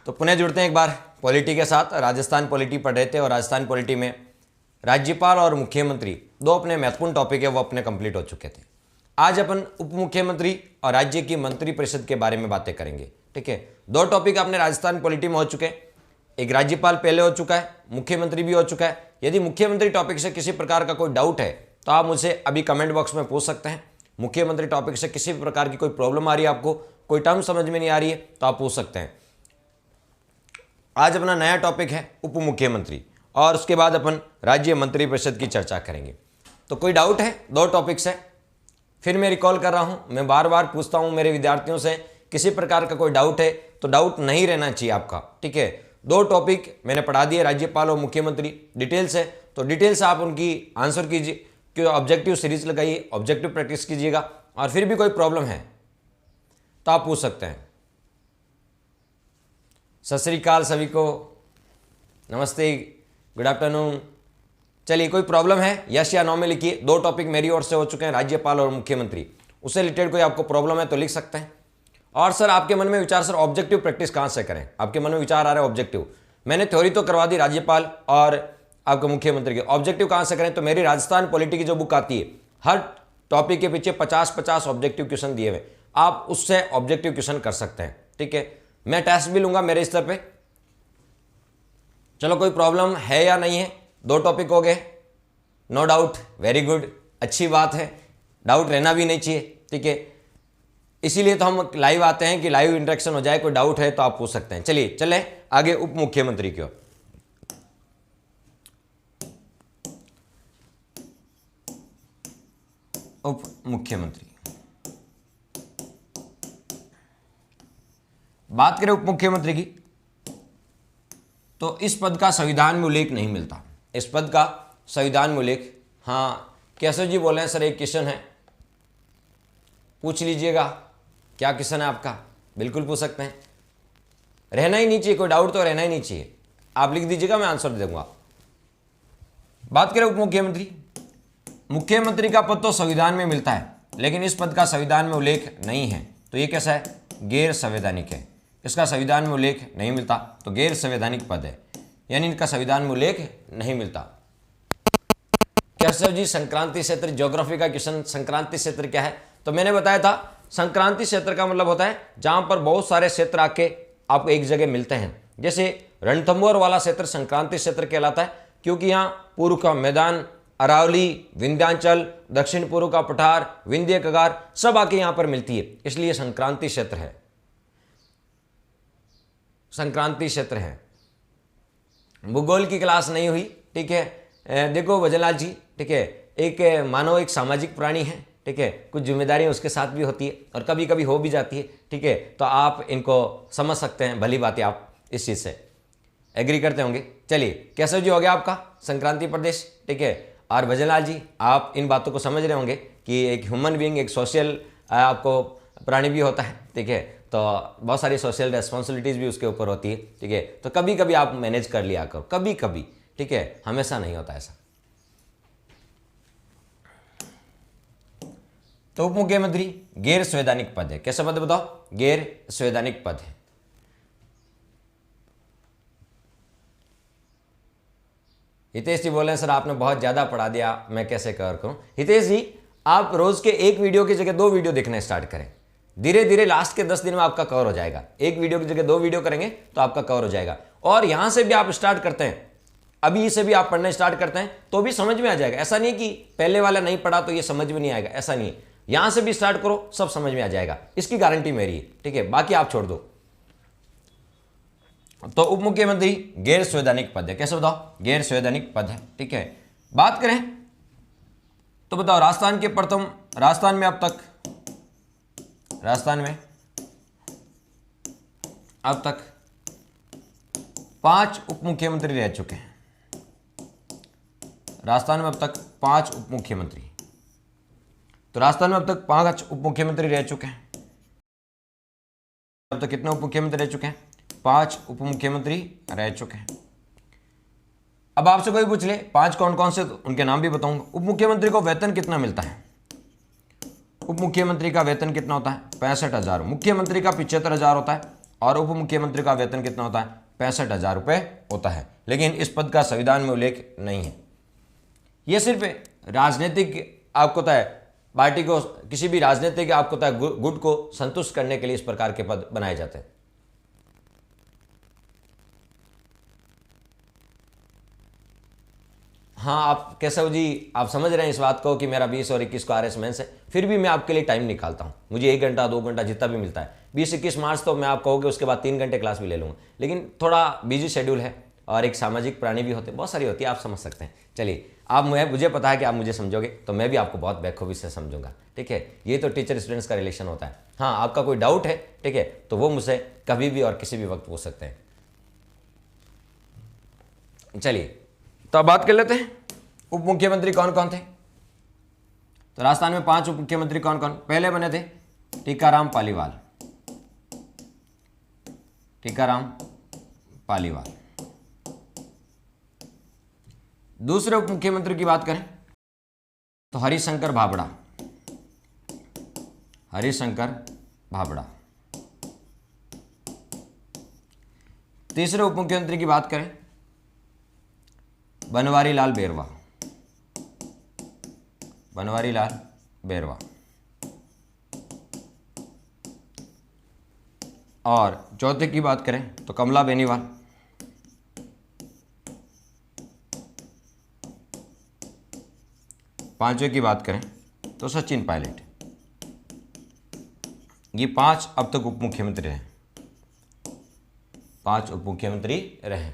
तो पुनः जुड़ते हैं एक बार पॉलिटी के साथ। राजस्थान पॉलिटी पढ़ रहे थे और राजस्थान पॉलिटी में राज्यपाल और मुख्यमंत्री दो अपने महत्वपूर्ण टॉपिक है वो अपने कंप्लीट हो चुके थे। आज अपन उप मुख्यमंत्री और राज्य की मंत्री परिषद के बारे में बातें करेंगे। ठीक है, दो टॉपिक अपने राजस्थान पॉलिटी में हो चुके हैं। एक राज्यपाल पहले हो चुका है, मुख्यमंत्री भी हो चुका है। यदि मुख्यमंत्री टॉपिक से किसी प्रकार का कोई डाउट है तो आप मुझसे अभी कमेंट बॉक्स में पूछ सकते हैं। मुख्यमंत्री टॉपिक से किसी भी प्रकार की कोई प्रॉब्लम आ रही है, आपको कोई टर्म समझ में नहीं आ रही है तो आप पूछ सकते हैं। आज अपना नया टॉपिक है उप मुख्यमंत्री और उसके बाद अपन राज्य मंत्री परिषद की चर्चा करेंगे। तो कोई डाउट है दो टॉपिक से? फिर मैं रिकॉल कर रहा हूं, मैं बार बार पूछता हूं मेरे विद्यार्थियों से, किसी प्रकार का कोई डाउट है तो डाउट नहीं रहना चाहिए आपका। ठीक है, दो टॉपिक मैंने पढ़ा दिए, राज्यपाल और मुख्यमंत्री डिटेल से, तो डिटेल से आप उनकी आंसर कीजिए कि ऑब्जेक्टिव सीरीज लगाइए, ऑब्जेक्टिव प्रैक्टिस कीजिएगा। और फिर भी कोई प्रॉब्लम है तो आप पूछ सकते हैं। सत श्री अकाल सभी को, नमस्ते, गुड आफ्टरनून। चलिए, कोई प्रॉब्लम है यस या नो में लिखिए। दो टॉपिक मेरी ओर से हो चुके हैं, राज्यपाल और मुख्यमंत्री। उससे रिलेटेड कोई आपको प्रॉब्लम है तो लिख सकते हैं। और सर आपके मन में विचार, सर ऑब्जेक्टिव प्रैक्टिस कहाँ से करें? आपके मन में विचार आ रहा है ऑब्जेक्टिव, मैंने थ्योरी तो करवा दी राज्यपाल और आपके मुख्यमंत्री की, ऑब्जेक्टिव कहाँ से करें? तो मेरी राजस्थान पॉलिटी की जो बुक आती है, हर टॉपिक के पीछे 50-50 ऑब्जेक्टिव क्वेश्चन दिए हुए, आप उससे ऑब्जेक्टिव क्वेश्चन कर सकते हैं। ठीक है, मैं टेस्ट भी लूंगा मेरे स्तर पे। चलो, कोई प्रॉब्लम है या नहीं है? दो टॉपिक हो गए, नो डाउट, वेरी गुड, अच्छी बात है, डाउट रहना भी नहीं चाहिए। ठीक है, इसीलिए तो हम लाइव आते हैं कि लाइव इंटरेक्शन हो जाए। कोई डाउट है तो आप पूछ सकते हैं। चलिए चले आगे उप मुख्यमंत्री की ओर। उप मुख्यमंत्री, बात करें उप मुख्यमंत्री की तो इस पद का संविधान में उल्लेख नहीं मिलता। इस पद का संविधान में उल्लेख, हाँ केशव जी बोल रहे हैं सर एक क्वेश्चन है, पूछ लीजिएगा। क्या क्वेश्चन है आपका? बिल्कुल पूछ सकते हैं, रहना ही नहीं चाहिए, कोई डाउट तो रहना ही नहीं चाहिए। आप लिख दीजिएगा, मैं आंसर दे दूंगा। बात करें उप मुख्यमंत्री, मुख्यमंत्री का पद तो संविधान में मिलता है लेकिन इस पद का संविधान में उल्लेख नहीं है, तो ये कैसा है? गैर संवैधानिक है। इसका संविधान में उल्लेख नहीं मिलता तो गैर संवैधानिक पद है, यानी इनका संविधान में उल्लेख नहीं मिलता। केशव जी संक्रांति क्षेत्र, ज्योग्राफी का क्वेश्चन, संक्रांति क्षेत्र क्या है? तो मैंने बताया था संक्रांति क्षेत्र का मतलब होता है जहां पर बहुत सारे क्षेत्र आके आपको एक जगह मिलते हैं। जैसे रणथंभौर वाला क्षेत्र संक्रांति क्षेत्र कहलाता है क्योंकि यहाँ पूर्व का मैदान, अरावली, विंध्याचल, दक्षिण पूर्व का पठार, विंध्य कगार सब आके यहाँ पर मिलती है, इसलिए संक्रांति क्षेत्र है, संक्रांति क्षेत्र है। भूगोल की क्लास नहीं हुई, ठीक है। देखो भजनलाल जी, ठीक है, एक मानव एक सामाजिक प्राणी है, ठीक है, कुछ जिम्मेदारियां उसके साथ भी होती है और कभी कभी हो भी जाती है। ठीक है, तो आप इनको समझ सकते हैं, भली बात है, आप इस चीज़ से एग्री करते होंगे। चलिए, केशव जी हो गया आपका संक्रांति प्रदेश, ठीक है। और भजनलाल जी, आप इन बातों को समझ रहे होंगे कि एक ह्यूमन बीइंग, एक सोशल आपको प्राणी भी होता है, ठीक है, तो बहुत सारी सोशल रेस्पॉन्सिबिलिटीज़ भी उसके ऊपर होती है। ठीक है, तो कभी कभी आप मैनेज कर लिया करो, कभी कभी, ठीक है, हमेशा नहीं होता ऐसा। तो उप मुख्यमंत्री गैर संवैधानिक पद है। कैसा पद बताओ? गैर संवैधानिक पद है। हितेश जी बोले सर आपने बहुत ज्यादा पढ़ा दिया, मैं कैसे कवर करूं? हितेश जी, आप रोज के एक वीडियो की जगह 2 वीडियो देखना स्टार्ट करें, धीरे धीरे लास्ट के 10 दिन में आपका कवर हो जाएगा। एक वीडियो की जगह 2 वीडियो करेंगे तो आपका कवर हो जाएगा। और यहां से भी आप स्टार्ट करते हैं, अभी से भी आप पढ़ना स्टार्ट करते हैं तो भी समझ में आ जाएगा। ऐसा नहीं कि पहले वाला नहीं पढ़ा तो ये समझ में नहीं आएगा, ऐसा नहीं है। यहां से भी स्टार्ट करो, सब समझ में आ जाएगा, इसकी गारंटी मेरी है, ठीक है, बाकी आप छोड़ दो। तो उप मुख्यमंत्री गैर संवैधानिक पद है। कैसे बताओ? गैर संवैधानिक पद है, ठीक है। बात करें तो बताओ, राजस्थान के प्रथम, राजस्थान में अब तक 5 उप मुख्यमंत्री रह चुके हैं। राजस्थान में अब तक 5 उप मुख्यमंत्री, तो राजस्थान में अब तक 5 उप मुख्यमंत्री रह चुके हैं। अब तक कितने उप मुख्यमंत्री रह चुके हैं? 5 उप मुख्यमंत्री रह चुके हैं। अब आपसे कोई पूछ ले 5 कौन कौन से, तो उनके नाम भी बताऊंगा। उप मुख्यमंत्री को वेतन कितना मिलता है? उप मुख्यमंत्री का वेतन कितना होता है? 65,000। मुख्यमंत्री का 75,000 होता है और उप मुख्यमंत्री का वेतन कितना होता है? 65,000 रुपये होता है। लेकिन इस पद का संविधान में उल्लेख नहीं है। ये सिर्फ राजनीतिक आपको होता है, पार्टी को, किसी भी राजनीतिक आपको होता है गुट को संतुष्ट करने के लिए इस प्रकार के पद बनाए जाते हैं। हाँ, आप केशव जी आप समझ रहे हैं इस बात को कि मेरा 20 और 21 को RS मेंस है, फिर भी मैं आपके लिए टाइम निकालता हूँ। मुझे 1 घंटा 2 घंटा जितना भी मिलता है। 20-21 मार्च तो मैं आप कहोगे उसके बाद 3 घंटे क्लास भी ले लूँगा, लेकिन थोड़ा बिजी शेड्यूल है और एक सामाजिक प्राणी भी होते हैं, बहुत सारी होती है, आप समझ सकते हैं। चलिए, आप मुझे पता है कि आप मुझे समझोगे तो मैं भी आपको बहुत बखूबी से समझूंगा। ठीक है, ये तो टीचर स्टूडेंट्स का रिलेशन होता है। हाँ, आपका कोई डाउट है, ठीक है, तो वो मुझसे कभी भी और किसी भी वक्त पूछ सकते हैं। चलिए, तो अब बात कर लेते हैं उप मुख्यमंत्री कौन कौन थे। तो राजस्थान में 5 उप मुख्यमंत्री कौन कौन पहले बने थे? टीकाराम पालीवाल। टीकाराम पालीवाल। दूसरे उप मुख्यमंत्री की बात करें तो हरिशंकर भाबड़ा। हरिशंकर भाबड़ा। तीसरे उप मुख्यमंत्री की बात करें बनवारी लाल बेरवा। बनवारी लाल बेरवा। और चौथे की बात करें तो कमला बेनीवाल। पांचवें की बात करें तो सचिन पायलट। ये 5 अब तक उप मुख्यमंत्री रहे। 5 उप मुख्यमंत्री रहे।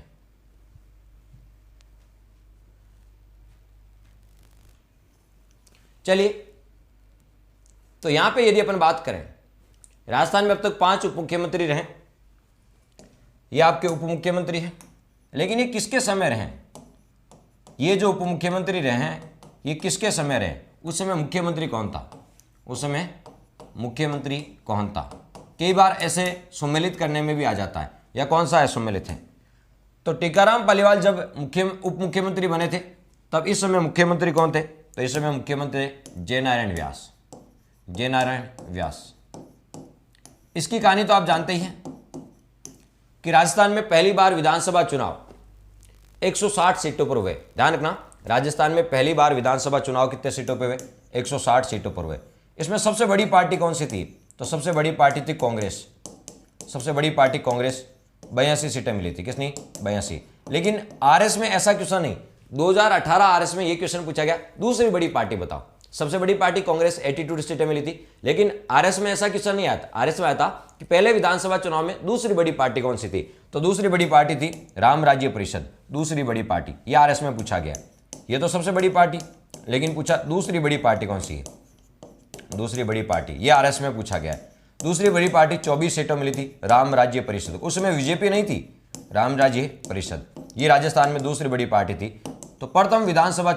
चलिए, तो यहां पे यदि अपन बात करें, राजस्थान में अब तक 5 उप मुख्यमंत्री रहे। ये आपके उप मुख्यमंत्री हैं, लेकिन ये किसके समय रहे? ये जो उप मुख्यमंत्री रहे हैं ये किसके समय रहे? उस समय मुख्यमंत्री कौन था? उस समय मुख्यमंत्री कौन था? कई बार ऐसे सम्मिलित करने में भी आ जाता है, या कौन सा है सम्मिलित है? तो टीकाराम पालीवाल जब उप मुख्यमंत्री बने थे तब इस समय मुख्यमंत्री कौन थे? तो इस समय मुख्यमंत्री जयनारायण व्यास। जयनारायण व्यास। इसकी कहानी तो आप जानते ही हैं कि राजस्थान में पहली बार विधानसभा चुनाव 160 सीटों पर हुए। ध्यान रखना, राजस्थान में पहली बार विधानसभा चुनाव कितने सीटों पर हुए? 160 सीटों पर हुए। इसमें सबसे बड़ी पार्टी कौन सी थी? तो सबसे बड़ी पार्टी थी कांग्रेस। सबसे बड़ी पार्टी कांग्रेस। 82 सीटें मिली थी। किसनी? 82। लेकिन RS में ऐसा क्वेश्चन नहीं। 2018 RS में यह क्वेश्चन पूछा गया, दूसरी बड़ी पार्टी बताओ। सबसे बड़ी पार्टी कांग्रेस 82 सीटें मिली थी, लेकिन RS में ऐसा क्वेश्चन नहीं आया था। RS में आया था कि पहले विधानसभा चुनाव में दूसरी बड़ी पार्टी कौन सी थी? तो दूसरी बड़ी पार्टी थी राम राज्य परिषद। दूसरी बड़ी पार्टी, यह RS में पूछा गया। ये तो सबसे बड़ी पार्टी, लेकिन पूछा दूसरी बड़ी पार्टी कौन सी है? दूसरी बड़ी पार्टी, ये RS में पूछा गया है। दूसरी बड़ी पार्टी 24 सीटों मिली थी राम राज्य परिषद। उसमें बीजेपी नहीं थी, राम राज्य परिषद। ये राजस्थान में दूसरी बड़ी पार्टी थी। तो प्रथम विधानसभा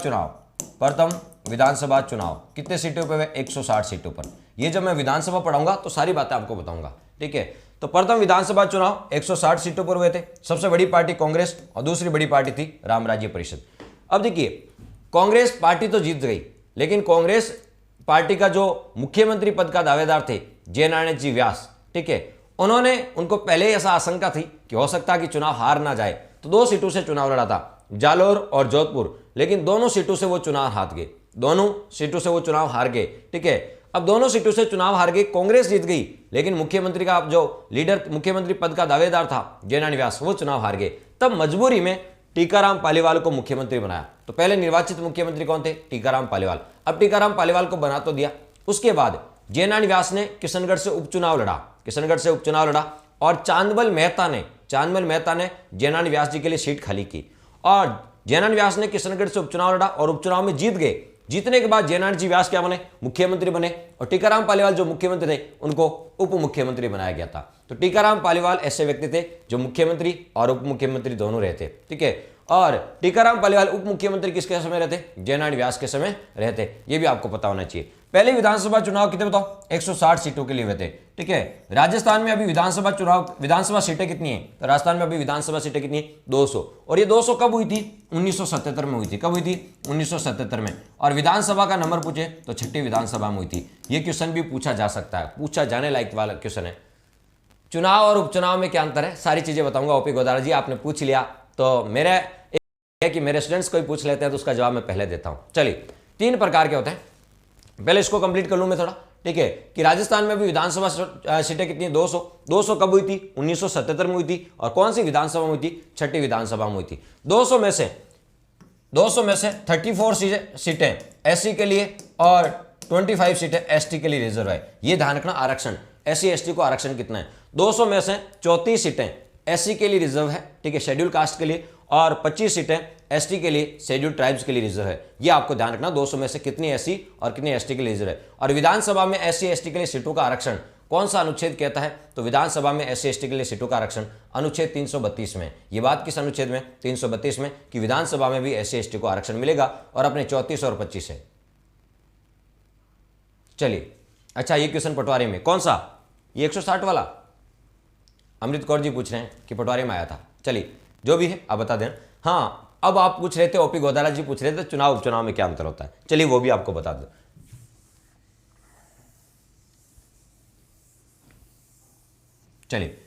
चुनाव कितने सीटों पर हुए? 160 सीटों पर। ये जब मैं विधानसभा पढ़ाऊंगा तो सारी बातें आपको बताऊंगा। ठीक है, तो प्रथम विधानसभा चुनाव 160 सीटों पर हुए थे। सबसे बड़ी पार्टी कांग्रेस और दूसरी बड़ी पार्टी थी राम राज्य परिषद। अब देखिए, कांग्रेस पार्टी तो जीत गई, लेकिन कांग्रेस पार्टी का जो मुख्यमंत्री पद का दावेदार थे जयनारायण जी व्यास, ठीक है, उनको पहले ऐसा आशंका थी कि हो सकता है कि चुनाव हार ना जाए, तो 2 सीटों से चुनाव लड़ा था, जालोर और जोधपुर, लेकिन दोनों सीटों से वो चुनाव हार गए। दोनों सीटों से वो चुनाव हार गए। ठीक है, अब दोनों सीटों से चुनाव हार गए, कांग्रेस जीत गई, लेकिन मुख्यमंत्री का जो लीडर, मुख्यमंत्री पद का दावेदार था जयनारायण व्यास, वो चुनाव हार गए। तब मजबूरी में टीकाराम पालीवाल को मुख्यमंत्री बनाया। तो पहले निर्वाचित मुख्यमंत्री कौन थे? टीकाराम पालीवाल। अब टीकाराम पालीवाल को बना तो दिया, उसके बाद जयनारायण व्यास ने किशनगढ़ से उपचुनाव लड़ा और चांदमल मेहता ने जयनारायण व्यास जी के लिए सीट खाली की, और जयनारायण व्यास ने किशनगढ़ से उपचुनाव लड़ा और उपचुनाव में जीत गए। जीतने के बाद जयनारायण जी व्यास क्या बने? मुख्यमंत्री बने, और टीकाराम पालीवाल जो मुख्यमंत्री थे उनको उप मुख्यमंत्री बनाया गया था। तो टीकाराम पालीवाल ऐसे व्यक्ति थे जो मुख्यमंत्री और उप मुख्यमंत्री दोनों रहते। ठीक है, और टीकाराम पालीवाल उप मुख्यमंत्री किसके समय रहते? जयनारायण व्यास के समय रहते। ये भी आपको पता होना चाहिए। पहले विधानसभा चुनाव कितने बताओ? 160 सीटों के लिए हुए थे। ठीक है, राजस्थान में अभी विधानसभा सीटें कितनी है? तो राजस्थान में अभी विधानसभा सीटें कितनी है? 200। और ये 200 कब हुई थी? 1977 में हुई थी। कब हुई थी? 1977 में। और विधानसभा का नंबर पूछे तो 6ठी विधानसभा में हुई थी। ये क्वेश्चन भी पूछा जा सकता है, पूछा जाने लायक वाला क्वेश्चन है। चुनाव और उपचुनाव में क्या अंतर है, सारी चीजें बताऊंगा। ओपी गोदारा जी आपने पूछ लिया, तो मेरा है कि मेरे स्टूडेंट्स कोई पूछ लेते हैं तो उसका जवाब मैं पहले देता हूं। चलिए, 3 प्रकार के होते हैं, पहले इसको कंप्लीट कर लूं मैं थोड़ा, ठीक है। कि राजस्थान में भी विधानसभा सीटें कितनी, 200 कब हुई थी, 1977 में हुई थी। और कौन सी विधानसभा में हुई थी, छठी विधानसभा में हुई थी। 200 में से 34 सीटें एससी के लिए और 25 सीटें एसटी के लिए रिजर्व है। ये ध्यान रखना, आरक्षण एससी एसटी को आरक्षण कितना है। 200 में से 34 सीटें एससी के लिए रिजर्व है, ठीक है, शेड्यूल कास्ट के लिए, और 25 सीटें एसटी के लिए, शेड्यूल ट्राइब्स के लिए रिजर्व है। ये आपको ध्यान रखना, 200 में से कितनी एससी और कितनी एसटी के लिए रिजर्व है। और विधानसभा में एससी एसटी के लिए सीटों का आरक्षण कौन सा अनुच्छेद कहता है, तो विधानसभा में एससी एसटी के लिए सीटों का आरक्षण अनुच्छेद 332 में। ये बात किस अनुच्छेद में, 332 में, कि विधानसभा में भी एससी एसटी को आरक्षण मिलेगा और अपने 34 और 25 है। चलिए, अच्छा ये क्वेश्चन पटवारी में कौन सा, ये 160 वाला अमृत कौर जी पूछ रहे हैं कि पटवारी में आया था। चलिए, जो भी है आप बता दें। हाँ, अब आप पूछ रहे थे, ओपी गोदारा जी पूछ रहे थे चुनाव उपचुनाव में क्या अंतर होता है। चलिए वो भी आपको बता दो। चलिए,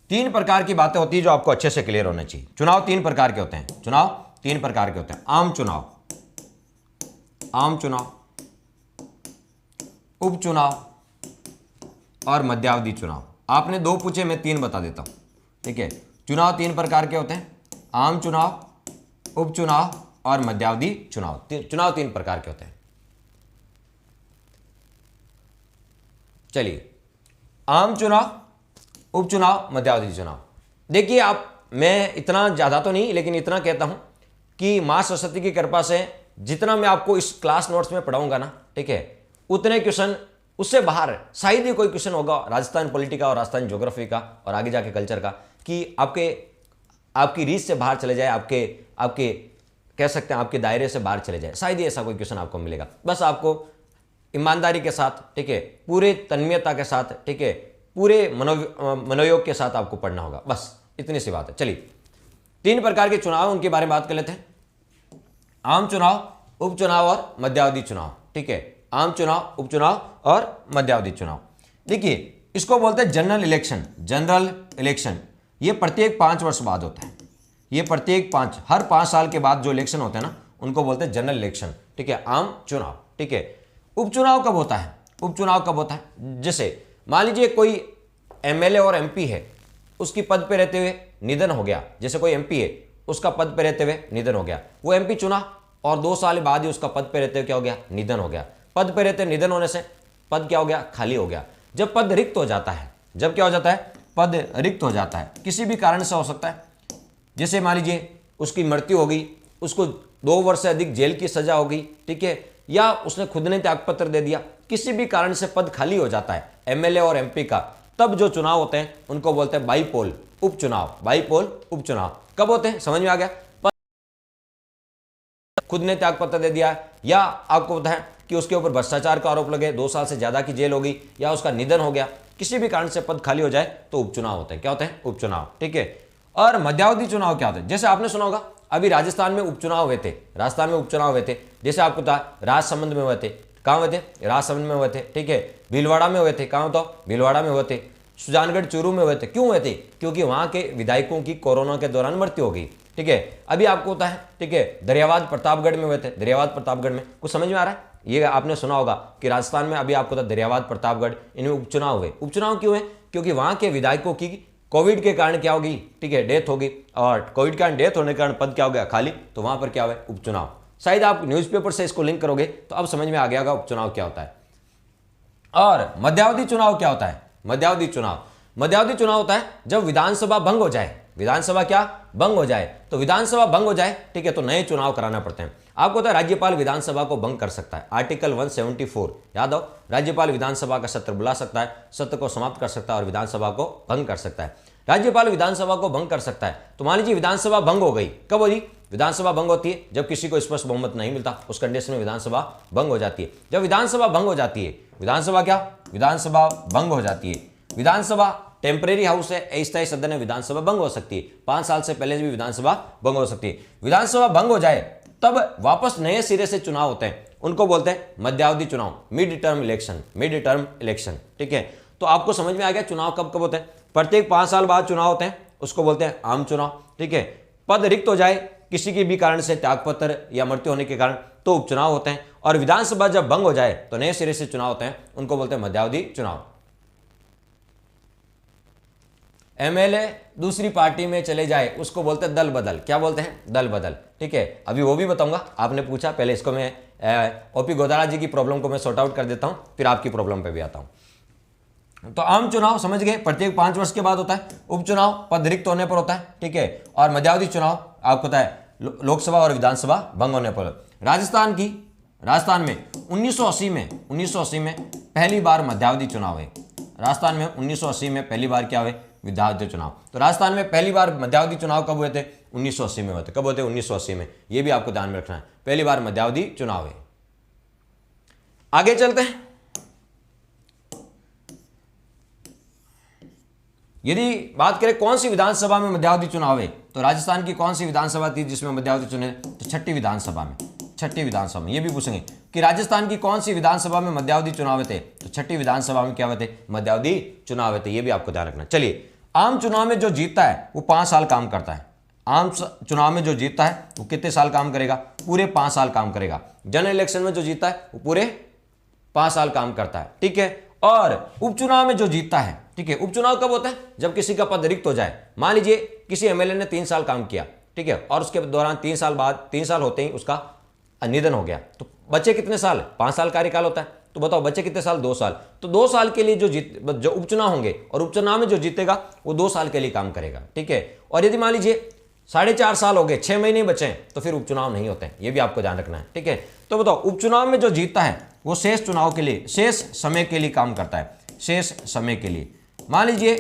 3 प्रकार की बातें होती है जो आपको अच्छे से क्लियर होना चाहिए। चुनाव 3 प्रकार के होते हैं, चुनाव 3 प्रकार के होते हैं। आम चुनाव, उपचुनाव और मध्यावधि चुनाव। आपने 2 पूछे, मैं 3 बता देता हूं, ठीक है। चुनाव 3 प्रकार के होते हैं, आम चुनाव, उपचुनाव और मध्यावधि चुनाव। चुनाव 3 प्रकार के होते हैं। चलिए, आम चुनाव, उपचुनाव, मध्यावधि चुनाव। देखिए आप, मैं इतना ज़्यादा तो नहीं, लेकिन इतना कहता हूं कि मां सरस्वती की कृपा से जितना मैं आपको इस क्लास नोट्स में पढ़ाऊंगा ना, ठीक है, उतने क्वेश्चन उससे बाहर शायद ही कोई क्वेश्चन होगा राजस्थान पॉलिटी का और राजस्थान ज्योग्राफी का और आगे जाके कल्चर का, कि आपकी रीच से बाहर चले जाए, आपके कह सकते हैं आपके दायरे से बाहर चले जाए। शायद ही ऐसा कोई क्वेश्चन आपको मिलेगा। बस आपको ईमानदारी के साथ, ठीक है, पूरे तन्मयता के साथ, ठीक है, पूरे मनोयोग के साथ आपको पढ़ना होगा। बस इतनी सी बात है। चलिए, 3 प्रकार के चुनाव, उनके बारे में बात कर लेते हैं। आम चुनाव, उपचुनाव और मध्यावधि चुनाव, ठीक है। आम चुनाव, उपचुनाव और मध्यावधि चुनाव। देखिए, इसको बोलते हैं जनरल इलेक्शन। जनरल इलेक्शन ये प्रत्येक 5 वर्ष बाद होता है। ये प्रत्येक हर 5 साल के बाद जो इलेक्शन होते हैं ना, उनको बोलते हैं जनरल इलेक्शन, ठीक है, आम चुनाव, ठीक है। उपचुनाव कब होता है, उपचुनाव कब होता है, जैसे मान लीजिए कोई एमएलए और एमपी है, उसकी पद पे रहते हुए निधन हो गया। जैसे कोई एमपी है, उसका पद पे रहते हुए निधन हो गया, वो एमपी चुना और 2 साल बाद ही उसका पद पे रहते हुए क्या हो गया, निधन हो गया। पद पे रहते निधन होने से पद क्या हो गया, खाली हो गया। जब पद रिक्त हो जाता है, जब क्या हो जाता है, पद रिक्त हो जाता है, किसी भी कारण से हो सकता है। जैसे मान लीजिए उसकी मृत्यु हो गई, उसको 2 वर्ष से अधिक जेल की सजा हो गई, ठीक है, या उसने खुद ने त्यागपत्र दे दिया, किसी भी कारण से पद खाली हो जाता है एमएलए और एमपी का, तब जो चुनाव होते हैं उनको बोलते हैं बाईपोल उपचुनाव। बाईपोल उपचुनाव कब होते हैं, समझ में आ गया। खुद ने त्यागपत्र दे दिया, या आपको पता है कि उसके ऊपर भ्रष्टाचार का आरोप लगे, 2 साल से ज्यादा की जेल हो गई, या उसका निधन हो गया, किसी भी कारण से पद खाली हो जाए तो उपचुनाव होते हैं। क्या होते हैं, उपचुनाव, ठीक है। और मध्यावधि चुनाव क्या होते हैं, जैसे आपने सुना होगा अभी राजस्थान में उपचुनाव हुए थे, राजस्थान में उपचुनाव हुए थे। जैसे आपको पता राजसमंद में हुए थे, कहाँ हुए थे, राजसमंद में हुए थे, ठीक है। भीलवाड़ा में हुए थे, कहाँ होता, भीलवाड़ा में हुए थे। सुजानगढ़ चूरू में हुए थे। क्यों हुए थे, क्योंकि वहां के विधायकों की कोरोना के दौरान मृत्यु हो गई, ठीक है। अभी आपको होता है, ठीक है, दरियावाद प्रतापगढ़ में हुए थे। दरियावाद प्रतापगढ़ में कुछ समझ में आ रहा है, ये आपने सुना होगा कि राजस्थान में अभी आपको दरियावाद प्रतापगढ़, इनमें उपचुनाव हुए। उपचुनाव क्यों है, क्योंकि वहां के विधायकों की कोविड के कारण क्या होगी, ठीक है, डेथ होगी, और कोविड के कारण डेथ होने के कारण पद क्या हो गया, खाली, तो वहां पर क्या हुआ, उपचुनाव। शायद आप न्यूज़पेपर से इसको लिंक करोगे तो अब समझ में आ गया होगा उपचुनाव क्या होता है। और मध्यावधि चुनाव क्या होता है, मध्यावधि चुनाव होता है जब विधानसभा भंग हो जाए। विधानसभा क्या भंग हो जाए, तो विधानसभा भंग हो जाए, ठीक है, तो नए चुनाव कराना पड़ते हैं। आपको पता है राज्यपाल विधानसभा को भंग कर सकता है, आर्टिकल 174 याद हो। राज्यपाल विधानसभा का सत्र बुला सकता है, सत्र को समाप्त कर सकता है और विधानसभा को भंग कर सकता है। राज्यपाल विधानसभा को भंग कर सकता है। तो मान लीजिए विधानसभा भंग हो गई, कब होगी, विधानसभा भंग होती है जब किसी को स्पष्ट बहुमत नहीं मिलता, उस कंडीशन में विधानसभा भंग हो जाती है। जब विधानसभा भंग हो जाती है, विधानसभा क्या, विधानसभा भंग हो जाती है। विधानसभा टेम्परेरी हाउस है, अस्थायी सदन है, विधानसभा भंग हो सकती है। 5 साल से पहले भी विधानसभा भंग हो सकती है। विधानसभा भंग हो जाए तब वापस नए सिरे से चुनाव होते हैं, उनको बोलते हैं मध्यावधि चुनाव, मिड टर्म इलेक्शन, ठीक है। तो आपको समझ में आ गया चुनाव कब कब होते हैं। प्रत्येक 5 साल बाद चुनाव होते हैं, उसको बोलते हैं आम चुनाव। ठीक है, पद रिक्त हो जाए किसी के भी कारण से, त्यागपत्र या मृत्यु होने के कारण, तो उपचुनाव होते हैं। और विधानसभा जब भंग हो जाए तो नए सिरे से चुनाव होते हैं, उनको बोलते हैं मध्यावधि चुनाव। एमएलए दूसरी पार्टी में चले जाए उसको बोलते हैं दल बदल। क्या बोलते हैं? दल बदल। ठीक है, अभी वो भी बताऊंगा, आपने पूछा, पहले इसको मैं ओपी गोदारा जी की प्रॉब्लम को मैं सॉर्ट आउट कर देता हूं, फिर आपकी प्रॉब्लम पे भी आता हूं। तो आम चुनाव समझ गए, प्रत्येक 5 वर्ष के बाद होता है। उपचुनाव पद रिक्त होने पर होता है। ठीक है, और मध्यावधि चुनाव आपको पता है लोकसभा और विधानसभा भंग होने पर। राजस्थान में 1980 में पहली बार मध्यावधि चुनाव है। राजस्थान में 1980 में पहली बार क्या हुए? मध्यावधि चुनाव। तो राजस्थान में पहली बार मध्यावधि चुनाव कब हुए थे? 1980 में हुए थे। कब हुए थे? 1980 में। यह भी आपको ध्यान में रखना है, पहली बार मध्यावधि चुनाव है। आगे चलते हैं। यदि बात करें कौन सी विधानसभा में मध्यावधि चुनाव है, तो राजस्थान की कौन सी विधानसभा थी जिसमें मध्यावधि चुने? तो छठी विधानसभा में। छठी विधानसभा में। ये भी पूछेंगे कि राजस्थान की कौन सी विधानसभा में मध्यावधि चुनाव थे, तो छठी विधानसभा में क्या हुए थे? मध्यावधि चुनाव थे। ये भी आपको ध्यान रखना। चलिए, आम चुनाव में जो जीतता है वो 5 साल काम करता है। आम चुनाव में जो जीतता है वो कितने साल काम करेगा? पूरे 5 साल काम करेगा। जनरल इलेक्शन में जो जीतता है वो पूरे 5 साल काम करता है। ठीक है, और उपचुनाव में जो जीतता है, ठीक है, उपचुनाव कब होता है? जब किसी का पद रिक्त हो जाए। मान लीजिए किसी एमएलए ने 3 साल काम किया, ठीक है, और उसके दौरान 3 साल बाद, 3 साल होते ही उसका निधन हो गया, तो बचे कितने साल? 5 साल कार्यकाल होता है। तो बताओ बचे कितने साल? 2 साल। तो 2 साल के लिए जो उपचुनाव होंगे, और उपचुनाव में जो जीतेगा वो 2 साल के लिए काम करेगा। ठीक है, और यदि मान लीजिए 4.5 साल हो गए, 6 महीने बचे हैं, तो फिर उपचुनाव नहीं होते हैं। ये भी आपको ध्यान रखना है। ठीक है, तो बताओ उपचुनाव में जो जीतता है वो शेष चुनाव के लिए, शेष समय के लिए काम करता है। शेष समय के लिए मान लीजिए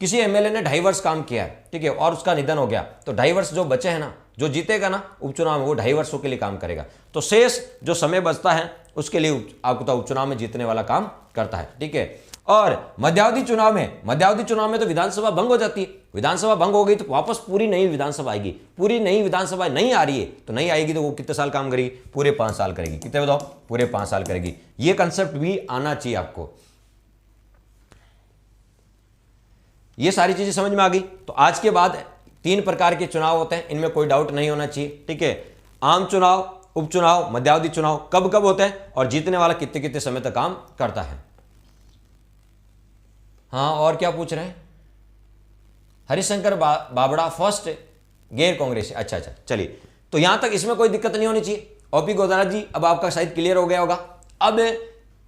किसी एमएलए ने 2.5 वर्ष काम किया है, ठीक है, और उसका निधन हो गया, तो 2.5 वर्ष जो बचे हैं ना, जो जीतेगा ना उपचुनाव में, वो 2.5 वर्षों के लिए काम करेगा। तो शेष जो समय बचता है उसके लिए आपको तो उपचुनाव में जीतने वाला काम करता है। ठीक है, और मध्यावधि चुनाव में तो विधानसभा भंग हो जाती है। विधानसभा भंग हो गई तो वापस पूरी नई विधानसभा आएगी। पूरी नई विधानसभा नहीं आ रही है तो नहीं आएगी, तो वो कितने साल काम करेगी? पूरे 5 साल करेगी। कितने बताओ? पूरे 5 साल करेगी। ये कंसेप्ट भी आना चाहिए आपको। ये सारी चीजें समझ में आ गई। तो आज के बाद 3 प्रकार के चुनाव होते हैं, इनमें कोई डाउट नहीं होना चाहिए। ठीक है, आम चुनाव, उपचुनाव, मध्यावधि चुनाव कब कब होते हैं, और जीतने वाला कितने कितने समय तक काम करता है। हाँ, और क्या पूछ रहे हैं? हरिशंकर बाबड़ा फर्स्ट गैर कांग्रेसी। अच्छा, चलिए, तो यहां तक इसमें कोई दिक्कत नहीं होनी चाहिए। ओपी गोदारा जी, अब आपका शायद क्लियर हो गया होगा। अब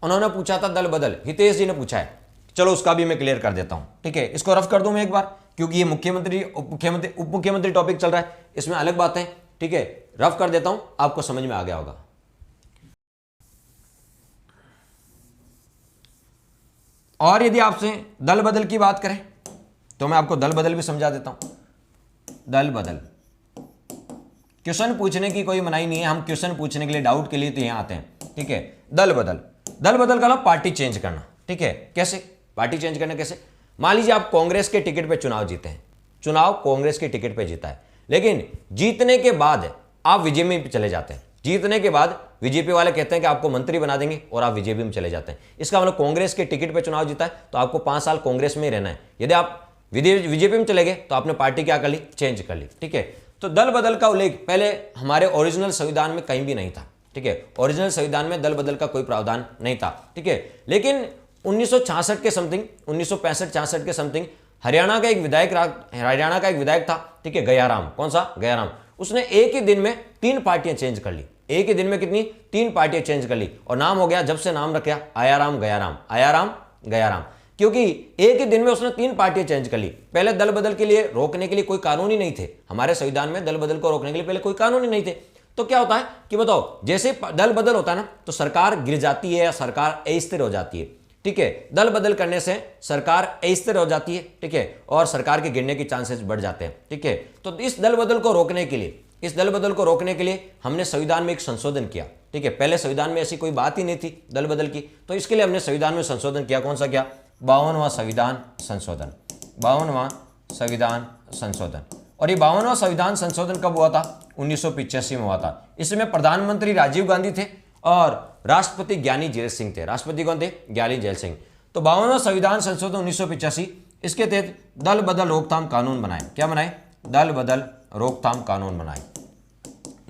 उन्होंने पूछा था दल बदल, हितेश जी ने पूछा है, चलो उसका भी मैं क्लियर कर देता हूं। ठीक है, इसको रफ कर दूं मैं एक बार, क्योंकि ये मुख्यमंत्री, उप मुख्यमंत्री टॉपिक चल रहा है, इसमें अलग बातें। ठीक है, रफ कर देता हूं, आपको समझ में आ गया होगा। और यदि आपसे दल बदल की बात करें तो मैं आपको दल बदल भी समझा देता हूं। दल बदल क्वेश्चन पूछने की कोई मनाही नहीं है, हम क्वेश्चन पूछने के लिए, डाउट के लिए तो यहां आते हैं। ठीक है, दल बदल का मतलब पार्टी चेंज करना। ठीक है, कैसे पार्टी चेंज करना? कैसे? मान लीजिए आप कांग्रेस के टिकट पे चुनाव जीते हैं, चुनाव कांग्रेस के टिकट पे जीता है, लेकिन जीतने के बाद आप बीजेपी में चले जाते हैं। जीतने के बाद बीजेपी वाले कहते हैं कि आपको मंत्री बना देंगे, और आप बीजेपी में चले जाते हैं। इसका मतलब कांग्रेस के टिकट पे चुनाव जीता है तो आपको 5 साल कांग्रेस में ही रहना है। यदि आप बीजेपी में चले गए तो आपने पार्टी क्या कर ली? चेंज कर ली। ठीक है, तो दल बदल का उल्लेख पहले हमारे ओरिजिनल संविधान में कहीं भी नहीं था। ठीक है, ओरिजिनल संविधान में दल बदल का कोई प्रावधान नहीं था। ठीक है, लेकिन 1966 के समथिंग, 1965-66 के समथिंग हरियाणा का एक विधायक था। ठीक है, गयाराम। कौन सा? गयाराम। उसने एक ही दिन में 3 पार्टियां चेंज कर ली। एक ही दिन में कितनी? 3 पार्टियां चेंज कर ली, और नाम हो गया, जब से नाम रखा आयाराम गयाराम। आयाराम गयाराम, क्योंकि एक ही दिन में उसने 3 पार्टियां चेंज कर ली। पहले दल बदल के लिए रोकने के लिए कोई कानून ही नहीं थे हमारे संविधान में। दल बदल को रोकने के लिए पहले कोई कानून ही नहीं थे। तो क्या होता है कि बताओ, जैसे दल बदल होता है ना, तो सरकार गिर जाती है या सरकार अस्थिर हो जाती है। ठीक है, दल बदल करने से सरकार अस्थिर हो जाती है। ठीक है, और सरकार के गिरने के चांसेस बढ़ जाते हैं। ठीक है, तो इस दल बदल को रोकने के लिए हमने संविधान में एक संशोधन किया। ठीक है, पहले संविधान में ऐसी कोई बात ही नहीं थी दल बदल की, तो इसके लिए हमने संविधान में संशोधन किया। कौन सा किया? 52वां संविधान संशोधन। 52वां संविधान संशोधन। और ये 52वां संविधान संशोधन कब हुआ था? 1985 में हुआ था। इसमें प्रधानमंत्री राजीव गांधी थे और राष्ट्रपति ज्ञानी जैल सिंह थे। राष्ट्रपति कौन थे? ज्ञानी जैल सिंह। तो 52वां संविधान संशोधन 1985, इसके तहत दल बदल रोकथाम कानून बनाए। क्या बनाए? दल बदल रोकथाम कानून बनाए।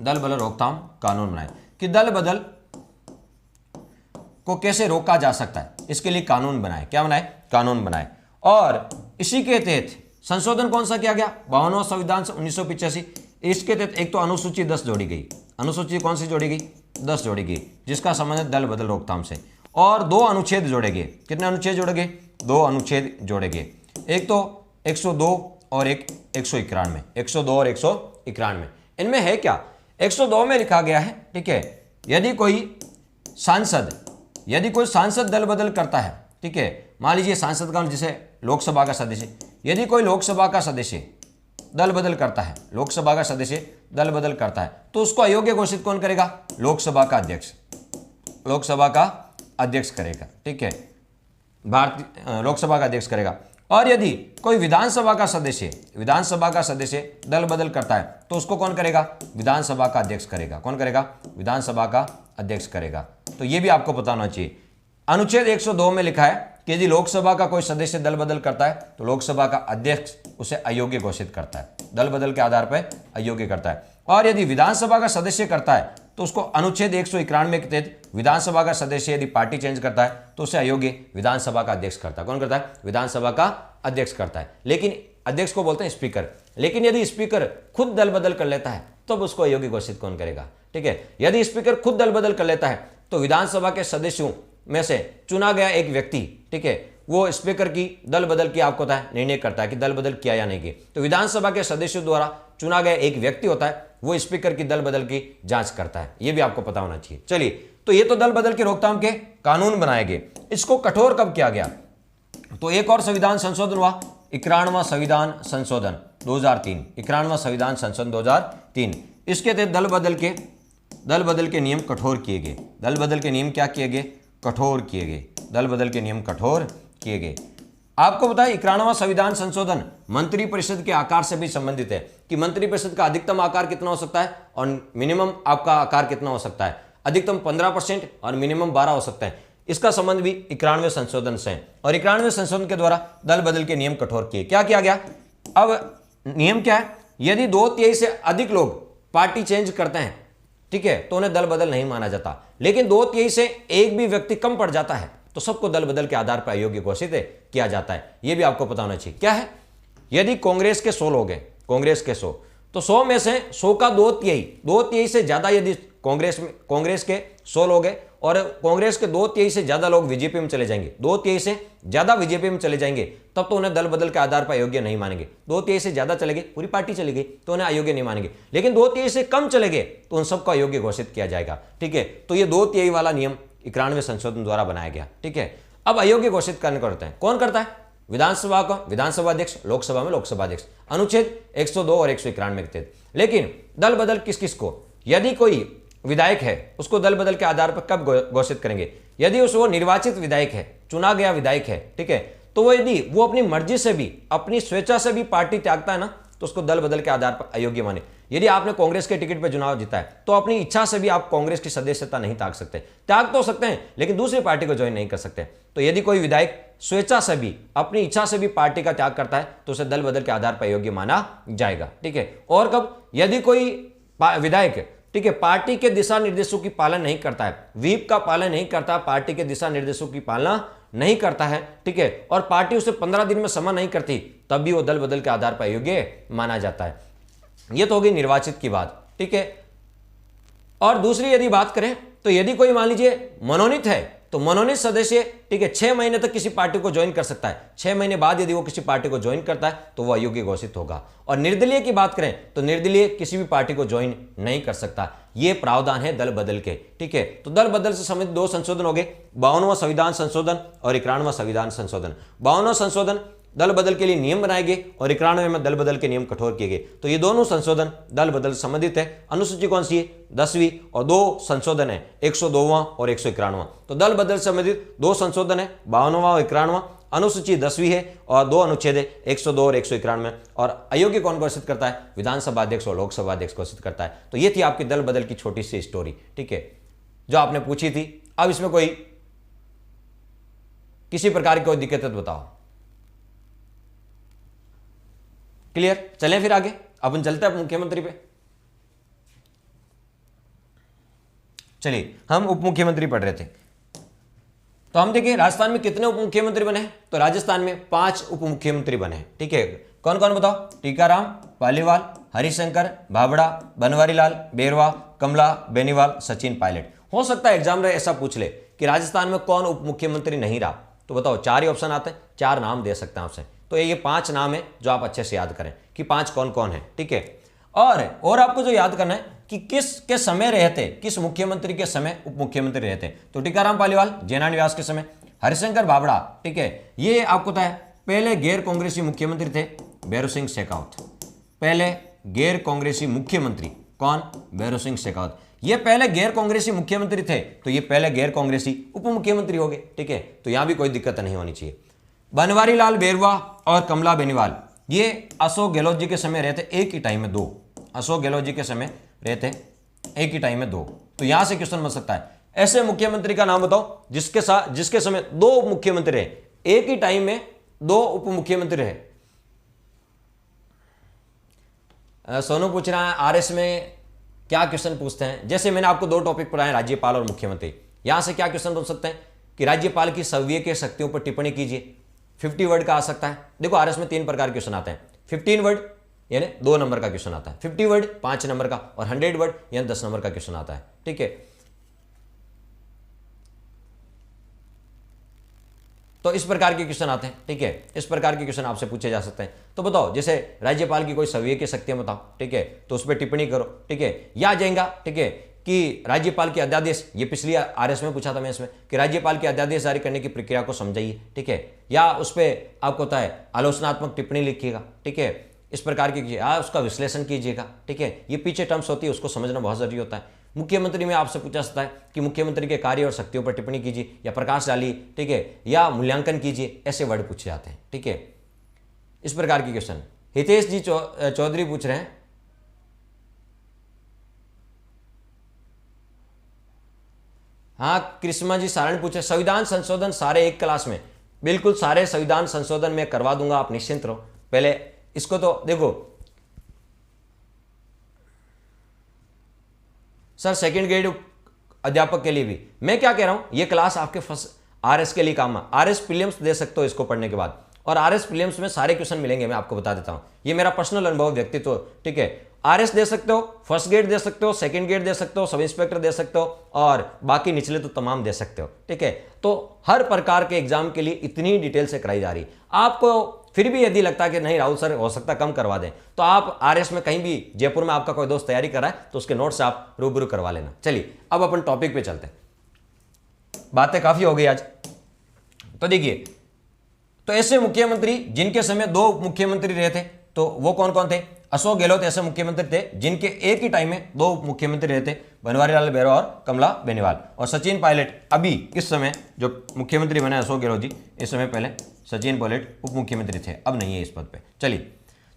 दल बदल रोकथाम कानून बनाए कि दल बदल को कैसे रोका जा सकता है, इसके लिए कानून बनाए। क्या बनाए? कानून बनाए। और इसी के तहत संशोधन कौन सा किया गया? 52वां संविधान 1985, इसके तहत एक तो अनुसूची 10 जोड़ी गई। अनुसूची कौन सी जोड़ी गई? 10 जोड़ी गई, जिसका संबंध है दल बदल रोकथाम से। और 2 अनुच्छेद जोड़े गए। कितने अनुच्छेद जोड़े गए? 2 अनुच्छेद जोड़े गए। एक तो 102 और एक 191। 102 और 191 इनमें है क्या? 102 में लिखा गया है, ठीक है, यदि कोई सांसद दल बदल करता है, ठीक है, मान लीजिए सांसद का जैसे लोकसभा का सदस्य, यदि कोई लोकसभा का सदस्य दल बदल करता है, लोकसभा का सदस्य दल बदल करता है, तो उसको अयोग्य घोषित कौन करेगा? लोकसभा का अध्यक्ष। लोकसभा का अध्यक्ष करेगा, ठीक है, भारतीय लोकसभा का अध्यक्ष करेगा। और यदि कोई विधानसभा का सदस्य दल बदल करता है, तो उसको कौन करेगा? विधानसभा का अध्यक्ष करेगा। कौन करेगा? विधानसभा का अध्यक्ष करेगा। तो ये भी आपको पता होना चाहिए। अनुच्छेद 102 में लिखा है कि यदि लोकसभा का कोई सदस्य दल बदल करता है, तो लोकसभा का अध्यक्ष उसे अयोग्य घोषित करता है, दल बदल के आधार पर अयोग्य करता है। और यदि विधानसभा का सदस्य करता है, तो उसको अनुच्छेद 191 के तहत विधानसभा का सदस्य यदि पार्टी चेंज करता है, तो उसे अयोग्य विधानसभा का अध्यक्ष करता है। कौन करता है? विधानसभा का अध्यक्ष करता है। लेकिन अध्यक्ष को बोलते हैं स्पीकर। लेकिन यदि स्पीकर खुद दल बदल कर लेता है, तब तो उसको अयोग्य घोषित कौन करेगा? ठीक है, यदि स्पीकर खुद दल बदल कर लेता है, तो विधानसभा के सदस्यों में से चुना गया एक व्यक्ति, ठीक है, वो स्पीकर की दल बदल की आपको पता है निर्णय करता है कि दल बदल किया या नहीं किया। तो विधानसभा के सदस्यों द्वारा चुना गया एक व्यक्ति होता है, वो स्पीकर की दल बदल की जांच करता है। ये भी आपको पता होना चाहिए। चलिए, तो ये तो दल बदल की रोकथाम के कानून बनाए गए। इसको कठोर कब किया गया? तो एक और संविधान संशोधन हुआ, 91वां संविधान संशोधन 2003। 91वां संविधान संशोधन 2003। इसके तहत दल बदल के नियम कठोर किए गए। दल बदल के नियम क्या किए गए? कठोर किए गए। दल बदल के नियम कठोर किए गए। आपको पता है 91वां संविधान संशोधन मंत्रिपरिषद के आकार से भी संबंधित है कि मंत्रिपरिषद का अधिकतम आकार कितना हो सकता है और मिनिमम आपका आकार कितना हो सकता है। अधिकतम 15% और मिनिमम 12 हो सकता है। इसका संबंध भी 91वें संशोधन से है। और 91वें संशोधन के द्वारा दल बदल के नियम कठोर किए। क्या किया गया? अब नियम क्या है? यदि 2/3 से अधिक लोग पार्टी चेंज करते हैं, ठीक है, तो उन्हें दल बदल नहीं माना जाता। लेकिन 2/3 से एक भी व्यक्ति कम पड़ जाता है, तो सबको दल बदल के आधार पर अयोग्य घोषित किया जाता है। यह भी आपको पता होना चाहिए। क्या है? यदि कांग्रेस के 100 लोग हैं, कांग्रेस के 100, तो 100 में से 100 का 2/3 से ज्यादा यदि कांग्रेस के 100 लोग हैं और कांग्रेस के 2/3 से ज्यादा लोग बीजेपी में चले जाएंगे, 2/3 से ज्यादा बीजेपी में चले जाएंगे, तब तो उन्हें दल बदल के आधार पर अयोग्य नहीं मानेंगे। 2/3 से ज्यादा चले गए, पूरी पार्टी चली गई, तो उन्हें अयोग्य नहीं मानेंगे। लेकिन 2/3 से कम चले गए, तो उन सबको अयोग्य घोषित किया जाएगा। ठीक है, तो ये 2/3 वाला नियम 91वें संशोधन द्वारा बनाया गया। ठीक है, अब अयोग्य घोषित करने को रहता है, कौन करता है? विधानसभा को विधानसभा अध्यक्ष, लोकसभा में लोकसभा अध्यक्ष, अनुच्छेद 102 और 191 के तहत। लेकिन दल बदल किस किस को? यदि कोई विधायक है, उसको दल बदल के आधार पर कब घोषित करेंगे? यदि वो निर्वाचित विधायक है, चुना गया विधायक है, ठीक है, तो वो यदि वो अपनी मर्जी से भी, अपनी स्वेच्छा से भी पार्टी त्यागता है ना, तो उसको दल बदल के आधार पर अयोग्य माने। यदि आपने कांग्रेस के टिकट पर चुनाव जीता है, तो अपनी इच्छा से भी आप कांग्रेस की सदस्यता नहीं त्याग सकते। त्याग तो सकते हैं, लेकिन दूसरी पार्टी को ज्वाइन नहीं कर सकते। तो यदि कोई विधायक स्वेच्छा से भी, अपनी इच्छा से भी पार्टी का त्याग करता है, तो उसे दल बदल के आधार पर अयोग्य माना जाएगा। ठीक है, और कब? यदि कोई विधायक, ठीक है, पार्टी के दिशा निर्देशों की पालन नहीं करता है, व्हीप का पालन नहीं करता, पार्टी के दिशा निर्देशों की पालना नहीं करता है, ठीक है, और पार्टी उसे 15 दिन में समन नहीं करती, तब भी वो दल बदल के आधार पर अयोग्य माना जाता है। ये तो हो गई निर्वाचित की बात। ठीक है, और दूसरी यदि बात करें, तो यदि कोई मान लीजिए मनोनीत है, तो मनोनीत सदस्य, ठीक है, 6 महीने तक किसी पार्टी को ज्वाइन कर सकता है। 6 महीने बाद यदि वो किसी पार्टी को ज्वाइन करता है, तो वो अयोग्य घोषित होगा। और निर्दलीय की बात करें, तो निर्दलीय किसी भी पार्टी को ज्वाइन नहीं कर सकता। ये प्रावधान है दल बदल के। ठीक है, तो दल बदल से संबंधित 2 संशोधन हो गए, 52वां संविधान संशोधन और 91वां संविधान संशोधन। 52वां संशोधन दल बदल के लिए नियम बनाए गए और 91वें में दल बदल के नियम कठोर किए गए। तो ये दोनों संशोधन दल बदल से संबंधित है। अनुसूची कौन सी है? 10वीं, और 2 संशोधन है, 102वां और 191वां। तो दल बदल से संबंधित 2 संशोधन है, 52वां और 91वां। अनुसूची 10वीं है और 2 अनुच्छेद है, 102 और 191। और अयोग्य कौन घोषित करता है? विधानसभा अध्यक्ष और लोकसभा अध्यक्ष घोषित करता है। तो ये थी आपकी दल बदल की छोटी सी स्टोरी, ठीक है, जो आपने पूछी थी। अब इसमें कोई किसी प्रकार की कोई दिक्कत है तो बताओ। क्लियर? चलें फिर आगे, अपन चलते हैं मुख्यमंत्री पे। चलिए, हम उप मुख्यमंत्री पढ़ रहे थे, तो हम देखिए राजस्थान में कितने उप मुख्यमंत्री बने हैं। तो राजस्थान में 5 उप मुख्यमंत्री बने हैं। ठीक है, कौन कौन बताओ? टीकाराम पालीवाल, हरिशंकर भाबड़ा, बनवारी लाल बेरवा, कमला बेनीवाल, सचिन पायलट। हो सकता है एग्जाम में ऐसा पूछ ले कि राजस्थान में कौन उप मुख्यमंत्री नहीं रहा, तो बताओ 4 ही ऑप्शन आते हैं, 4 नाम दे सकते हैं आपसे। तो ये 5 नाम है जो आप अच्छे से याद करें कि 5 कौन कौन है। ठीक है, और आपको जो याद करना है कि किसके समय रहते, किस मुख्यमंत्री के समय उप मुख्यमंत्री रहते। तो टीकाराम पालीवाल जेना व्यास के समय, हरिशंकर भाबड़ा, ठीक है, ये आपको पता है पहले गैर कांग्रेसी मुख्यमंत्री थे भैरों सिंह शेखावत। पहले गैर कांग्रेसी मुख्यमंत्री कौन? भैरों सिंह शेखावत। ये पहले गैर कांग्रेसी मुख्यमंत्री थे, तो ये पहले गैर कांग्रेसी उप मुख्यमंत्री हो गए। ठीक है, तो यहां भी कोई दिक्कत नहीं होनी चाहिए। बनवारी लाल बेरवा और कमला बेनीवाल ये अशोक गहलोत जी के समय रहते एक ही टाइम में 2। अशोक गहलोत जी के समय रहते एक ही टाइम में 2। तो यहां से क्वेश्चन बन सकता है, ऐसे मुख्यमंत्री का नाम बताओ जिसके समय 2 उप मुख्यमंत्री रहे, एक ही टाइम में 2 उप मुख्यमंत्री रहे। सोनू पूछ रहा है आरएस में क्या क्वेश्चन पूछते हैं। जैसे मैंने आपको 2 टॉपिक पढ़ाए, राज्यपाल और मुख्यमंत्री। यहां से क्या क्वेश्चन बन सकते हैं कि राज्यपाल की संविधानिक शक्तियों पर टिप्पणी कीजिए। 50 वर्ड का आ सकता है। देखो आरएस में 3 प्रकार के क्वेश्चन आते हैं। 15 वर्ड यानी 2 नंबर का क्वेश्चन आता है, 50 वर्ड 5 नंबर का, और 100 वर्ड यानी 10 नंबर का क्वेश्चन आता है। ठीक है, तो इस प्रकार के क्वेश्चन आते हैं। ठीक है, इस प्रकार के क्वेश्चन आपसे पूछे जा सकते हैं। तो बताओ, जैसे राज्यपाल की कोई संविधानिक शक्तियां बताओ। ठीक है, तो उस पर टिप्पणी करो। ठीक है, या आ जाएगा ठीक है कि राज्यपाल के अध्यादेश, ये पिछली आरएस में पूछा था मैं इसमें, कि राज्यपाल के अध्यादेश जारी करने की प्रक्रिया को समझाइए। ठीक है, या उस पर आपको होता है आलोचनात्मक टिप्पणी लिखिएगा। ठीक है, इस प्रकार की उसका विश्लेषण कीजिएगा। ठीक है, ये पीछे टर्म्स होती है, उसको समझना बहुत जरूरी होता है। मुख्यमंत्री में आपसे पूछा सकता है कि मुख्यमंत्री के कार्य और शक्तियों पर टिप्पणी कीजिए, या प्रकाश डालिए। ठीक है, या मूल्यांकन कीजिए, ऐसे वर्ड पूछे जाते हैं। ठीक है, इस प्रकार के क्वेश्चन। हितेश जी चौधरी पूछ रहे हैं, हाँ कृष्णा जी सारण पूछे, संविधान संशोधन सारे एक क्लास में। बिल्कुल सारे संविधान संशोधन में करवा दूंगा, आप निश्चिंत रहो। पहले इसको तो देखो सर, सेकंड ग्रेड अध्यापक के लिए भी मैं क्या कह रहा हूं, ये क्लास आपके फर्स्ट आरएस के लिए काम है। आरएस प्रीलिम्स दे सकते हो इसको पढ़ने के बाद, और आरएस प्रीलिम्स में सारे क्वेश्चन मिलेंगे, मैं आपको बता देता हूं। ये मेरा पर्सनल अनुभव, व्यक्तित्व। ठीक है, आरएस दे सकते हो, फर्स्ट ग्रेड दे सकते हो, सेकंड ग्रेड दे सकते हो, सब इंस्पेक्टर दे सकते हो, और बाकी निचले तो तमाम दे सकते हो। ठीक है, तो हर प्रकार के एग्जाम के लिए इतनी डिटेल से कराई जा रही। आपको फिर भी यदि लगता है कि नहीं राहुल सर हो सकता कम करवा दें, तो आप आरएस में कहीं भी जयपुर में आपका कोई दोस्त तैयारी कर रहा है तो उसके नोट्स आप रूबरू करवा लेना। चलिए अब अपन टॉपिक पे चलते हैं, बातें काफी हो गई आज। तो देखिए, तो ऐसे मुख्यमंत्री जिनके समय 2 मुख्यमंत्री रहे थे, तो वो कौन कौन थे? अशोक गहलोत ऐसे मुख्यमंत्री थे जिनके एक ही टाइम में 2 मुख्यमंत्री रहे थे, बनवारी लाल बेरवा और कमला बेनीवाल। और सचिन पायलट अभी इस समय जो मुख्यमंत्री बने अशोक गहलोत जी, इस समय पहले सचिन पायलट उप मुख्यमंत्री थे, अब नहीं है इस पद पे। चलिए,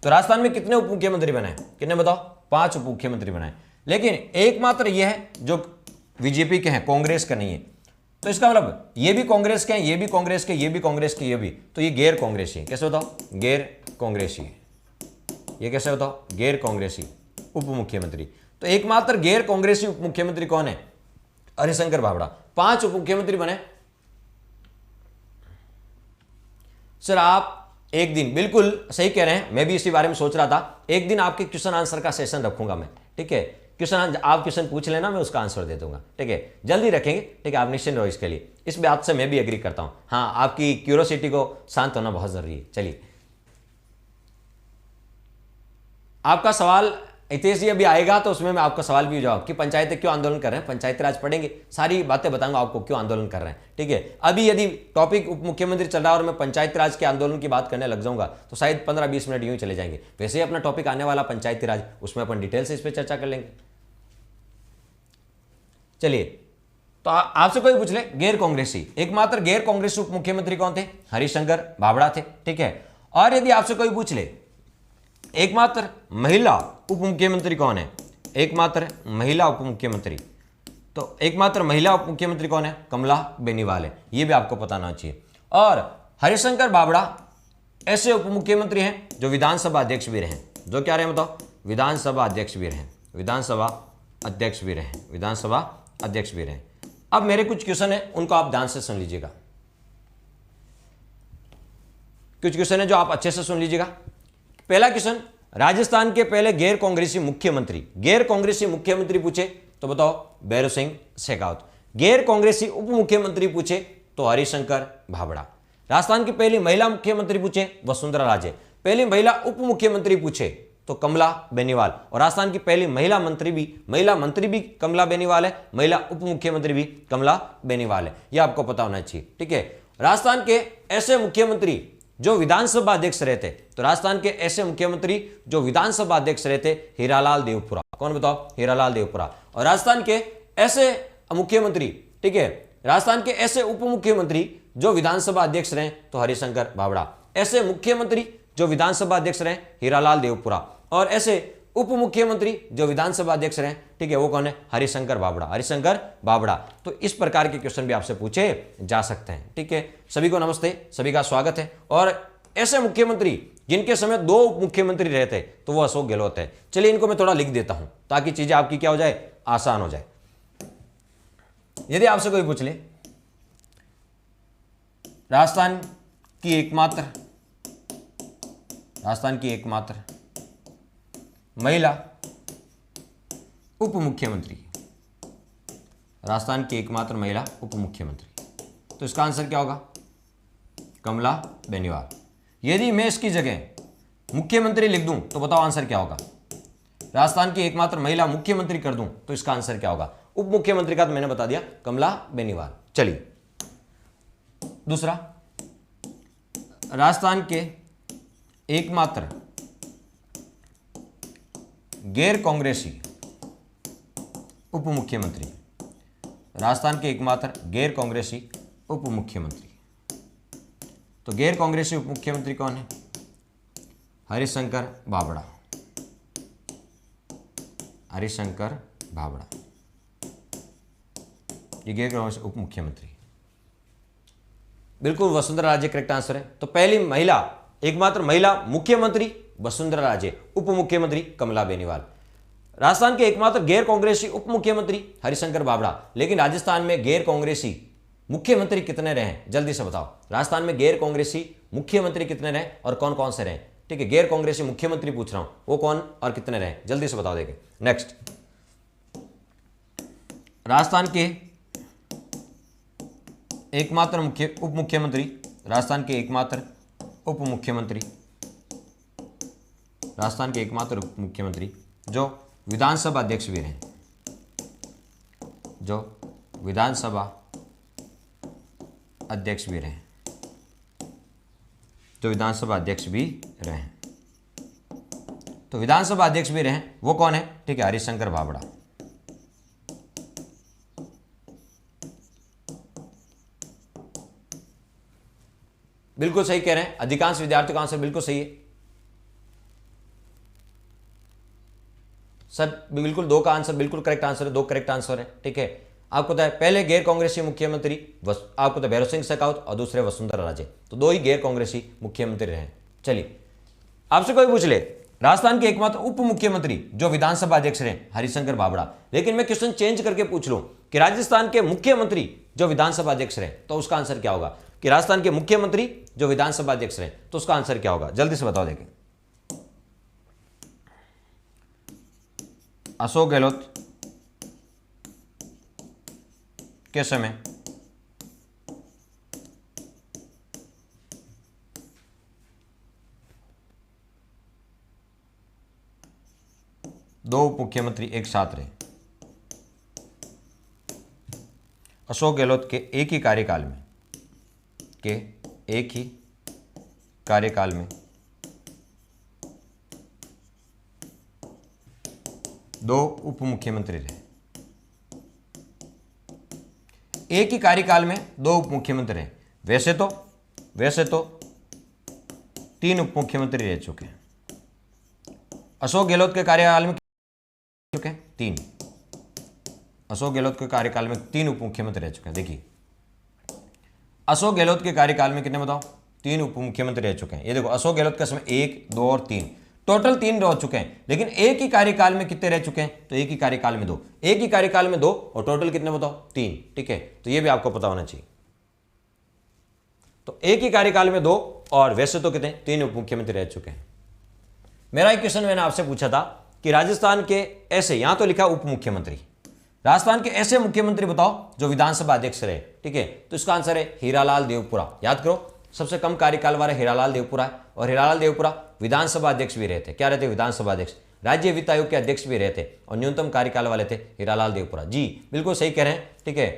तो राजस्थान में कितने उप मुख्यमंत्री बनाए? कितने बताओ? 5 उप मुख्यमंत्री बनाए, लेकिन एकमात्र यह है जो बीजेपी के हैं, कांग्रेस का नहीं है। तो इसका मतलब ये भी कांग्रेस के हैं, ये भी कांग्रेस के, ये भी कांग्रेस के, ये भी, तो ये गैर कांग्रेसी है। कैसे बताओ? गैर कांग्रेसी है। ये कैसे बताओ? गैर कांग्रेसी उप मुख्यमंत्री। तो एकमात्र गैर कांग्रेसी उप मुख्यमंत्री कौन है? हरिशंकर भाबड़ा। 5 उप मुख्यमंत्री बने। सर आप एक दिन, बिल्कुल सही कह रहे हैं, मैं भी इसी बारे में सोच रहा था, एक दिन आपके क्वेश्चन आंसर का सेशन रखूंगा मैं। ठीक है, आप क्वेश्चन पूछ लेना, मैं उसका आंसर दे दूंगा। ठीक है, जल्दी रखेंगे। ठीक है, आप निश्चिंत रहो इसके लिए। इस बात से मैं भी एग्री करता हूं। हाँ, आपकी क्यूरियोसिटी को शांत होना बहुत जरूरी है। चलिए, आपका सवाल हितेश जी अभी आएगा, तो उसमें मैं आपका सवाल भी जवाब कि पंचायतें क्यों आंदोलन कर रहे हैं, पंचायती राज पढ़ेंगे, सारी बातें बताऊंगा आपको क्यों आंदोलन कर रहे हैं। ठीक है, अभी यदि टॉपिक उप मुख्यमंत्री चल रहा है और मैं पंचायती राज के आंदोलन की बात करने लग जाऊंगा तो शायद 15-20 मिनट यूं ही चले जाएंगे। वैसे ही अपना टॉपिक आने वाला पंचायती राज, उसमें अपन डिटेल से इस पर चर्चा कर लेंगे। चलिए, तो आपसे कोई पूछ ले गैर कांग्रेसी, एकमात्र गैर कांग्रेसी उप मुख्यमंत्री कौन थे? हरिशंकर भाबड़ा थे। ठीक है, और यदि आपसे कोई पूछ ले एकमात्र महिला उप मुख्यमंत्री कौन है? एकमात्र महिला उप मुख्यमंत्री, तो एकमात्र महिला उप मुख्यमंत्री कौन है? कमला बेनीवाल है। ये भी आपको पता होना चाहिए। और हरिशंकर बाबड़ा ऐसे उप मुख्यमंत्री हैं जो विधानसभा अध्यक्ष भी रहे। जो क्या रहे बताओ? विधानसभा अध्यक्ष भी रहे, विधानसभा अध्यक्ष भी रहे, विधानसभा अध्यक्ष भी रहे। अब मेरे कुछ क्वेश्चन है, उनको आप ध्यान से सुन लीजिएगा। कुछ क्वेश्चन है जो आप अच्छे से सुन लीजिएगा। पहला क्वेश्चन, राजस्थान के पहले गैर कांग्रेसी मुख्यमंत्री पूछे तो बताओ भैरव सिंह शेखावत। गैर कांग्रेसी उप मुख्यमंत्री पूछे तो हरिशंकर बाबड़ा। राजस्थान की पहली महिला मुख्यमंत्री पूछे वसुंधरा राजे। पहली महिला उप मुख्यमंत्री पूछे तो कमला बेनीवाल। और राजस्थान की पहली महिला मंत्री भी कमला बेनीवाल है, महिला उप मुख्यमंत्री भी कमला बेनीवाल है। यह आपको पता होना चाहिए, ठीक है। राजस्थान के ऐसे मुख्यमंत्री जो विधानसभा अध्यक्ष रहते, तो राजस्थान के ऐसे मुख्यमंत्री जो विधानसभा अध्यक्ष रहते, हीरालाल देवपुरा। कौन बताओ? हीरालाल देवपुरा। और राजस्थान के ऐसे मुख्यमंत्री, ठीक है, राजस्थान के ऐसे उप मुख्यमंत्री जो विधानसभा अध्यक्ष रहे तो हरिशंकर बाबड़ा। ऐसे मुख्यमंत्री जो विधानसभा अध्यक्ष रहे हीरालाल देवपुरा। और ऐसे उप मुख्यमंत्री जो विधानसभा अध्यक्ष रहे, ठीक है, वो कौन है? हरिशंकर बाबड़ा, हरिशंकर बाबड़ा। तो इस प्रकार के क्वेश्चन भी आपसे पूछे जा सकते हैं, ठीक है। सभी को नमस्ते, सभी का स्वागत है। और ऐसे मुख्यमंत्री जिनके समय 2 उप मुख्यमंत्री रहते तो वो अशोक गहलोत है। चलिए इनको मैं थोड़ा लिख देता हूं ताकि चीजें आपकी क्या हो जाए, आसान हो जाए। यदि आपसे कोई पूछ ले राजस्थान की एकमात्र महिला उप मुख्यमंत्री, राजस्थान की एकमात्र महिला उप मुख्यमंत्री, तो इसका आंसर क्या होगा? कमला बेनीवाल। यदि मैं इसकी जगह मुख्यमंत्री लिख दूं तो बताओ आंसर क्या होगा? राजस्थान की एकमात्र महिला मुख्यमंत्री कर दूं तो इसका आंसर क्या होगा? उप मुख्यमंत्री का तो मैंने बता दिया, कमला बेनीवाल। चलिए दूसरा, राजस्थान के एकमात्र गैर कांग्रेसी उप मुख्यमंत्री, राजस्थान के एकमात्र गैर कांग्रेसी उप मुख्यमंत्री, तो गैर कांग्रेसी उप मुख्यमंत्री कौन है? हरिशंकर बाबड़ा, हरिशंकर बाबड़ा, ये गैर कांग्रेसी उप मुख्यमंत्री। बिल्कुल वसुंधरा राजे करेक्ट आंसर है। तो पहली महिला, एकमात्र महिला मुख्यमंत्री वसुंधरा राजे, उप मुख्यमंत्री कमला बेनीवाल। राजस्थान के एकमात्र गैर कांग्रेसी उप मुख्यमंत्री हरिशंकर बाबड़ा। लेकिन राजस्थान में गैर कांग्रेसी मुख्यमंत्री कितने रहे? जल्दी से बताओ, राजस्थान में गैर कांग्रेसी मुख्यमंत्री कितने रहे और कौन कौन से रहे? ठीक है, गैर कांग्रेसी मुख्यमंत्री पूछ रहा हूं, वो कौन और कितने रहे? जल्दी से बताओ देंगे। नेक्स्ट, राजस्थान के एकमात्र उप मुख्यमंत्री, राजस्थान के एकमात्र उप मुख्यमंत्री, राजस्थान के एकमात्र उप मुख्यमंत्री जो विधानसभा अध्यक्ष भी रहे, जो विधानसभा अध्यक्ष भी रहे, जो विधानसभा अध्यक्ष भी रहे, तो विधानसभा अध्यक्ष भी रहे, वो कौन है? ठीक है, हरिशंकर बाबड़ा। बिल्कुल सही कह रहे हैं, अधिकांश विद्यार्थियों का आंसर बिल्कुल सही है। सब बिल्कुल, 2 का आंसर बिल्कुल करेक्ट आंसर है, 2 करेक्ट आंसर है। ठीक है, आपको पता है पहले गैर कांग्रेसी मुख्यमंत्री आपको पता है भैरव सिंह शेखावत और दूसरे वसुंधरा राजे, तो 2 ही गैर कांग्रेसी मुख्यमंत्री रहे। चलिए, आपसे कोई पूछ ले राजस्थान के एकमात्र उप मुख्यमंत्री जो विधानसभा अध्यक्ष रहे हरिशंकर बाबड़ा, लेकिन मैं क्वेश्चन चेंज करके पूछ लूं कि राजस्थान के मुख्यमंत्री जो विधानसभा अध्यक्ष रहे, तो उसका आंसर क्या होगा? कि राजस्थान के मुख्यमंत्री जो विधानसभा अध्यक्ष रहे, तो उसका आंसर क्या होगा? जल्दी से बताओ देखें। अशोक गहलोत के समय दो उप मुख्यमंत्री एक साथ रहे। अशोक गहलोत के एक ही कार्यकाल में, दो उप मुख्यमंत्री रहे। एक ही कार्यकाल में 2 उप मुख्यमंत्री रहे। वैसे तो 3 उप मुख्यमंत्री रह चुके हैं। अशोक गहलोत के कार्यकाल में चुके हैं 3। अशोक गहलोत के कार्यकाल में 3 उप मुख्यमंत्री रह चुके हैं। देखिए, अशोक गहलोत के कार्यकाल में कितने बताओ? 3 उप मुख्यमंत्री रह चुके हैं। ये देखो अशोक गहलोत का समय 1, 2 और 3, टोटल 3 रह चुके हैं, लेकिन एक ही कार्यकाल में कितने रह चुके हैं? तो एक ही कार्यकाल में 2, एक ही कार्यकाल में 2 और टोटल कितने बताओ? 3। ठीक है, तो ये भी आपको पता होना चाहिए। तो एक ही कार्यकाल में 2 और वैसे तो कितने? 3 उप मुख्यमंत्री रह चुके हैं। मेरा एक क्वेश्चन मैंने आपसे पूछा था कि राजस्थान के ऐसे, यहां तो लिखा उप मुख्यमंत्री, राजस्थान के ऐसे मुख्यमंत्री बताओ जो विधानसभा अध्यक्ष रहे। ठीक है, तो इसका आंसर है हीरालाल देवपुरा। याद करो, सबसे कम कार्यकाल वाला हीरालाल देवपुरा है, और हीरालाल देवपुरा विधानसभा अध्यक्ष भी रहते। क्या रहते? विधानसभा अध्यक्ष। राज्य वित्त आयोग के अध्यक्ष भी रहते और न्यूनतम कार्यकाल वाले थे हीरालाल देवपुरा। जी बिल्कुल सही कह रहे हैं। ठीक है,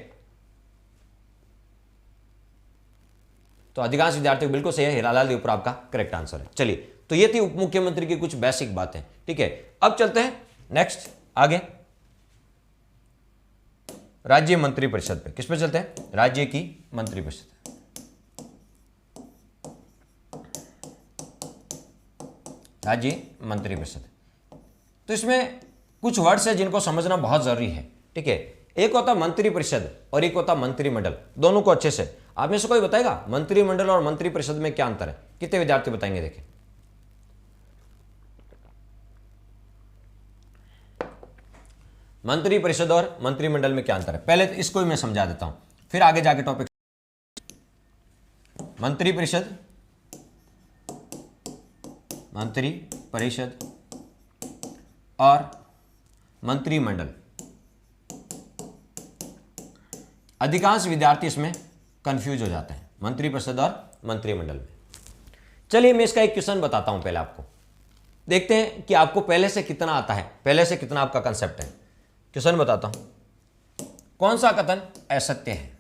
तो अधिकांश विद्यार्थी बिल्कुल सही है, हीरालाल देवपुरा आपका करेक्ट आंसर है। चलिए, तो ये थी उप मुख्यमंत्री की कुछ बेसिक बातें। ठीक है, अब चलते हैं नेक्स्ट आगे, राज्य मंत्रिपरिषद पे। किस पे चलते हैं? राज्य की मंत्रिपरिषद। राज्य मंत्रिपरिषद, तो इसमें कुछ वर्ड्स है जिनको समझना बहुत जरूरी है। ठीक है, एक होता मंत्रिपरिषद और एक होता मंत्रिमंडल। दोनों को अच्छे से, आप में से कोई बताएगा मंत्रिमंडल और मंत्रिपरिषद में क्या अंतर है? कितने विद्यार्थी बताएंगे? देखें, मंत्रिपरिषद और मंत्रिमंडल में क्या अंतर है? पहले तो इसको ही मैं समझा देता हूं, फिर आगे जाके टॉपिक। मंत्रिपरिषद, मंत्रिपरिषद और मंत्रिमंडल, अधिकांश विद्यार्थी इसमें कंफ्यूज हो जाते हैं, मंत्रिपरिषद और मंत्रिमंडल में। चलिए मैं इसका एक क्वेश्चन बताता हूं पहले आपको, देखते हैं कि आपको पहले से कितना आता है, पहले से कितना आपका कंसेप्ट है। क्वेश्चन बताता हूं, कौन सा कथन असत्य है?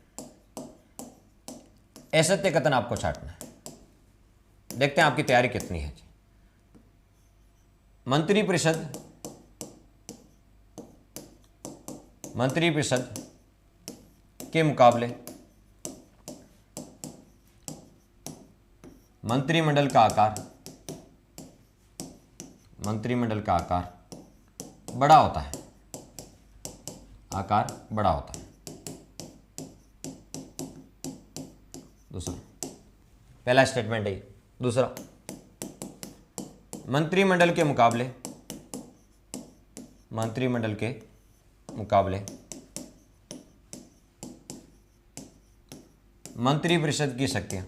असत्य कथन आपको छांटना है। देखते हैं आपकी तैयारी कितनी है। मंत्रिपरिषद, मंत्रिपरिषद के मुकाबले मंत्रिमंडल का आकार, मंत्रिमंडल का आकार बड़ा होता है, आकार बड़ा होता है। दूसरा, पहला स्टेटमेंट है। दूसरा, मंत्रिमंडल के मुकाबले, मंत्रिमंडल के मुकाबले मंत्रिपरिषद की शक्तियां,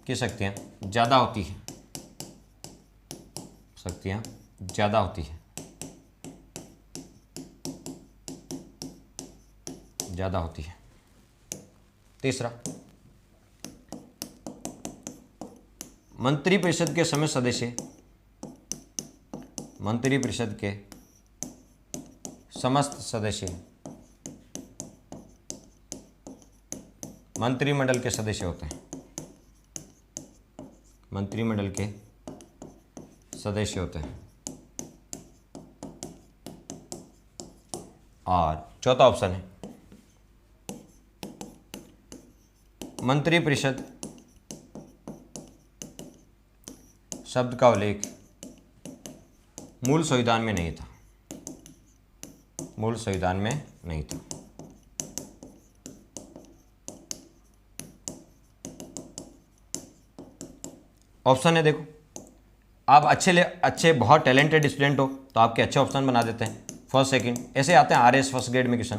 की शक्तियां ज्यादा होती है, शक्तियां ज्यादा होती है, ज्यादा होती है। तीसरा, मंत्रिपरिषद के समस्त सदस्य, मंत्रिपरिषद के समस्त सदस्य मंत्रिमंडल के सदस्य होते हैं, मंत्रिमंडल के सदस्य होते हैं। और चौथा ऑप्शन है, मंत्रिपरिषद शब्द का उल्लेख मूल संविधान में नहीं था, मूल संविधान में नहीं था। ऑप्शन है, देखो आप अच्छे बहुत टैलेंटेड स्टूडेंट हो तो आपके अच्छे ऑप्शन बना देते हैं, फर्स्ट सेकंड ऐसे आते हैं। आरएस फर्स्ट ग्रेड में question,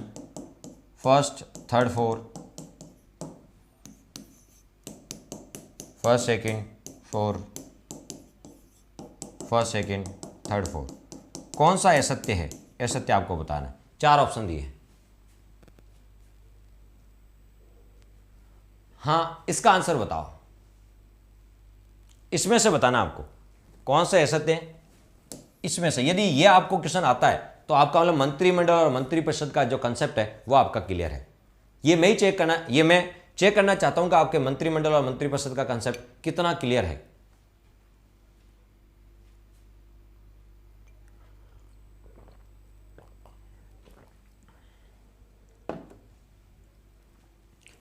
first third four, first second four, first second third four. कौन सा असत्य है? असत्य आपको बताना है। 4 ऑप्शन दिए हैं। हाँ, इसका आंसर बताओ, इसमें से बताना आपको कौन सा असत्य है। इसमें से यदि ये आपको क्वेश्चन आता है तो आपका मतलब मंत्रिमंडल और मंत्रिपरिषद का जो कंसेप्ट है वो आपका क्लियर है। ये मैं चेक करना चाहता हूं कि आपके मंत्रिमंडल और मंत्रिपरिषद का कंसेप्ट कितना क्लियर है।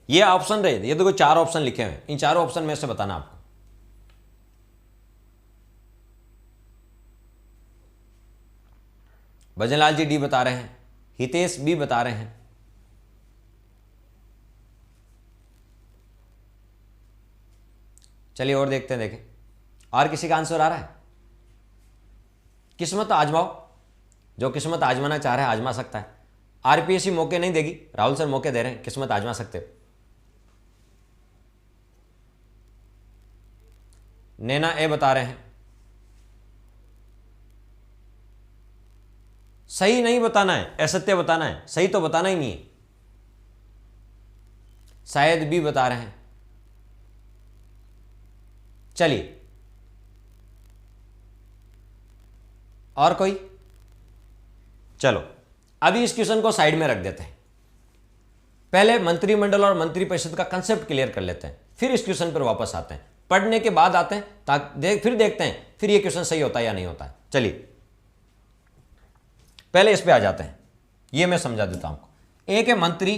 ये ऑप्शन रहे, ये देखो 4 ऑप्शन लिखे हुए हैं, इन चारों ऑप्शन में से बताना आपको। भजनलाल जी डी बता रहे हैं, हितेश बी बता रहे हैं, चलिए और देखते हैं, देखें और किसी का आंसर आ रहा है। किस्मत आजमाओ, जो किस्मत आजमाना चाह रहा है आजमा सकता है। आरपीएससी मौके नहीं देगी, राहुल सर मौके दे रहे हैं, किस्मत आजमा सकते हो। नैना ए बता रहे हैं सही नहीं बताना है, असत्य बताना है, सही तो बताना ही नहीं है। शायद भी बता रहे हैं। चलिए और कोई, चलो अभी इस क्वेश्चन को साइड में रख देते हैं। पहले मंत्रिमंडल और मंत्रिपरिषद का कंसेप्ट क्लियर कर लेते हैं, फिर इस क्वेश्चन पर वापस आते हैं, पढ़ने के बाद आते हैं ताकि फिर देखते हैं फिर ये क्वेश्चन सही होता है या नहीं होता है। चलिए पहले इस पे आ जाते हैं, ये मैं समझा देता हूं आपको। एक है मंत्री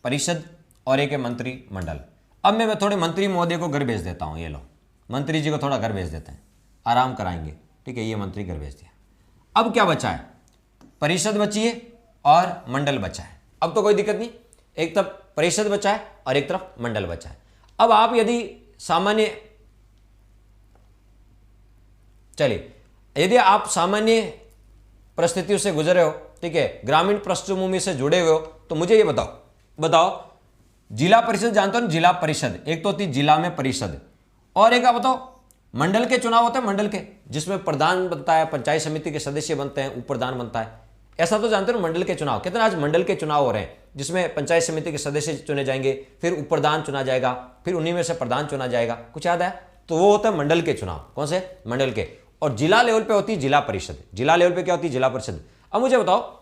परिषद और एक है मंत्रिमंडल। अब मैं थोड़े मंत्री महोदय को घर भेज देता हूं, ये लो मंत्री जी को थोड़ा घर भेज देते हैं, आराम कराएंगे, ठीक है। ये मंत्री घर भेज दिया। अब क्या बचा है, परिषद बची है और मंडल बचा है। अब तो कोई दिक्कत नहीं, एक तरफ परिषद बचा है और एक तरफ मंडल बचा है। अब आप यदि सामान्य, चलिए यदि आप सामान्य परिस्थितियों से गुजरे हो, ठीक है, ग्रामीण पृष्ठभूमि से जुड़े हुए हो, तो मुझे ये बताओ जिला परिषद जानते हो ना, जिला परिषद एक तो होती जिला में परिषद, और एक आप बताओ मंडल के चुनाव होते हैं, मंडल के जिसमें प्रधान बनता है, पंचायत समिति के सदस्य बनते हैं, उप प्रधान बनता है, ऐसा तो जानते हो मंडल के चुनाव। कितने आज मंडल के चुनाव हो रहे हैं जिसमें पंचायत समिति के सदस्य चुने जाएंगे, फिर उप प्रधान चुना जाएगा, फिर उन्हीं में से प्रधान चुना जाएगा, कुछ याद है? तो वो होता है मंडल के चुनाव। कौन से? मंडल के। और जिला लेवल पे होती है जिला परिषद। जिला लेवल पे क्या होती है? जिला परिषद। अब मुझे बताओ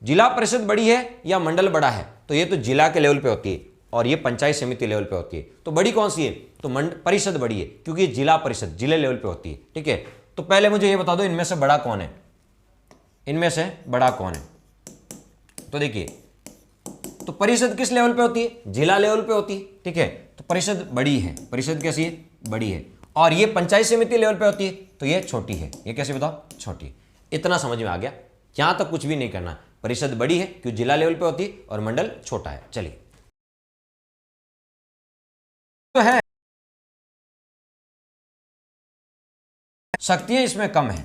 जिला परिषद बड़ी है या मंडल बड़ा है? तो ये तो जिला के लेवल पे होती है और ये पंचायत समिति लेवल पे होती है। तो बड़ी कौन सी है? तो परिषद बड़ी है क्योंकि जिला परिषद जिले लेवल पे होती है, ठीक है। तो पहले मुझे ये बता दो इनमें से बड़ा कौन है, इनमें से बड़ा कौन है? तो देखिए, तो परिषद किस लेवल पे होती है? जिला लेवल पे होती है, ठीक है। तो परिषद बड़ी है। परिषद कैसी है? बड़ी है। और ये पंचायत समिति लेवल पे होती है तो ये छोटी है। ये कैसे बताओ? छोटी। इतना समझ में आ गया? यहां तक कुछ भी नहीं करना। परिषद बड़ी है क्योंकि जिला लेवल पे होती है और मंडल छोटा है। चलिए, तो है शक्तियां इसमें कम है,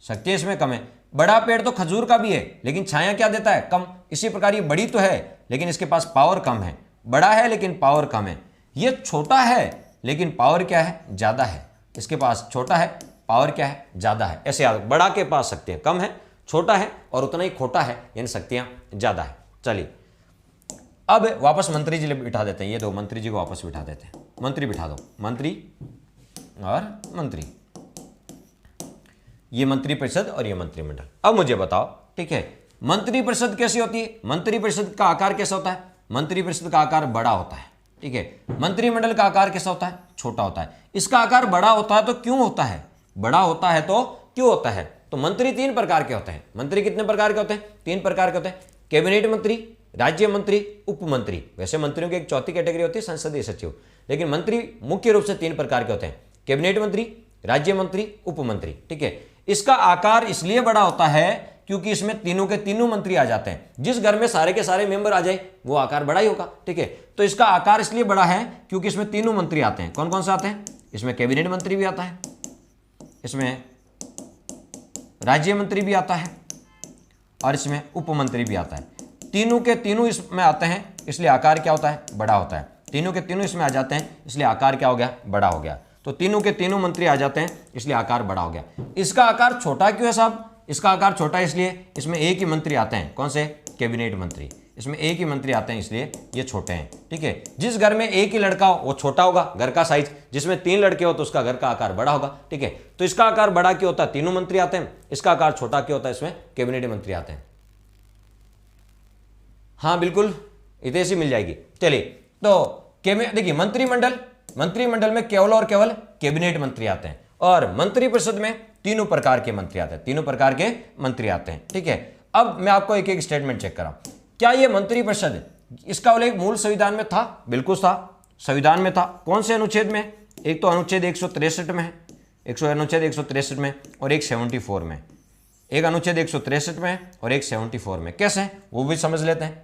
शक्तियां इसमें कम है। बड़ा पेड़ तो खजूर का भी है लेकिन छाया क्या देता है? कम। इसी प्रकार ये बड़ी तो है लेकिन इसके पास पावर कम है। बड़ा है लेकिन पावर कम है। ये छोटा है लेकिन पावर क्या है? ज्यादा है। इसके पास छोटा है, पावर क्या है? ज्यादा है। ऐसे याद, बड़ा के पास शक्तियां कम है, छोटा है और उतना ही खोटा है, यानी शक्तियां ज्यादा है। चलिए, अब वापस मंत्री जी बिठा देते हैं। ये दो मंत्री जी को वापस बिठा देते हैं। मंत्री बिठा दो, मंत्री और मंत्री। ये मंत्री परिषद और ये मंत्रिमंडल। अब मुझे बताओ, ठीक है, मंत्री परिषद कैसी होती है? मंत्री परिषद का आकार कैसा होता है? मंत्री परिषद का आकार बड़ा होता है, ठीक है। मंत्रिमंडल का आकार कैसा होता है? छोटा होता है। इसका आकार बड़ा होता है तो क्यों होता है? बड़ा होता है तो क्यों होता है? तो मंत्री तीन प्रकार के होते हैं। मंत्री कितने प्रकार के होते हैं? तीन प्रकार के होते हैं। कैबिनेट मंत्री, राज्य मंत्री, उप मंत्री। वैसे मंत्रियों की एक चौथी कैटेगरी होती है संसदीय सचिव, लेकिन मंत्री मुख्य रूप से तीन प्रकार के होते हैं। कैबिनेट मंत्री, राज्य मंत्री, उप मंत्री, ठीक है। इसका आकार इसलिए बड़ा होता है क्योंकि इसमें तीनों के तीनों मंत्री आ जाते हैं। जिस घर में सारे के सारे मेंबर आ जाए वो आकार बड़ा ही होगा, ठीक है। तो इसका आकार इसलिए बड़ा है क्योंकि इसमें तीनों मंत्री आते हैं। कौन कौन से आते हैं? इसमें कैबिनेट मंत्री भी आता है, इसमें राज्य मंत्री भी आता है और इसमें उप मंत्री भी आता है। तीनों के तीनों इसमें आते हैं इसलिए आकार क्या होता है? बड़ा होता है। तीनों के तीनों इसमें आ जाते हैं इसलिए आकार क्या हो गया? बड़ा हो गया। तो तीनों के तीनों मंत्री आ जाते हैं इसलिए आकार बड़ा हो गया। इसका आकार छोटा क्यों है साहब? इसका आकार छोटा है इसलिए इसमें एक ही मंत्री आते हैं। कौन से? कैबिनेट मंत्री। इसमें एक ही मंत्री आते हैं इसलिए ये छोटे हैं, ठीक है। जिस घर में एक ही लड़का हो वो छोटा होगा, घर का साइज। जिसमें तीन लड़के हो तो उसका घर का आकार बड़ा होगा, ठीक है। तो इसका आकार बड़ा क्यों होता है? तीनों मंत्री आते हैं। इसका आकार छोटा क्यों होता है? इसमें कैबिनेट मंत्री आते हैं। हाँ बिल्कुल, इतने से मिल जाएगी। चलिए, तो देखिए, मंत्रिमंडल में केवल और केवल कैबिनेट मंत्री आते हैं और मंत्रिपरिषद में तीनों प्रकार के मंत्री आते हैं। तीनों प्रकार के मंत्री आते हैं, ठीक है। अब मैं आपको एक एक स्टेटमेंट चेक करा। क्या ये मंत्रिपरिषद इसका उल्लेख मूल संविधान में था? बिल्कुल था, संविधान में था। कौन से अनुच्छेद में? एक तो अनुच्छेद 163 में है, अनुच्छेद 163 में, और एक 74 में। एक अनुच्छेद 163 में और एक 74 में। कैसे है वो भी समझ लेते हैं।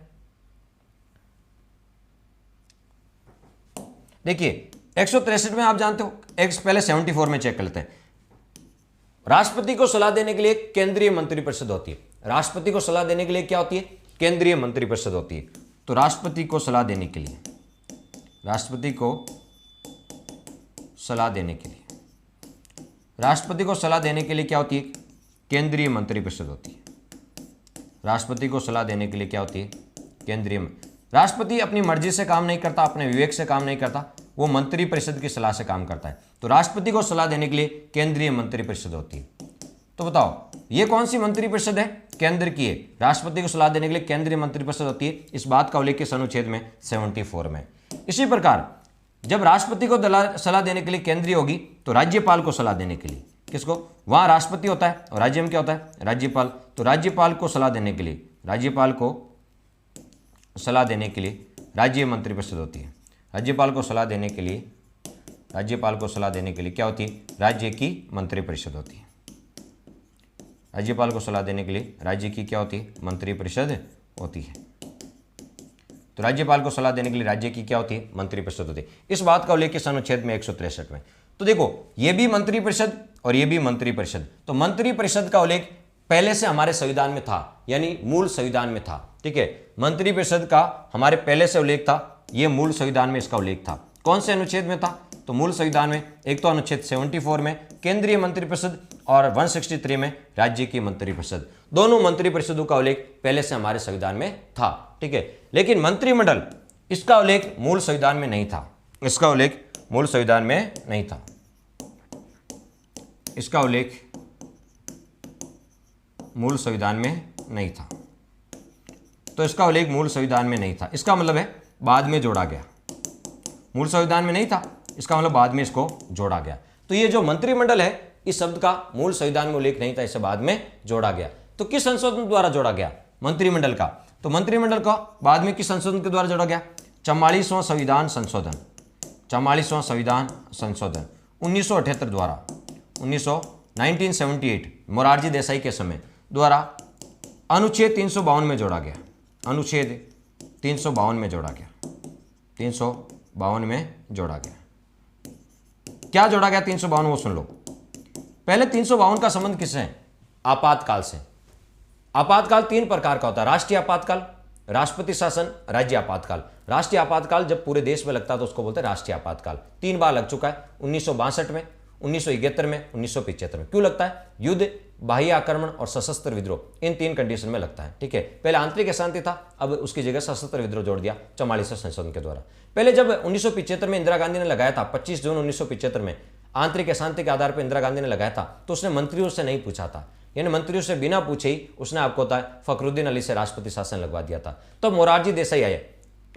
देखिए, 163 में आप जानते हो, एक पहले 74 में चेक कर लेते हैं। राष्ट्रपति को सलाह देने के लिए केंद्रीय मंत्रिपरिषद होती है। राष्ट्रपति को सलाह देने के लिए क्या होती है? केंद्रीय मंत्रिपरिषद होती है। तो राष्ट्रपति को सलाह देने के लिए, राष्ट्रपति को सलाह देने के लिए, राष्ट्रपति को सलाह देने के लिए क्या होती है? केंद्रीय मंत्रिपरिषद होती है। राष्ट्रपति को सलाह देने के लिए क्या होती है? केंद्रीय। राष्ट्रपति अपनी मर्जी से काम नहीं करता, अपने विवेक से काम नहीं करता, वो मंत्रिपरिषद की सलाह से काम करता है। तो राष्ट्रपति को सलाह देने के लिए केंद्रीय मंत्रिपरिषद होती है। तो बताओ ये कौन सी मंत्रिपरिषद है? केंद्र की है। राष्ट्रपति को सलाह देने के लिए केंद्रीय मंत्रिपरिषद होती है। इस बात का उल्लेख किस अनुच्छेद में? 74 में। इसी प्रकार जब राष्ट्रपति को सलाह देने के लिए केंद्रीय होगी तो राज्यपाल को सलाह देने के लिए किसको? वहां राष्ट्रपति होता है और राज्य में क्या होता है? राज्यपाल। तो राज्यपाल को सलाह देने के लिए, राज्यपाल को सलाह देने के लिए राज्य मंत्रिपरिषद होती है। राज्यपाल को सलाह देने के लिए, राज्यपाल को सलाह देने के लिए क्या होती है? राज्य की मंत्रिपरिषद होती है। राज्यपाल को सलाह देने के लिए राज्य की क्या होती है? मंत्रिपरिषद होती है। तो राज्यपाल को सलाह देने के लिए राज्य की क्या होती है? मंत्रिपरिषद होती है। इस बात का उल्लेख अनुच्छेद में 163 में। तो देखो ये भी मंत्रिपरिषद और ये भी मंत्रिपरिषद। तो मंत्रिपरिषद का उल्लेख पहले से हमारे संविधान में था, यानी मूल संविधान में था। ठीक है, मंत्रिपरिषद का हमारे पहले से उल्लेख था, ये मूल संविधान में इसका उल्लेख था। कौन से अनुच्छेद में था? तो मूल संविधान में एक तो अनुच्छेद 74 में केंद्रीय मंत्रिपरिषद और 163 में राज्य की मंत्रिपरिषद। दोनों मंत्रिपरिषदों का उल्लेख पहले से हमारे संविधान में था। ठीक है, लेकिन मंत्रिमंडल इसका उल्लेख मूल संविधान में नहीं था। इसका उल्लेख मूल संविधान में नहीं था। इसका उल्लेख मूल संविधान में नहीं था। तो इसका उल्लेख मूल संविधान में नहीं था, इसका मतलब है बाद में जोड़ा गया। मूल संविधान में नहीं था, इसका मतलब बाद में इसको जोड़ा गया। तो ये जो मंत्रिमंडल है, इस शब्द का मूल संविधान में उल्लेख नहीं था, इसे बाद में जोड़ा गया। तो किस संशोधन द्वारा जोड़ा गया मंत्रिमंडल का? तो मंत्रिमंडल का बाद में किस संशोधन के द्वारा जोड़ा गया? 44वां संविधान संशोधन, 44वां संविधान संशोधन 1978 द्वारा, 1978 मोरारजी देसाई के समय द्वारा अनुच्छेद 352 में जोड़ा गया। अनुच्छेद 352 में जोड़ा गया। 352 में जोड़ा गया। क्या जोड़ा गया 352? वो सुन लो। पहले 352 का संबंध किससे है? आपातकाल से। आपातकाल 3 प्रकार का होता है। राष्ट्रीय आपातकाल, राष्ट्रपति शासन, राज्य आपातकाल। राष्ट्रीय आपातकाल जब पूरे देश में लगता है तो उसको बोलते हैं राष्ट्रीय आपातकाल। 3 बार लग चुका है, 1962 में, 1971 में, 1975 में। क्यों लगता है? युद्ध, बाह्य आक्रमण और सशस्त्र विद्रोह, इन 3 कंडीशन में लगता है। ठीक है, पहले आंतरिक अशांति था, अब उसकी जगह सशस्त्र विद्रोह जोड़ दिया 44वें संशोधन के द्वारा। पहले जब 1975 में इंदिरा गांधी ने लगाया था, 25 जून 1975 में आंतरिक अशांति के आधार पर इंदिरा गांधी ने लगाया था, तो उसने मंत्रियों से नहीं पूछा था, यानी मंत्रियों से बिना पूछे ही उसने आपको होता है फखरुद्दीन अली से राष्ट्रपति शासन लगवा दिया था। तो मोरारजी देसाई आए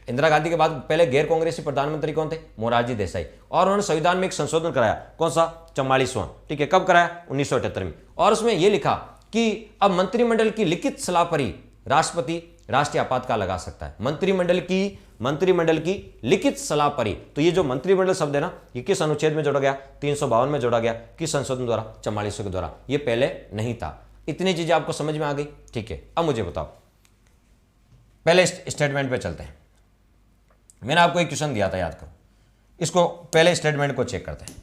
इंदिरा गांधी के बाद। पहले गैर कांग्रेसी प्रधानमंत्री कौन थे? मोरारजी देसाई। और उन्होंने संविधान में एक संशोधन कराया, कौन सा? 44वां। ठीक है, कब कराया? 1978 में। और उसमें यह लिखा कि अब मंत्रिमंडल की लिखित सलाह पर ही राष्ट्रपति राष्ट्रीय आपातकाल लगा सकता है। मंत्रिमंडल की लिखित सलाह पर ही। तो ये जो मंत्रिमंडल शब्द है ना, ये किस अनुच्छेद में जोड़ा गया? 352 में जोड़ा गया। किस संशोधन द्वारा? 44 के द्वारा। ये पहले नहीं था। इतनी चीजें आपको समझ में आ गई? ठीक है, अब मुझे बताओ, पहले स्टेटमेंट पे चलते हैं। मैंने आपको एक क्वेश्चन दिया था, याद करो इसको। पहले स्टेटमेंट को चेक करते हैं।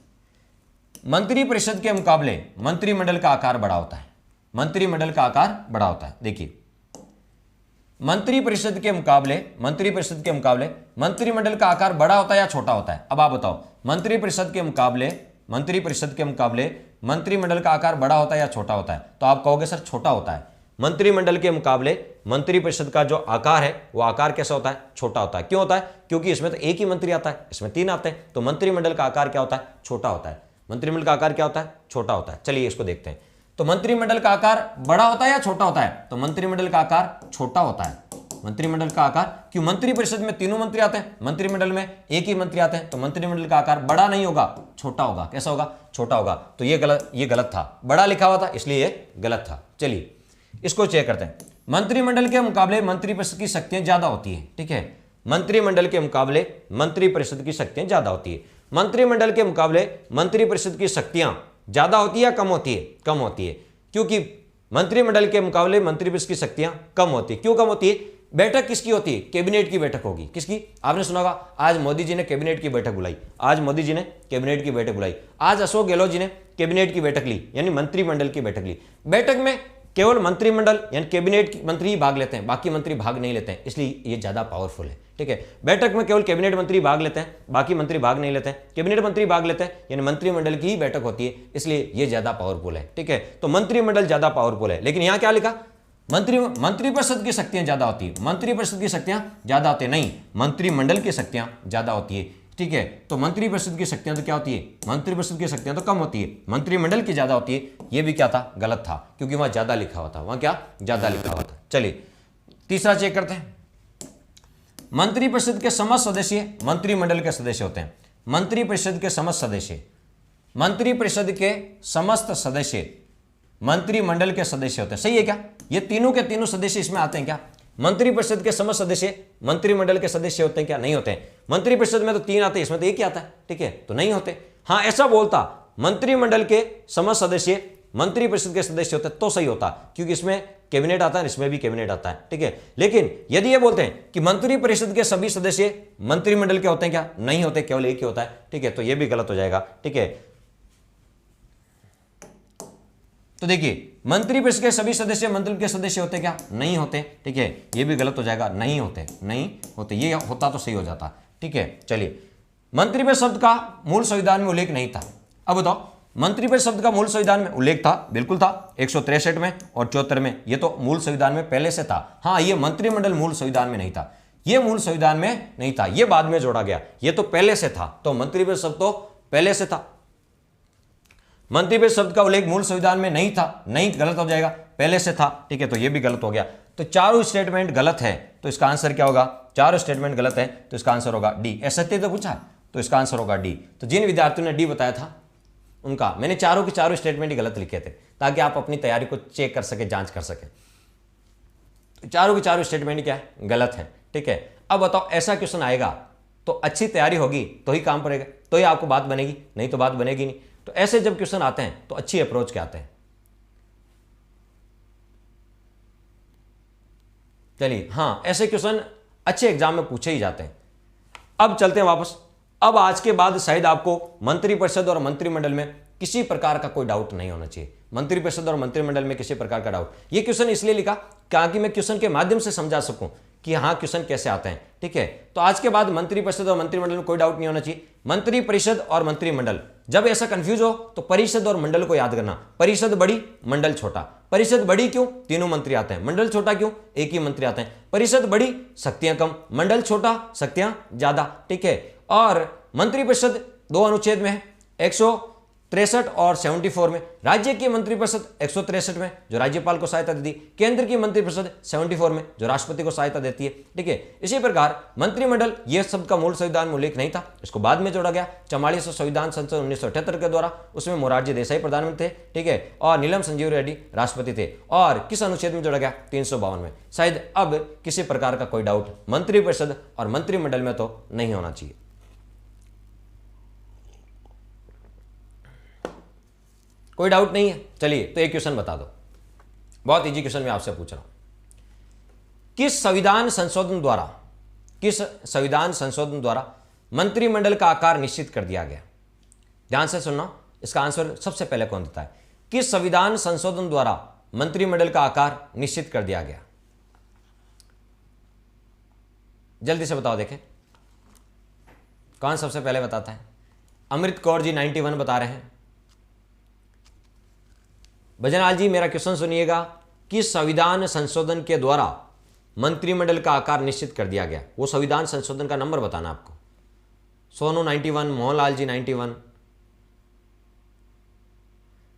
मंत्रिपरिषद के मुकाबले मंत्रिमंडल का आकार बड़ा होता है। मंत्रिमंडल का आकार बड़ा होता है। देखिए, मंत्रिपरिषद के मुकाबले मंत्रिमंडल का आकार बड़ा होता है या छोटा होता है? अब आप बताओ, मंत्रिपरिषद के मुकाबले मंत्रिमंडल का आकार बड़ा होता है या छोटा होता है? तो आप कहोगे सर छोटा होता है। मंत्रिमंडल के मुकाबले मंत्रिपरिषद का जो आकार है वो आकार कैसा होता है? छोटा होता है। क्यों होता है? क्योंकि इसमें तो एक ही मंत्री आता है, इसमें 3 आते हैं। तो मंत्रिमंडल का आकार क्या होता है? छोटा होता है। मंत्रिमंडल का आकार क्या होता है? छोटा होता है। चलिए इसको देखते हैं। तो मंत्रिमंडल का आकार बड़ा होता है या छोटा होता है? तो मंत्रिमंडल का आकार छोटा होता है। मंत्रिमंडल का आकार, क्यों? मंत्रिपरिषद में 3 मंत्री आते हैं, मंत्रिमंडल में एक ही मंत्री आते हैं। तो मंत्रिमंडल का आकार बड़ा नहीं होगा, छोटा होगा। कैसा होगा? छोटा होगा। तो ये गलत था। बड़ा लिखा हुआ था इसलिए ये गलत था। चलिए इसको चेक करते हैं। मंत्रिमंडल के मुकाबले मंत्रिपरिषद की शक्तियां ज्यादा होती है। ठीक है, मंत्रिमंडल के मुकाबले मंत्रिपरिषद की शक्तियां ज्यादा होती है। मंत्रिमंडल के मुकाबले मंत्रिपरिषद की शक्तियां ज्यादा होती है या कम होती है? कम होती है। क्योंकि मंत्रिमंडल के मुकाबले मंत्रिपरिषद की शक्तियां कम होती है। क्यों कम होती है? बैठक किसकी होती है? कैबिनेट की बैठक होगी। किसकी? आपने सुना होगा आज मोदी जी ने कैबिनेट की बैठक बुलाई, आज मोदी जी ने कैबिनेट की बैठक बुलाई, आज अशोक गहलोत जी ने कैबिनेट की बैठक ली, यानी मंत्रिमंडल की बैठक ली। बैठक में केवल मंत्रिमंडल यानी कैबिनेट के मंत्री ही भाग लेते हैं, बाकी मंत्री भाग नहीं लेते हैं, इसलिए ये ज्यादा पावरफुल है। ठीक है, बैठक में केवल कैबिनेट मंत्री भाग लेते हैं, बाकी मंत्री भाग नहीं लेते हैं। कैबिनेट मंत्री भाग लेते हैं यानी मंत्रिमंडल की ही बैठक होती है, इसलिए ये ज्यादा पावरफुल है। ठीक है, तो मंत्रिमंडल ज्यादा पावरफुल है। लेकिन यहां क्या लिखा? मंत्रिपरिषद की शक्तियां ज्यादा होती है, मंत्रिपरिषद की शक्तियां ज्यादा होती है, नहीं, मंत्रिमंडल की शक्तियां ज्यादा होती है। ठीक है, तो मंत्रिपरिषद की शक्तियां तो क्या होती है? मंत्रिपरिषद की शक्तियां तो कम होती है, मंत्रिमंडल की ज्यादा होती है। ये भी क्या था? गलत था, क्योंकि वहां ज्यादा लिखा हुआ था, वहां क्या ज्यादा लिखा हुआ था। चलिए तीसरा चेक करते हैं। मंत्रिपरिषद के समस्त सदस्य मंत्रिमंडल के सदस्य होते हैं। मंत्रिपरिषद के समस्त सदस्य, मंत्रिपरिषद के समस्त सदस्य मंत्रिमंडल के सदस्य होते हैं। सही है क्या? ये तीनों के तीनों सदस्य इसमें आते हैं क्या? मंत्रिपरिषद के समस्त सदस्य मंत्रिमंडल के सदस्य होते हैं क्या? नहीं होते हैं। मंत्रिपरिषद में तो 3 आते हैं, इसमें तो एक ही आता है। ठीक है, तो नहीं होते। हाँ, ऐसा बोलता मंत्रिमंडल के समस्त सदस्य मंत्रिपरिषद के सदस्य होते तो सही होता, क्योंकि इसमें कैबिनेट आता है, इसमें भी कैबिनेट आता है। ठीक है, लेकिन यदि ये बोलते हैं कि मंत्रिपरिषद के सभी सदस्य मंत्रिमंडल के होते हैं क्या? नहीं होते, केवल एक ही होता है। ठीक है, तो ये भी गलत हो जाएगा। ठीक है, तो देखिए मंत्रिपरिषद के सभी सदस्य मंत्रिमंडल के सदस्य होते क्या? नहीं होते। ठीक है, ये भी गलत हो जाएगा, नहीं होते, नहीं होते। ये होता तो सही हो जाता। ठीक है, चलिए मंत्रिपरिषद शब्द का मूल संविधान में उल्लेख नहीं था। अब बताओ, मंत्रिपरिषद शब्द का मूल संविधान में उल्लेख था? बिल्कुल था, 163 में और 74 में। ये तो मूल संविधान में पहले से था। हाँ, ये मंत्रिमंडल मूल संविधान में नहीं था, ये मूल संविधान में नहीं था, ये बाद में जोड़ा गया, ये तो पहले से था। तो मंत्रिपरिषद शब्द तो पहले से था। मंत्रिपरिषद शब्द का उल्लेख मूल संविधान में नहीं था, नहीं, गलत हो जाएगा, पहले से था। ठीक है, तो ये भी गलत हो गया। तो चारों स्टेटमेंट गलत है, तो इसका आंसर क्या होगा? चारों स्टेटमेंट गलत है, तो इसका आंसर होगा डी। असत्य तो पूछा, तो इसका आंसर होगा डी। तो जिन विद्यार्थियों ने डी बताया था उनका मैंने चारों के चारों स्टेटमेंट ही गलत लिखे थे, ताकि आप अपनी तैयारी को चेक कर सके, जांच कर सके। तो चारों के चारों स्टेटमेंट क्या है? गलत है। ठीक है, अब बताओ ऐसा क्वेश्चन आएगा तो अच्छी तैयारी होगी तो ही काम पड़ेगा, तो ही आपको बात बनेगी, नहीं तो बात बनेगी नहीं। तो ऐसे जब क्वेश्चन आते हैं तो अच्छी अप्रोच के आते हैं। चलिए, हाँ, ऐसे क्वेश्चन अच्छे एग्जाम में पूछे ही जाते हैं। अब चलते हैं वापस। अब आज के बाद शायद आपको मंत्रिपरिषद और मंत्रिमंडल में किसी प्रकार का कोई डाउट नहीं होना चाहिए। मंत्रिपरिषद और मंत्रिमंडल में किसी प्रकार का डाउट, ये क्वेश्चन इसलिए लिखा ताकि मैं क्वेश्चन के माध्यम से समझा सकूं कि हाँ क्वेश्चन कैसे आते हैं। ठीक है, तो आज के बाद मंत्रिपरिषद और मंत्रिमंडल में कोई डाउट नहीं होना चाहिए। मंत्रिपरिषद और मंत्रिमंडल, जब ऐसा कंफ्यूज हो तो परिषद और मंडल को याद करना। परिषद बड़ी, मंडल छोटा। परिषद बड़ी क्यों? तीनों मंत्री आते हैं। मंडल छोटा क्यों? एक ही मंत्री आते हैं। परिषद बड़ी, शक्तियां कम। मंडल छोटा, शक्तियां ज्यादा। ठीक है, और मंत्रिपरिषद 2 अनुच्छेद में है, 163 और 74 में। राज्य की मंत्रिपरिषद 163 में, जो राज्यपाल को सहायता देती है। केंद्र की मंत्रिपरिषद 74 में, जो राष्ट्रपति को सहायता देती है। ठीक है, इसी प्रकार मंत्रिमंडल, यह शब्द का मूल संविधान में उल्लेख नहीं था, इसको बाद में जोड़ा गया 44 संविधान संशोधन 1978 के द्वारा। उसमें मोरारजी देसाई प्रधानमंत्री थे। ठीक है, और नीलम संजीव रेड्डी राष्ट्रपति थे। और किस अनुच्छेद में जोड़ा गया? 352 में। शायद अब किसी प्रकार का कोई डाउट मंत्रिपरिषद और मंत्रिमंडल में तो नहीं होना चाहिए। कोई डाउट नहीं है? चलिए, तो एक क्वेश्चन बता दो, बहुत इजी क्वेश्चन मैं आपसे पूछ रहा हूं। किस संविधान संशोधन द्वारा मंत्रिमंडल का आकार निश्चित कर दिया गया? ध्यान से सुनना, इसका आंसर सबसे पहले कौन देता है? किस संविधान संशोधन द्वारा मंत्रिमंडल का आकार निश्चित कर दिया गया? जल्दी से बताओ, देखें कौन सबसे पहले बताता है। अमृत कौर जी 91 बता रहे हैं। भजनलाल जी मेरा क्वेश्चन सुनिएगा, किस संविधान संशोधन के द्वारा मंत्रिमंडल का आकार निश्चित कर दिया गया? वो संविधान संशोधन का नंबर बताना आपको। सोनू 91, मोहनलाल जी 91,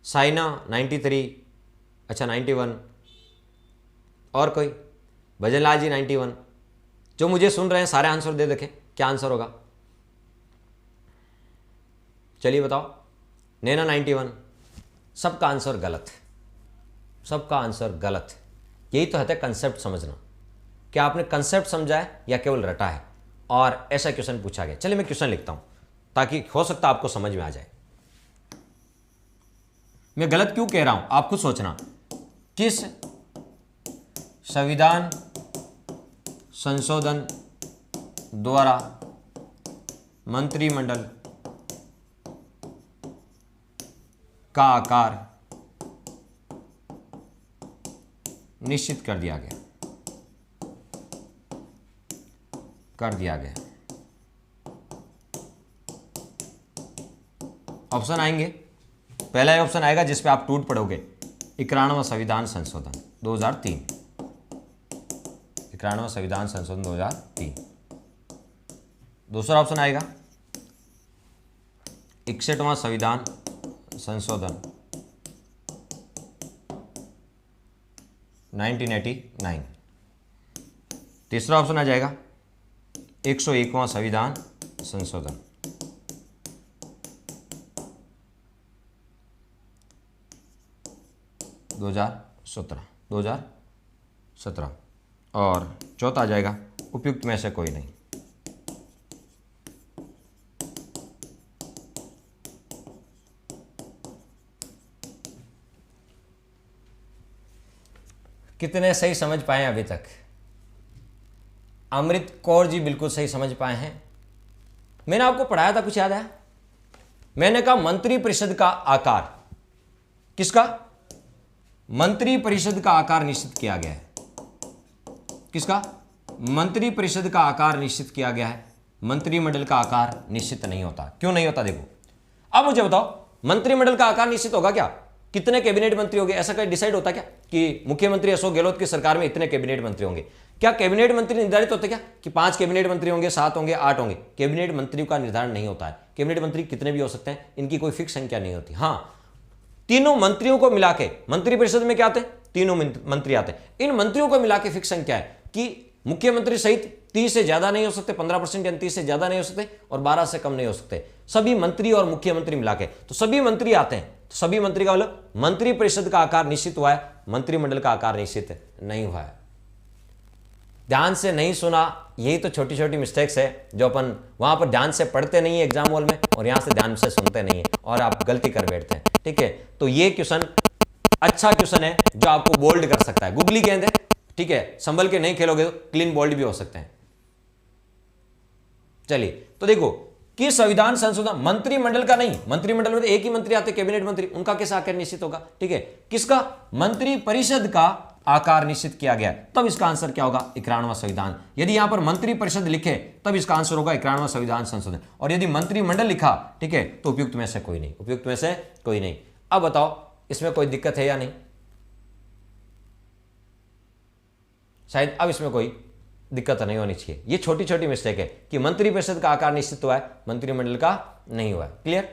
साइना 93, अच्छा 91, और कोई? भजनलाल जी 91। जो मुझे सुन रहे हैं सारे आंसर दे देखें क्या आंसर होगा। चलिए बताओ। नैना 91। सबका आंसर गलत है, सबका आंसर गलत है। यही तो है कंसेप्ट समझना, क्या आपने कंसेप्ट समझा है या केवल रटा है, और ऐसा क्वेश्चन पूछा गया। चलिए मैं क्वेश्चन लिखता हूं ताकि हो सकता आपको समझ में आ जाए। मैं गलत क्यों कह रहा हूं आप खुद सोचना। किस संविधान संशोधन द्वारा मंत्रिमंडल का आकार निश्चित कर दिया गया। ऑप्शन आएंगे, पहला ही ऑप्शन आएगा जिस पे आप टूट पड़ोगे, 91वां संविधान संशोधन 2003, 91वां संविधान संशोधन 2003। दूसरा ऑप्शन आएगा 61वां संविधान संशोधन 1989। तीसरा ऑप्शन आ जाएगा 101वां संविधान संशोधन 2017। और चौथा आ जाएगा उपयुक्त में से कोई नहीं। कितने सही समझ पाए अभी तक? अमृत कौर जी बिल्कुल सही समझ पाए हैं। मैंने आपको पढ़ाया था, कुछ याद आया? मैंने कहा मंत्री परिषद का आकार, किसका? मंत्री परिषद का आकार निश्चित किया गया है। किसका? मंत्री परिषद का आकार निश्चित किया गया है। मंत्रिमंडल का आकार निश्चित नहीं होता। क्यों नहीं होता? देखो, अब मुझे बताओ, मंत्रिमंडल का आकार निश्चित होगा क्या? कितने कैबिनेट मंत्री होंगे, ऐसा कहीं डिसाइड होता क्या कि मुख्यमंत्री अशोक गहलोत की सरकार में इतने कैबिनेट मंत्री होंगे? क्या कैबिनेट मंत्री निर्धारित होते क्या कि 5 कैबिनेट मंत्री होंगे, 7 होंगे, 8 होंगे? कैबिनेट मंत्रियों का निर्धारण नहीं होता है। कैबिनेट मंत्री कितने भी हो सकते हैं, इनकी कोई फिक्स संख्या नहीं होती। हाँ, तीनों मंत्रियों को मिला के मंत्री परिषद में क्या आते हैं? तीनों मंत्री आते हैं। इन मंत्रियों को मिला के फिक्स संख्या है कि मुख्यमंत्री सहित 30 से ज्यादा नहीं हो सकते, 15% यानी 30 से ज्यादा नहीं हो सकते, और 12 से कम नहीं हो सकते। सभी मंत्री और मुख्यमंत्री मिला के, तो सभी मंत्री आते हैं। तो सभी मंत्री का मतलब मंत्री परिषद का आकार निश्चित हुआ है, मंत्रिमंडल का आकार निश्चित नहीं हुआ है। ध्यान से नहीं सुना, यही तो छोटी छोटी मिस्टेक्स है जो अपन वहां पर ध्यान से पढ़ते नहीं है एग्जाम हॉल में, और यहां से ध्यान से सुनते नहीं है और आप गलती कर बैठते हैं। ठीक है, तो ये क्वेश्चन अच्छा क्वेश्चन है जो आपको बोल्ड कर सकता है। गुगली गेंद है, ठीक है, संभल के नहीं खेलोगे तो क्लीन बोल्ड भी हो सकते हैं। चलिए, तो देखो कि संविधान संशोधन मंत्रिमंडल का नहीं, मंत्रिमंडल में तो एक ही मंत्री आते, कैबिनेट मंत्री, उनका कैसा आकार निश्चित होगा? ठीक है, किसका? मंत्री परिषद का आकार निश्चित किया गया। तब इसका आंसर क्या होगा? 91वां संविधान। यदि यहां पर मंत्री परिषद लिखे तब इसका आंसर होगा 91वां संविधान संशोधन, और यदि मंत्रिमंडल लिखा, ठीक है, तो उपयुक्त में से कोई नहीं, उपयुक्त में से कोई नहीं। अब बताओ इसमें कोई दिक्कत है या नहीं? शायद अब इसमें कोई दिक्कत नहीं होनी चाहिए। ये छोटी छोटी मिस्टेक है कि मंत्री परिषद का आकार निश्चित हुआ है, मंत्रिमंडल का नहीं हुआ है। क्लियर?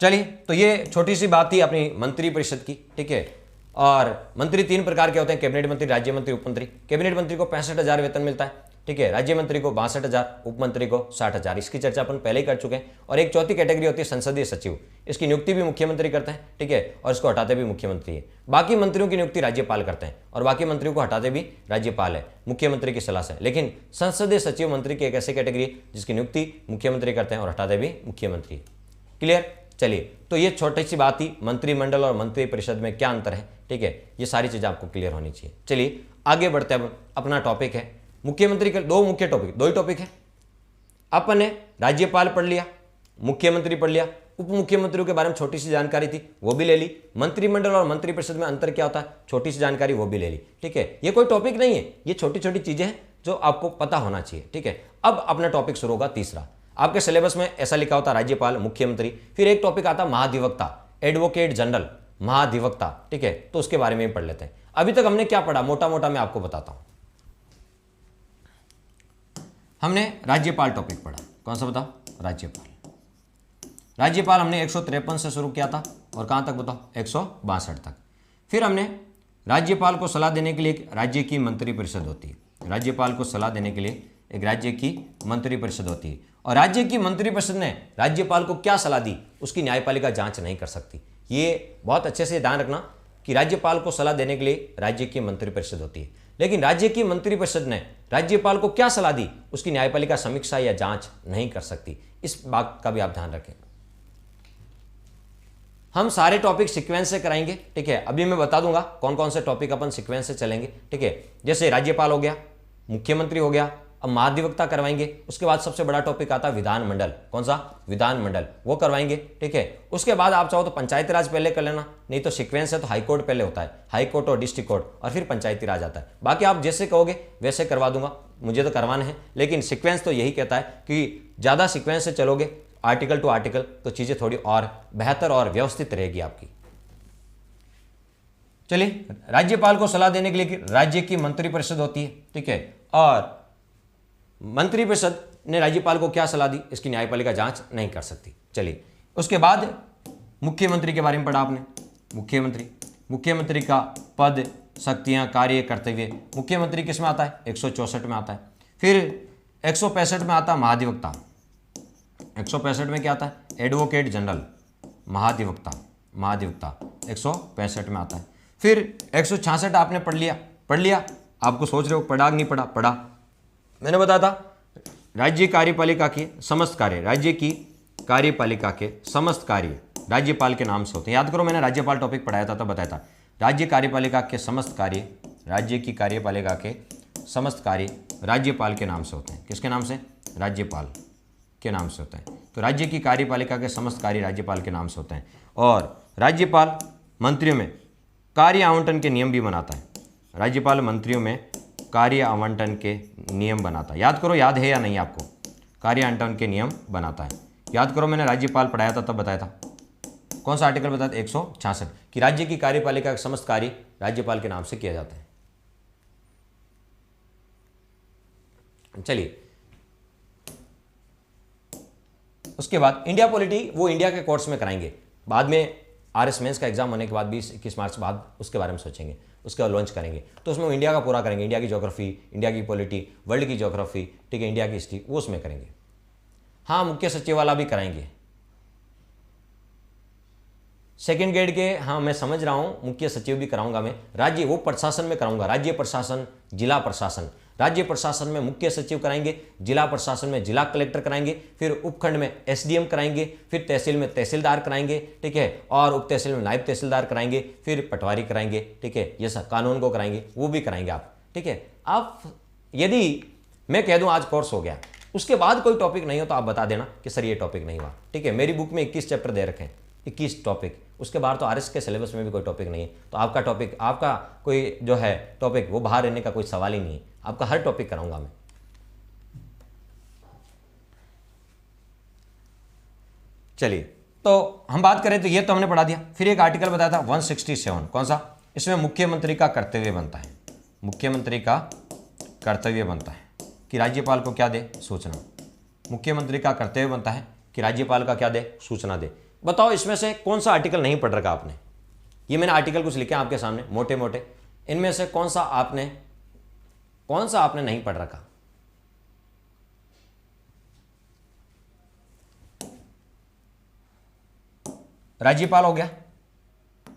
चलिए, तो ये छोटी सी बात थी अपनी मंत्री परिषद की। ठीक है, और मंत्री 3 प्रकार के होते हैं, कैबिनेट मंत्री, राज्य मंत्री, उप मंत्री। कैबिनेट मंत्री को 65,000 वेतन मिलता है। ठीक है, राज्य मंत्री को 62,000, उप मंत्री को 60,000। इसकी चर्चा अपन पहले ही कर चुके हैं। और एक चौथी कैटेगरी होती है संसदीय सचिव। इसकी नियुक्ति भी मुख्यमंत्री करते हैं। ठीक है, और इसको हटाते भी मुख्यमंत्री है। बाकी मंत्रियों की नियुक्ति राज्यपाल करते हैं, और बाकी मंत्रियों को हटाते भी राज्यपाल है, मुख्यमंत्री की सलाह से। लेकिन संसदीय सचिव मंत्री की एक ऐसी कैटेगरी है जिसकी नियुक्ति मुख्यमंत्री करते हैं और हटाते भी मुख्यमंत्री। क्लियर? चलिए, तो ये छोटी सी बात थी, मंत्रिमंडल और मंत्री परिषद में क्या अंतर है। ठीक है, ये सारी चीजें आपको क्लियर होनी चाहिए। चलिए आगे बढ़ते हैं। अपना टॉपिक है मुख्यमंत्री के 2 मुख्य टॉपिक, 2 ही टॉपिक है। अपन ने राज्यपाल पढ़ लिया, मुख्यमंत्री पढ़ लिया, उप मुख्यमंत्रियों के बारे में छोटी सी जानकारी थी, वो भी ले ली। मंत्रिमंडल और मंत्री परिषद में अंतर क्या होता है, छोटी सी जानकारी, वो भी ले ली। ठीक है, ये कोई टॉपिक नहीं है, ये छोटी छोटी चीजें हैं जो आपको पता होना चाहिए। ठीक है, अब अपना टॉपिक शुरू होगा तीसरा। आपके सिलेबस में ऐसा लिखा होता राज्यपाल, मुख्यमंत्री, फिर एक टॉपिक आता महाधिवक्ता, एडवोकेट जनरल, महाधिवक्ता। ठीक है, तो उसके बारे में भी पढ़ लेते हैं। अभी तक हमने क्या पढ़ा, मोटा मोटा मैं आपको बताता हूं। हमने राज्यपाल टॉपिक पढ़ा। कौन सा बताओ? राज्यपाल। राज्यपाल हमने 153 से शुरू किया था, और कहां तक बताओ? 162 तक। फिर हमने राज्यपाल को सलाह देने के लिए एक राज्य की मंत्री परिषद होती है। राज्यपाल को सलाह देने के लिए एक राज्य की मंत्री परिषद होती है, और राज्य की मंत्री परिषद ने राज्यपाल को क्या सलाह दी, उसकी न्यायपालिका जांच नहीं कर सकती। ये बहुत अच्छे से ध्यान रखना कि राज्यपाल को सलाह देने के लिए राज्य की मंत्री परिषद होती है, लेकिन राज्य की मंत्री परिषद ने राज्यपाल को क्या सलाह दी, उसकी न्यायपालिका समीक्षा या जांच नहीं कर सकती। इस बात का भी आप ध्यान रखें। हम सारे टॉपिक सीक्वेंस से कराएंगे, ठीक है। अभी मैं बता दूंगा कौन कौन से टॉपिक अपन सीक्वेंस से चलेंगे, ठीक है। जैसे राज्यपाल हो गया, मुख्यमंत्री हो गया, अब महाधिवक्ता करवाएंगे, उसके बाद सबसे बड़ा टॉपिक आता है विधानमंडल। कौन सा? विधानमंडल, वो करवाएंगे, ठीक है। उसके बाद आप चाहो तो पंचायती राज पहले कर लेना, नहीं तो सीक्वेंस है तो हाई कोर्ट पहले होता है, हाई कोर्ट और डिस्ट्रिक्ट कोर्ट और फिर पंचायती राज आता है। बाकी आप जैसे कहोगे वैसे करवा दूंगा, मुझे तो करवाना है, लेकिन सीक्वेंस तो यही कहता है कि ज़्यादा सीक्वेंस से चलोगे आर्टिकल टू आर्टिकल तो चीज़ें थोड़ी और बेहतर और व्यवस्थित रहेगी आपकी। चलिए, राज्यपाल को सलाह देने के लिए राज्य की मंत्रिपरिषद होती है, ठीक है, और मंत्रिपरिषद ने राज्यपाल को क्या सलाह दी, इसकी न्यायपालिका जांच नहीं कर सकती। चलिए, उसके बाद मुख्यमंत्री के बारे में पढ़ा आपने। मुख्यमंत्री का पद, शक्तियां, कार्य, कर्तव्य। मुख्यमंत्री किस में आता है? 164 में आता है। फिर 165 में आता है महाधिवक्ता। 165 में क्या आता है? एडवोकेट जनरल, महाधिवक्ता 165 में आता है। फिर 166 आपने पढ़ लिया। आपको सोच रहे हो पढ़ा नहीं पढ़ा। मैंने बताया था राज्य कार्यपालिका के समस्त कार्य, राज्य की कार्यपालिका के समस्त कार्य राज्यपाल के नाम से होते हैं। याद करो, मैंने राज्यपाल टॉपिक पढ़ाया था तब बताया था राज्य कार्यपालिका के समस्त कार्य, राज्य की कार्यपालिका के समस्त कार्य राज्यपाल के नाम से होते हैं। किसके नाम से? राज्यपाल के नाम से होते हैं। तो राज्य की कार्यपालिका के समस्त कार्य राज्यपाल के नाम से होते हैं। और राज्यपाल मंत्रियों में कार्य आवंटन के नियम भी बनाता है। राज्यपाल मंत्रियों में कार्य आवंटन के नियम बनाता है। याद करो, याद है या नहीं आपको? कार्य आवंटन के नियम बनाता है। याद करो, मैंने राज्यपाल पढ़ाया था तब बताया था। कौन सा आर्टिकल बताया था? 166 कि राज्य की कार्यपालिका के समस्त कार्य राज्यपाल के नाम से किया जाता है। चलिए, उसके बाद इंडिया पॉलिटी वो इंडिया के कोर्स में कराएंगे। बाद में आरएस मेंस का एग्जाम होने के बाद 20-21 मार्च बाद उसके बारे में सोचेंगे, उसके बाद लॉन्च करेंगे। तो उसमें वो इंडिया का पूरा करेंगे, इंडिया की ज्योग्राफी, इंडिया की पॉलिटी, वर्ल्ड की ज्योग्राफी, ठीक है, इंडिया की हिस्ट्री, वो उसमें करेंगे। हाँ, मुख्य सचिव वाला भी कराएंगे सेकेंड ग्रेड के। हाँ, मैं समझ रहा हूँ, मुख्य सचिव भी कराऊंगा मैं। राज्य वो प्रशासन में कराऊंगा, राज्य प्रशासन, जिला प्रशासन। राज्य प्रशासन में मुख्य सचिव कराएंगे, जिला प्रशासन में जिला कलेक्टर कराएंगे, फिर उपखंड में एसडीएम कराएंगे, फिर तहसील में तहसीलदार कराएंगे, ठीक है, और उप तहसील में नायब तहसीलदार कराएंगे, फिर पटवारी कराएंगे, ठीक है, ये सब कानून को कराएंगे, वो भी कराएंगे आप, ठीक है। आप यदि मैं कह दूं आज कोर्स हो गया, उसके बाद कोई टॉपिक नहीं हो तो आप बता देना कि सर ये टॉपिक नहीं हुआ, ठीक है। मेरी बुक में 21 चैप्टर दे रखे हैं, 21 टॉपिक, उसके बाहर तो आरएस के सिलेबस में भी कोई टॉपिक नहीं है। तो आपका टॉपिक, आपका कोई जो है टॉपिक वो बाहर रहने का कोई सवाल ही नहीं है, आपका हर टॉपिक कराऊंगा मैं। चलिए, तो हम बात करें तो ये तो हमने पढ़ा दिया। फिर एक आर्टिकल बताया था 167, कौन सा? इसमें मुख्यमंत्री का कर्तव्य बनता है। मुख्यमंत्री का कर्तव्य बनता है कि राज्यपाल को क्या दे? सूचना। मुख्यमंत्री का कर्तव्य बनता है कि राज्यपाल का क्या दे? सूचना दे। बताओ इसमें से कौन सा आर्टिकल नहीं पढ़ रखा आपने? ये मैंने आर्टिकल कुछ लिखे आपके सामने मोटे मोटे, इनमें से कौन सा आपने नहीं पढ़ रखा? राज्यपाल हो गया,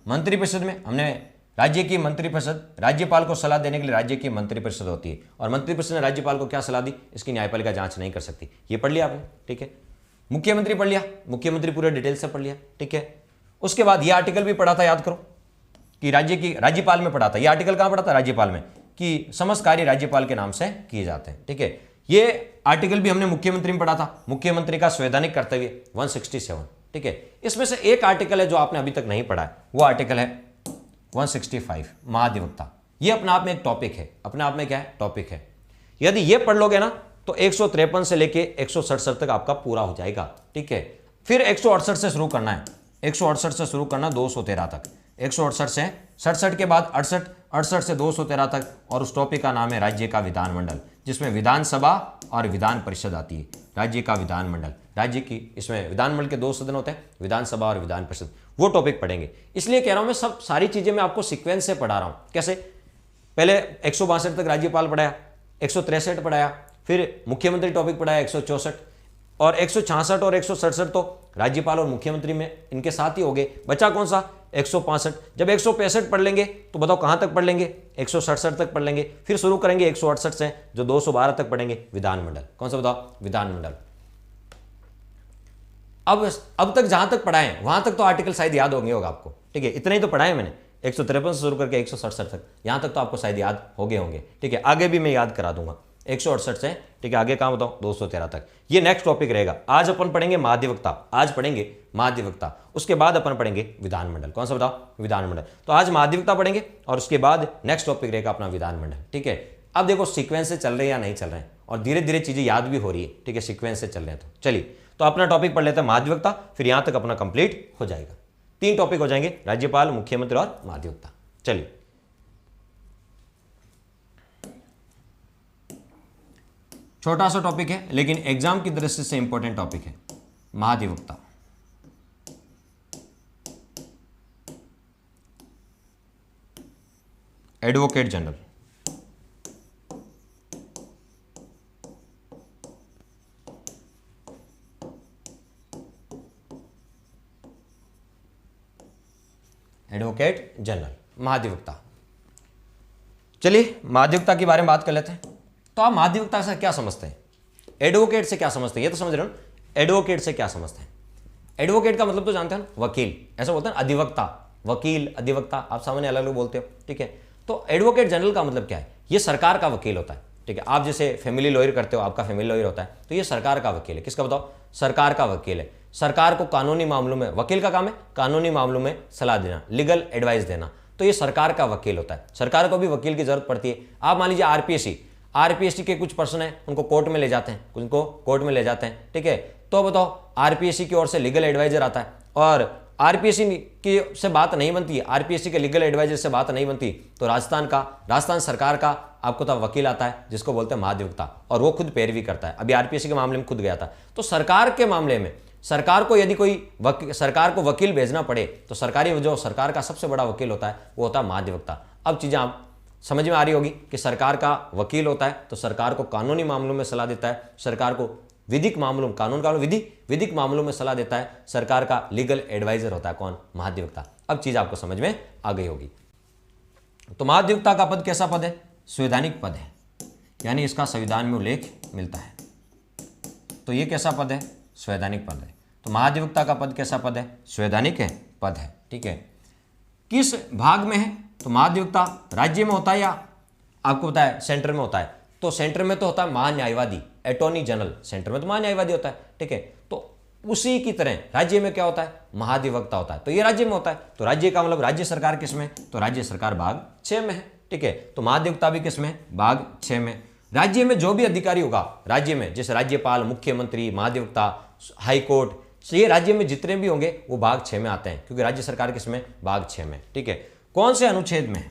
मंत्रिपरिषद में हमने राज्य की मंत्रिपरिषद, राज्यपाल को सलाह देने के लिए राज्य की मंत्रिपरिषद होती है, और मंत्रिपरिषद ने राज्यपाल को क्या सलाह दी? इसकी न्यायपालिका जांच नहीं कर सकती। ये पढ़ लिया आपने, ठीक है। मुख्यमंत्री पढ़ लिया, मुख्यमंत्री पूरे डिटेल से पढ़ लिया, ठीक है। उसके बाद ये आर्टिकल भी पढ़ा था, याद करो, कि राज्यपाल में पढ़ा था। ये आर्टिकल कहां पढ़ा था? राज्यपाल में, कि समस्त कार्य राज्यपाल के नाम से किए जाते हैं, ठीक है। ये आर्टिकल भी हमने मुख्यमंत्री में पढ़ा था, मुख्यमंत्री का संवैधानिक कर्तव्य 167, ठीक है। इसमें से एक आर्टिकल है जो आपने अभी तक नहीं पढ़ा है, वो आर्टिकल है 165, महाधिवक्ता। ये अपने आप में एक टॉपिक है, अपने आप में क्या है? टॉपिक है। यदि ये पढ़ लोगे ना तो 153 से लेके 167 तक आपका पूरा हो जाएगा, ठीक है। फिर 168 से शुरू करना है, 168 से शुरू करना 213 तक, 168 से 67 के बाद 68, 68 से 213 तक, और उस टॉपिक का नाम है राज्य का विधानमंडल, जिसमें विधानसभा और विधान परिषद आती है। राज्य का विधानमंडल, राज्य की, इसमें विधानमंडल के 2 सदन होते हैं, विधानसभा और विधान परिषद, वो टॉपिक पढ़ेंगे। इसलिए कह रहा हूं मैं सब सारी चीजें मैं आपको सीक्वेंस से पढ़ा रहा हूं। कैसे? पहले 162 तक राज्यपाल पढ़ाया, 163 पढ़ाया, फिर मुख्यमंत्री टॉपिक पढ़ाया 164, और 166 और 167 तो राज्यपाल और मुख्यमंत्री में इनके साथ ही हो गए। बचा कौन सा? 165। जब 165 पढ़ लेंगे तो बताओ कहां तक पढ़ लेंगे? 167 तक पढ़ लेंगे। फिर शुरू करेंगे 168 से, जो 212 तक पढ़ेंगे विधानमंडल। कौन सा बताओ? विधानमंडल। अब तक जहां तक पढ़ाए हैं वहां तक तो आर्टिकल शायद याद होंगे होगा आपको, ठीक है, इतना ही तो पढ़ाए मैंने 153 से शुरू करके 167 तक, यहां तक तो आपको शायद याद हो गए होंगे, ठीक है। आगे भी मैं याद करा दूंगा 168 से, ठीक है, आगे कहां बताऊं 213 तक। ये नेक्स्ट टॉपिक रहेगा। आज अपन पढ़ेंगे महाधिवक्ता, आज पढ़ेंगे महाधिवक्ता, उसके बाद अपन पढ़ेंगे विधानमंडल। कौन सा बताओ? विधानमंडल। तो आज महाधिवक्ता पढ़ेंगे और उसके बाद नेक्स्ट टॉपिक रहेगा अपना विधानमंडल, ठीक है। अब देखो सीक्वेंस से चल रहे हैं या नहीं चल रहे हैं, और धीरे धीरे चीजें याद भी हो रही है, ठीक है, सीक्वेंस से चल रहे हैं। तो चलिए, तो अपना टॉपिक पढ़ लेते हैं महाधिवक्ता, फिर यहां तक अपना कंप्लीट हो जाएगा। 3 टॉपिक हो जाएंगे, राज्यपाल, मुख्यमंत्री और महाधिवक्ता। चलिए, छोटा सा टॉपिक है लेकिन एग्जाम की दृष्टि से इंपॉर्टेंट टॉपिक है, महाधिवक्ता। एडवोकेट जनरल, एडवोकेट जनरल, महाधिवक्ता। चलिए, महाधिवक्ता के बारे में बात कर लेते हैं। तो आप महाधिवक्ता से क्या समझते हैं, एडवोकेट से क्या समझते हैं? ये तो समझ रहे हो, एडवोकेट से क्या समझते हैं? एडवोकेट का मतलब तो जानते हैं ना, वकील, ऐसा बोलते हैं। अधिवक्ता, वकील, अधिवक्ता, आप सामान्य अलग अलग बोलते हो, ठीक है। तो एडवोकेट जनरल का मतलब क्या है? ये सरकार का वकील होता है, ठीक है। आप जैसे फैमिली लॉयर करते हो, आपका फैमिली लॉयर होता है, तो ये सरकार का वकील है। किसका बताओ? सरकार का वकील है। सरकार को कानूनी मामलों में, वकील का काम है कानूनी मामलों में सलाह देना, लीगल एडवाइस देना, तो ये सरकार का वकील होता है। सरकार को भी वकील की जरूरत पड़ती है। आप मान लीजिए आरपीएससी के कुछ पर्सन हैं, उनको कोर्ट में ले जाते हैं, उनको कोर्ट में ले जाते हैं, ठीक है। तो बताओ, आरपीएससी की ओर से लीगल एडवाइजर आता है, और आरपीएससी की से बात नहीं बनती, आरपीएससी के लीगल एडवाइजर से बात नहीं बनती, तो राजस्थान सरकार का आपको तो वकील आता है, जिसको बोलते हैं महाधिवक्ता, और वो खुद पैरवी करता है। अभी आरपीएससी के मामले में खुद गया था। तो सरकार के मामले में सरकार को यदि सरकार को वकील भेजना पड़े, तो जो सरकार का सबसे बड़ा वकील होता है वो होता है महाधिवक्ता। अब चीजें आप समझ में आ रही होगी कि सरकार का वकील होता है, तो सरकार को कानूनी मामलों में सलाह देता है, सरकार को विधिक मामलों, विधिक मामलों में सलाह देता है, सरकार का लीगल एडवाइजर होता है कौन? महाधिवक्ता। अब चीज आपको समझ में आ गई होगी। तो महाधिवक्ता का पद कैसा पद है? संवैधानिक पद है, यानी इसका संविधान में उल्लेख मिलता है। तो ये कैसा पद है? संवैधानिक पद है। तो महाधिवक्ता का पद कैसा पद है? संवैधानिक है पद है, ठीक है। किस भाग में है? तो महाधिवक्ता राज्य में होता है या आपको पता है सेंटर में होता है? तो सेंटर में तो होता है महान्यायवादी, अटॉर्नी जनरल, सेंटर में तो महान्यायवादी होता है, ठीक है। तो उसी की तरह राज्य में क्या होता है? महाधिवक्ता होता है। तो ये राज्य में होता है, तो राज्य का मतलब राज्य सरकार किस में? तो राज्य सरकार भाग 6 में है, ठीक है। तो महाधिवक्ता भी किस में? भाग 6 में। राज्य में जो भी अधिकारी होगा, राज्य में जैसे राज्यपाल, मुख्यमंत्री, महाधिवक्ता, हाईकोर्ट, ये राज्य में जितने भी होंगे वो भाग 6 में आते हैं, क्योंकि राज्य सरकार किस में? भाग 6 में, ठीक है। कौन से अनुच्छेद में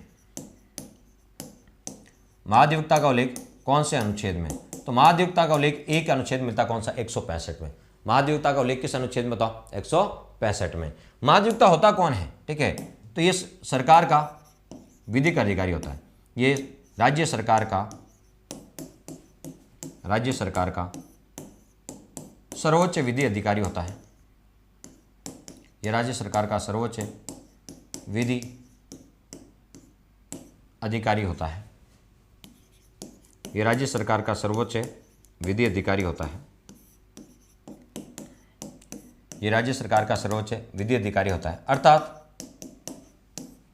महाधिवक्ता का उल्लेख? कौन से अनुच्छेद में? तो महाधिवक्ता का उल्लेख एक अनुच्छेद मिलता, कौन सा? 165 में। महाधिवक्ता का उल्लेख किस अनुच्छेद में बताओ? 165 में। महाधिवक्ता होता कौन है? ठीक है, तो ये सरकार का विधिक अधिकारी होता है। ये राज्य सरकार का सर्वोच्च विधि अधिकारी होता है। ये राज्य सरकार का सर्वोच्च विधि अधिकारी होता है। ये राज्य सरकार का सर्वोच्च विधि अधिकारी होता है। ये राज्य सरकार का सर्वोच्च विधि अधिकारी होता है, अर्थात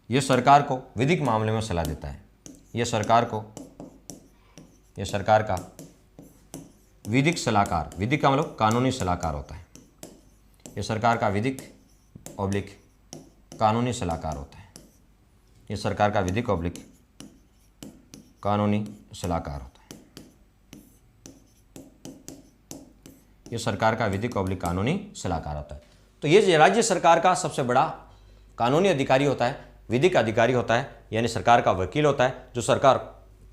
ये सरकार को विधिक मामले में सलाह देता है। ये सरकार का विधिक सलाहकार, विधिक का मतलब कानूनी सलाहकार होता है। ये सरकार का विधिक ऑब्लिक कानूनी सलाहकार होता है। ये सरकार का विधिक ऑब्लिक कानूनी सलाहकार होता है। ये सरकार का विधिक ऑब्लिक कानूनी सलाहकार होता है। तो ये राज्य सरकार का सबसे बड़ा कानूनी अधिकारी होता है, विधिक अधिकारी होता है, यानी सरकार का वकील होता है, जो सरकार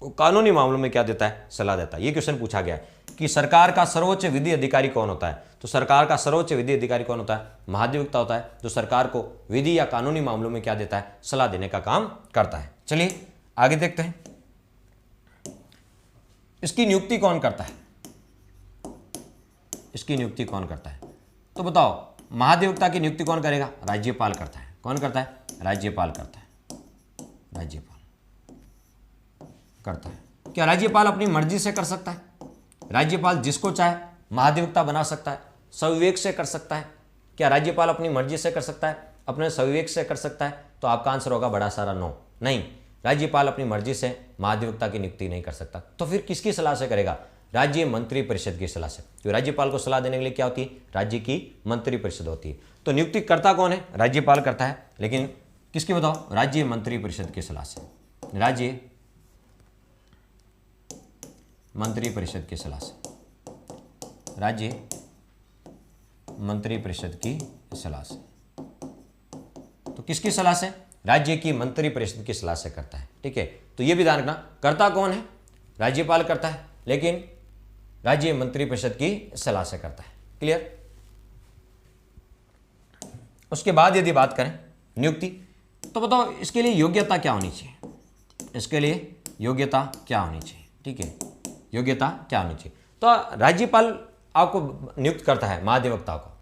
को कानूनी मामलों में क्या देता है? सलाह देता है। ये क्वेश्चन पूछा गया है कि सरकार का सर्वोच्च विधि अधिकारी कौन होता है? तो सरकार का सर्वोच्च विधि अधिकारी कौन होता है? महाधिवक्ता होता है, जो सरकार को विधि या कानूनी मामलों में क्या देता है? सलाह देने का काम करता है। चलिए आगे देखते हैं, इसकी नियुक्ति कौन करता है? इसकी नियुक्ति कौन करता है? तो बताओ, महाधिवक्ता की नियुक्ति कौन करेगा? राज्यपाल करता है। कौन करता है? राज्यपाल करता है। राज्यपाल करता है। क्या राज्यपाल अपनी मर्जी से कर सकता है? राज्यपाल जिसको चाहे महाधिवक्ता बना सकता है? स्वविवेक से कर सकता है? क्या राज्यपाल अपनी मर्जी से कर सकता है, अपने स्वविवेक से कर सकता है? तो आपका आंसर होगा बड़ा सारा नो। नहीं, राज्यपाल अपनी मर्जी से महाधिवक्ता की नियुक्ति नहीं कर सकता। तो फिर किसकी सलाह से करेगा? राज्य मंत्री परिषद की सलाह से। तो राज्यपाल को सलाह देने के लिए क्या होती है? राज्य की मंत्री परिषद होती है। तो नियुक्ति करता कौन है? राज्यपाल करता है, लेकिन किसकी बताओ? राज्य मंत्री परिषद की सलाह से, राज्य मंत्री परिषद की सलाह से, राज्य मंत्री परिषद की सलाह से। तो किसकी सलाह से? राज्य की मंत्री परिषद की सलाह से करता है। ठीक है, तो ये भी ध्यान रखना, करता कौन है? राज्यपाल करता है, लेकिन राज्य मंत्री परिषद की सलाह से करता है। क्लियर? उसके बाद यदि बात करें नियुक्ति, तो बताओ इसके लिए योग्यता क्या होनी चाहिए? इसके लिए योग्यता क्या होनी चाहिए? ठीक है, योग्यता क्या होनी चाहिए? तो राज्यपाल आपको नियुक्त करता है महाधिवक्ता को,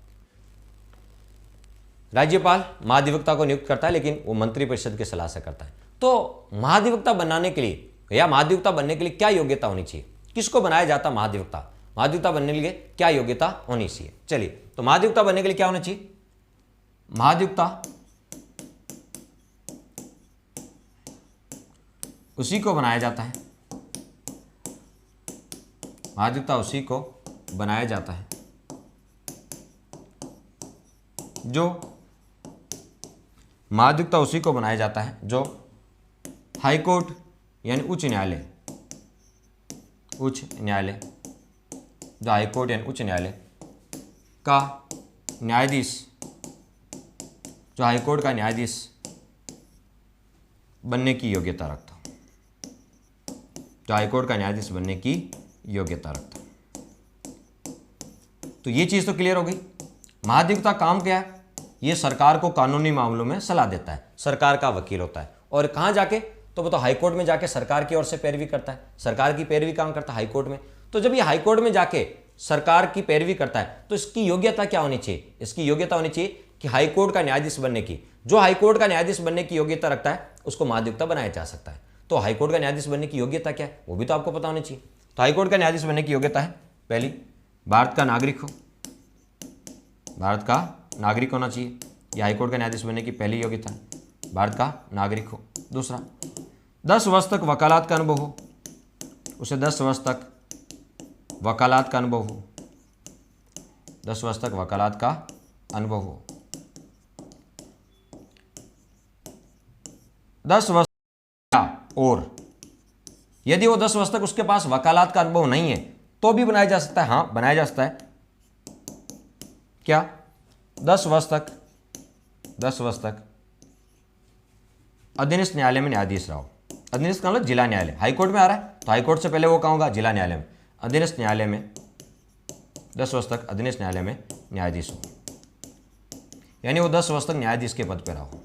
राज्यपाल महाधिवक्ता को नियुक्त करता है, लेकिन वो मंत्री परिषद की सलाह से करता है। तो महाधिवक्ता बनाने के लिए या महाधिवक्ता बनने के लिए क्या योग्यता होनी चाहिए? किसको बनाया जाता महाधिवक्ता? महाधिवक्ता बनने के लिए क्या योग्यता होनी चाहिए? चलिए, तो महाधिवक्ता बनने के लिए क्या होना चाहिए? महाधिवक्ता उसी को बनाया जाता है, महाधिवक्ता उसी को बनाया जाता है जो महाधिवक्ता उसी को बनाया जाता है जो हाईकोर्ट यानी उच्च न्यायालय, उच्च न्यायालय, जो हाईकोर्ट यानी उच्च न्यायालय का न्यायाधीश, जो हाईकोर्ट का न्यायाधीश बनने की योग्यता रखता हो, जो हाईकोर्ट का न्यायाधीश बनने की योग्यता रखता हो। तो ये चीज़ तो क्लियर हो गई। महाधिवक्ता काम क्या है? ये सरकार को कानूनी मामलों में सलाह देता है, सरकार का वकील होता है। और कहाँ जाके? तो बताओ हाईकोर्ट में जाके सरकार की ओर से पैरवी करता है, सरकार की पैरवी काम करता है हाईकोर्ट में। तो जब ये हाईकोर्ट में जाके सरकार की पैरवी करता है तो इसकी योग्यता क्या होनी चाहिए? इसकी योग्यता होनी चाहिए कि हाईकोर्ट का न्यायाधीश बनने की, जो हाईकोर्ट का न्यायाधीश बनने की योग्यता रखता है उसको महाधिवक्ता बनाया जा सकता है। तो हाईकोर्ट का न्यायाधीश बनने की योग्यता क्या है वो भी तो आपको पता होनी चाहिए। तो हाईकोर्ट का न्यायाधीश बनने की योग्यता है, पहली, भारत का नागरिक हो, भारत का नागरिक होना चाहिए। यह हाईकोर्ट का न्यायाधीश बनने की पहली योग्यता है, भारत का नागरिक हो। दूसरा, 10 वर्ष तक वकालत का अनुभव हो, उसे 10 वर्ष तक वकालत का अनुभव हो, 10 वर्ष तक वकालत का अनुभव हो। 10 वर्ष और यदि वो 10 वर्ष तक उसके पास वकालत का अनुभव नहीं है तो भी बनाया जा सकता है। हाँ, बनाया जा सकता है। क्या? 10 वर्ष तक, 10 वर्ष तक अधीनस्थ न्यायालय में न्यायाधीश रहा हो। अधीनस्थ का मतलब जिला न्यायालय, हाईकोर्ट में आ रहा है तो हाईकोर्ट से पहले वो कहाँ होगा? जिला न्यायालय में। अधीनस्थ न्यायालय में 10 वर्ष तक अधीनस्थ न्यायालय में न्यायाधीश हो, यानी वो 10 वर्ष तक न्यायाधीश के पद पर रहो।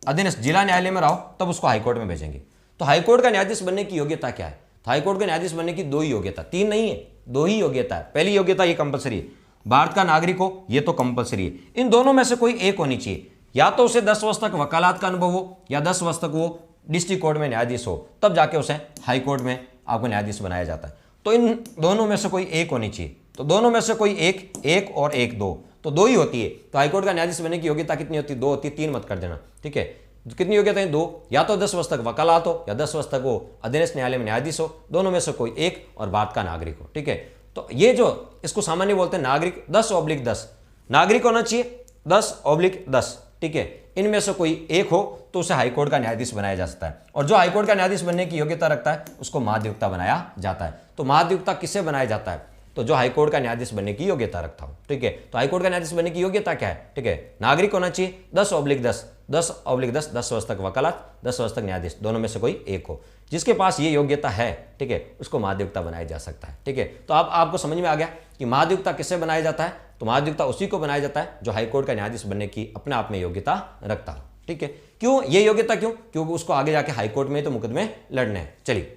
अधीनस्थ जिला न्यायालय में रहो तब उसको हाईकोर्ट में भेजेंगे। तो हाईकोर्ट का न्यायाधीश बनने की योग्यता क्या है? तो हाईकोर्ट का न्यायाधीश बनने की 2 ही योग्यता, 3 नहीं है, 2 ही योग्यता है। पहली योग्यता ये कंपलसरी है, भारत का नागरिक हो, ये तो कंपलसरी है। इन दोनों में से कोई एक होनी चाहिए, या तो उसे 10 वर्ष तक वकालत का अनुभव हो या 10 वर्ष तक वो डिस्ट्रिक्ट कोर्ट में न्यायाधीश हो, तब जाके उसे हाईकोर्ट में आपको न्यायाधीश बनाया जाता है। तो इन दोनों में से कोई एक होनी चाहिए। तो दोनों में से कोई एक और एक 2, तो 2 ही होती है। तो हाईकोर्ट का न्यायाधीश बनने की योग्यता कितनी होती है? 2 होती है, 3 मत कर देना। ठीक है, कितनी योग्यता है? 2, या तो 10 वर्ष तक वकालत हो या 10 वर्ष तक वो अधीनस्थ न्यायालय में न्यायाधीश हो, दोनों में से कोई एक, और भारत का नागरिक हो। ठीक है, तो ये जो इसको सामान्य बोलते हैं नागरिक, 10/10 नागरिक होना चाहिए, 10/10। ठीक है, इनमें से कोई एक हो तो उसे हाईकोर्ट का न्यायाधीश बनाया जा सकता है। और जो हाईकोर्ट का न्यायाधीश बनने की योग्यता रखता है उसको महाधिवक्ता बनाया जाता है। तो महाधिवक्ता किसे बनाया जाता है? तो जो हाईकोर्ट का न्यायाधीश बनने की योग्यता रखता हो। ठीक है, तो हाईकोर्ट का न्यायाधीश बनने की योग्यता क्या है? ठीक है, नागरिक होना चाहिए, 10/10, 10/10, 10 वर्ष तक वकालत, 10 वर्ष तक न्यायाधीश, दोनों में से कोई एक हो। जिसके पास ये योग्यता है, ठीक है, उसको महाधिवक्ता बनाया जा सकता है। ठीक है, तो अब आपको समझ में आ गया कि महाधिवक्ता किससे बनाया जाता है? तो महाधिवक्ता उसी को बनाया जाता है जो हाईकोर्ट का न्यायाधीश बनने की अपने आप में योग्यता रखता हो। ठीक है, क्यों ये योग्यता? क्यों? क्योंकि उसको आगे जाके हाईकोर्ट में तो मुकदमे लड़ने हैं। चलिए,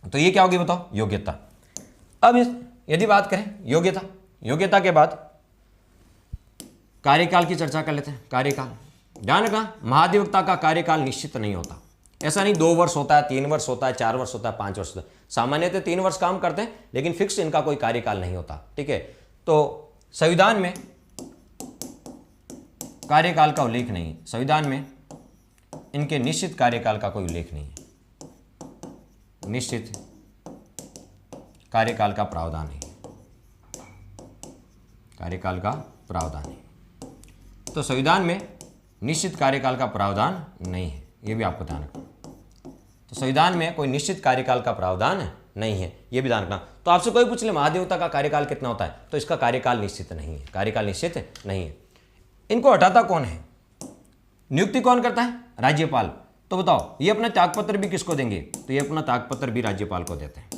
तो ये क्या होगी बताओ? योग्यता। अब यदि बात करें योग्यता, योग्यता के बाद कार्यकाल की चर्चा कर लेते हैं। कार्यकाल, ध्यान रखना, महाधिवक्ता का कार्यकाल निश्चित नहीं होता। ऐसा नहीं 2 वर्ष होता है, 3 वर्ष होता है, 4 वर्ष होता है, 5 वर्ष होता है। सामान्यतः 3 वर्ष काम करते हैं, लेकिन फिक्स इनका कोई कार्यकाल नहीं होता। ठीक है, तो संविधान में कार्यकाल का उल्लेख नहीं है, संविधान में इनके निश्चित कार्यकाल का कोई उल्लेख नहीं है, निश्चित कार्यकाल का प्रावधान है, कार्यकाल का प्रावधान है। तो संविधान में निश्चित कार्यकाल का प्रावधान नहीं है, ये भी आपको ध्यान रखना। तो संविधान में कोई निश्चित कार्यकाल का प्रावधान नहीं है, ये भी ध्यान रखना। तो आपसे कोई पूछ ले महाधिवक्ता का कार्यकाल कितना होता है, तो इसका कार्यकाल निश्चित नहीं है, कार्यकाल निश्चित नहीं है। इनको हटाता कौन है, नियुक्ति कौन करता है, राज्यपाल। तो बताओ ये अपना त्यागपत्र भी किसको देंगे, तो ये अपना त्यागपत्र भी राज्यपाल को देते हैं।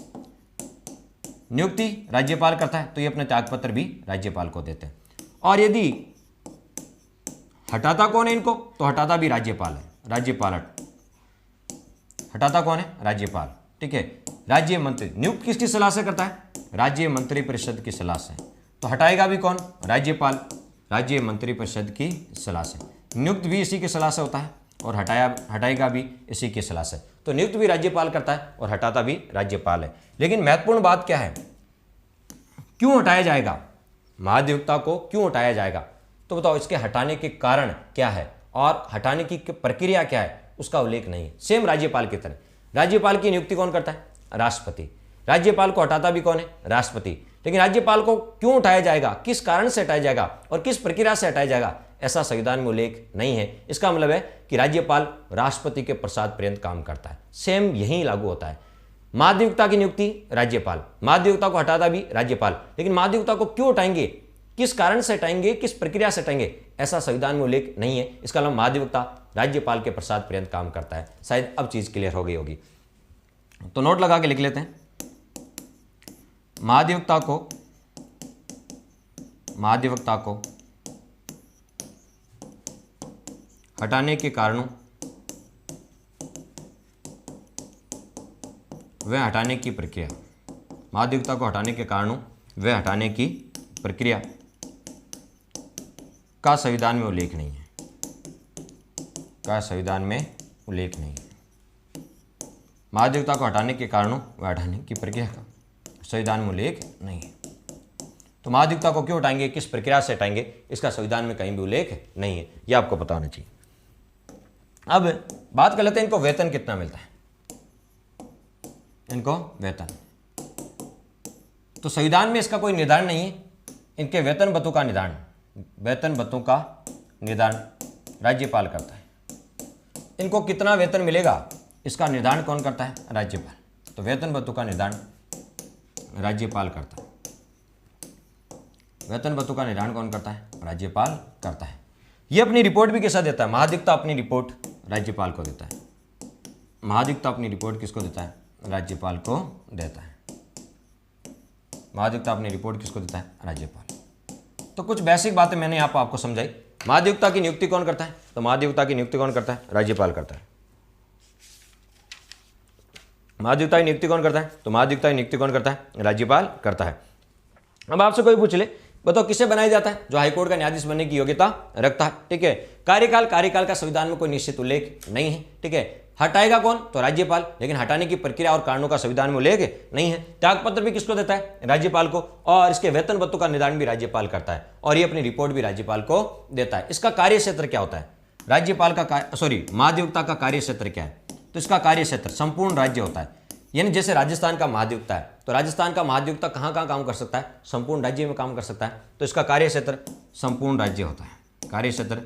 नियुक्ति राज्यपाल करता है तो ये अपना त्यागपत्र भी राज्यपाल को देते हैं। और यदि हटाता कौन है इनको, तो हटाता भी राज्यपाल है, राज्यपाल हटाता कौन है, राज्यपाल। ठीक है, राज्य मंत्री नियुक्त किसकी सलाह से करता है, राज्य मंत्री परिषद की सलाह से। तो हटाएगा भी कौन, राज्यपाल, राज्य मंत्री परिषद की सलाह से। नियुक्त भी इसी की सलाह से होता है और हटाएगा भी इसी की सलाह से। तो नियुक्त भी राज्यपाल करता है और हटाता भी राज्यपाल है। लेकिन महत्वपूर्ण बात क्या है, क्यों हटाया जाएगा, महाधिवक्ता को क्यों हटाया जाएगा, तो बताओ इसके हटाने के कारण क्या है और हटाने की प्रक्रिया क्या है, उसका उल्लेख नहीं है। सेम राज्यपाल की तरह, राज्यपाल की नियुक्ति कौन करता है, राष्ट्रपति। राज्यपाल को हटाता भी कौन है, राष्ट्रपति। लेकिन राज्यपाल को क्यों हटाया जाएगा, किस कारण से हटाया जाएगा और किस प्रक्रिया से हटाया जाएगा, ऐसा संविधान में उल्लेख नहीं है। इसका मतलब है कि राज्यपाल राष्ट्रपति के प्रसाद पर्यंत काम करता है। सेम यही लागू होता है। महाधिवक्ता की नियुक्ति राज्यपाल, महाधिवक्ता को हटाता भी राज्यपाल। लेकिन महाधिवक्ता को क्यों हटाएंगे, किस कारण से हटाएंगे, किस प्रक्रिया से हटाएंगे, ऐसा संविधान में उल्लेख नहीं है। इसका मतलब महाधिवक्ता राज्यपाल के प्रसाद पर्यंत काम करता है। शायद अब चीज क्लियर हो गई होगी, तो नोट लगा के लिख लेते हैं। महाधिवक्ता को हटाने के कारणों वह हटाने की प्रक्रिया, महाधिवक्ता को हटाने के कारणों वह हटाने की प्रक्रिया का संविधान में उल्लेख नहीं है, का संविधान में उल्लेख नहीं है। महाधिवक्ता को हटाने के कारणों वह हटाने की प्रक्रिया का संविधान में उल्लेख नहीं है। तो महाधिवक्ता को क्यों हटाएंगे, किस प्रक्रिया से हटाएंगे, इसका संविधान में कहीं भी उल्लेख नहीं है, यह आपको पता होना चाहिए। अब बात कर लेते हैं इनको वेतन कितना मिलता है, इनको वेतन। तो संविधान में इसका कोई निर्धारण नहीं है। इनके वेतन भत्तों का निर्धारण, वेतन भत्तों का निर्धारण राज्यपाल करता है। इनको कितना वेतन मिलेगा, इसका निर्धारण कौन करता है, राज्यपाल। तो वेतन भत्तों का निर्धारण राज्यपाल करता है। वेतन भत्तों का निर्धारण कौन करता है, राज्यपाल करता है। यह अपनी रिपोर्ट भी किसा देता है, महाधिवक्ता अपनी रिपोर्ट राज्यपाल को देता है। महाधिवक्ता अपनी रिपोर्ट किसको देता है, राज्यपाल को देता है। महाधिवक्ता अपनी रिपोर्ट किसको देता है, राज्यपाल। तो कुछ बेसिक बातें मैंने यहाँ पर आपको समझाई। महाधिवक्ता की नियुक्ति कौन करता है, तो महाधिवक्ता की नियुक्ति कौन करता है, राज्यपाल करता है। महाधिवक्ता की नियुक्ति कौन करता है, तो महाधिवक्ता की नियुक्ति कौन करता है, राज्यपाल करता है। अब आपसे कोई पूछ ले, बताओ किसे बनाया जाता है, जो हाईकोर्ट का न्यायाधीश बनने की योग्यता रखता है। ठीक है, कार्यकाल का संविधान में कोई निश्चित उल्लेख नहीं है। ठीक है, हटाएगा कौन, तो राज्यपाल। लेकिन हटाने की प्रक्रिया और कारणों का संविधान में उल्लेख नहीं है। त्यागपत्र भी किसको देता है, राज्यपाल को। और इसके वेतन भत्तों का निर्धारण भी राज्यपाल करता है और ये अपनी रिपोर्ट भी राज्यपाल को देता है। इसका कार्य क्षेत्र क्या होता है, राज्यपाल का महाधिवक्ता का कार्य क्षेत्र क्या है, तो इसका कार्य क्षेत्र संपूर्ण राज्य होता है। यानी जैसे राजस्थान का महाधिवक्ता है, तो राजस्थान का महाधिवक्ता कहाँ कहाँ काम कर सकता है, संपूर्ण राज्य में काम कर सकता है। तो इसका कार्य क्षेत्र संपूर्ण राज्य होता है, कार्य क्षेत्र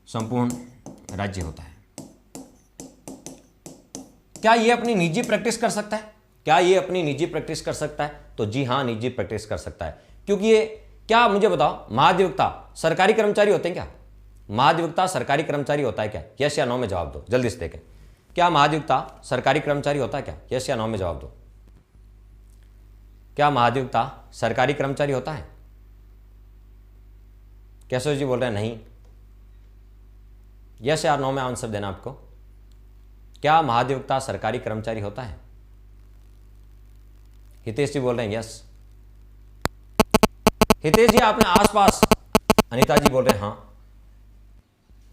संपूर्ण राज्य होता है। क्या ये अपनी निजी प्रैक्टिस कर सकता है, क्या ये अपनी निजी प्रैक्टिस कर सकता है, तो जी हाँ, निजी प्रैक्टिस कर सकता है। क्योंकि ये क्या, मुझे बताओ, महाधिवक्ता सरकारी कर्मचारी होते हैं क्या, महाधिवक्ता सरकारी कर्मचारी होता है क्या, यस या नो में जवाब दो, जल्दी से देखें। क्या महाधिवक्ता सरकारी कर्मचारी होता है क्या, यस या नो में जवाब दो। क्या महाधिवक्ता सरकारी कर्मचारी होता है, कैसे जी बोल रहे हैं नहीं, यस या नो में आंसर देना आपको। क्या महाधिवक्ता सरकारी कर्मचारी होता है, हितेश जी बोल रहे हैं यस। हितेश जी आपने आसपास, अनीता जी बोल रहे हैं हाँ।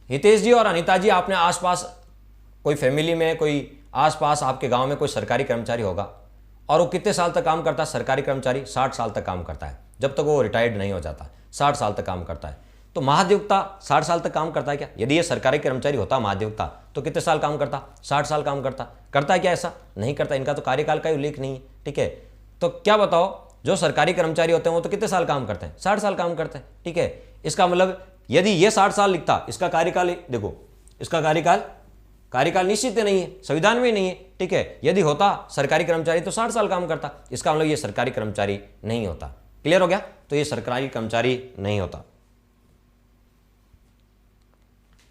हितेश जी और अनीता जी आपने आसपास कोई फैमिली में, कोई आसपास आपके गांव में कोई सरकारी कर्मचारी होगा। और वो कितने साल तक काम करता है, सरकारी कर्मचारी 60 साल तक काम करता है। जब तक वो रिटायर्ड नहीं हो जाता, 60 साल तक काम करता है। तो महाधिवक्ता 60 साल तक काम करता है क्या? यदि ये सरकारी कर्मचारी होता महाधिवक्ता तो कितने साल काम करता? 60 साल काम करता है क्या? ऐसा नहीं करता, इनका तो कार्यकाल का उल्लेख नहीं है। ठीक है, तो क्या बताओ, जो सरकारी कर्मचारी होते हैं वो तो कितने साल काम करते हैं? 60 साल काम करते हैं। ठीक है, इसका मतलब यदि ये 60 साल लिखता, इसका कार्यकाल देखो, इसका कार्यकाल निश्चित नहीं है, संविधान में नहीं है। ठीक है, यदि होता सरकारी कर्मचारी तो 60 साल काम करता, इसका मतलब ये सरकारी कर्मचारी नहीं होता। क्लियर हो गया? तो ये सरकारी कर्मचारी नहीं होता।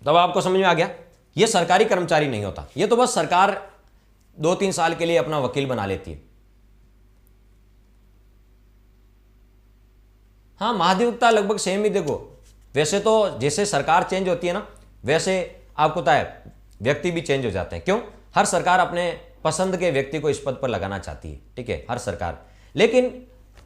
तब आपको समझ में आ गया, ये सरकारी कर्मचारी नहीं होता, ये तो बस सरकार 2-3 साल के लिए अपना वकील बना लेती है। हाँ, महाधिवक्ता लगभग सेम ही। देखो वैसे तो जैसे सरकार चेंज होती है ना, वैसे आपको पता है व्यक्ति भी चेंज हो जाते हैं। क्यों? हर सरकार अपने पसंद के व्यक्ति को इस पद पर लगाना चाहती है। ठीक है, हर सरकार। लेकिन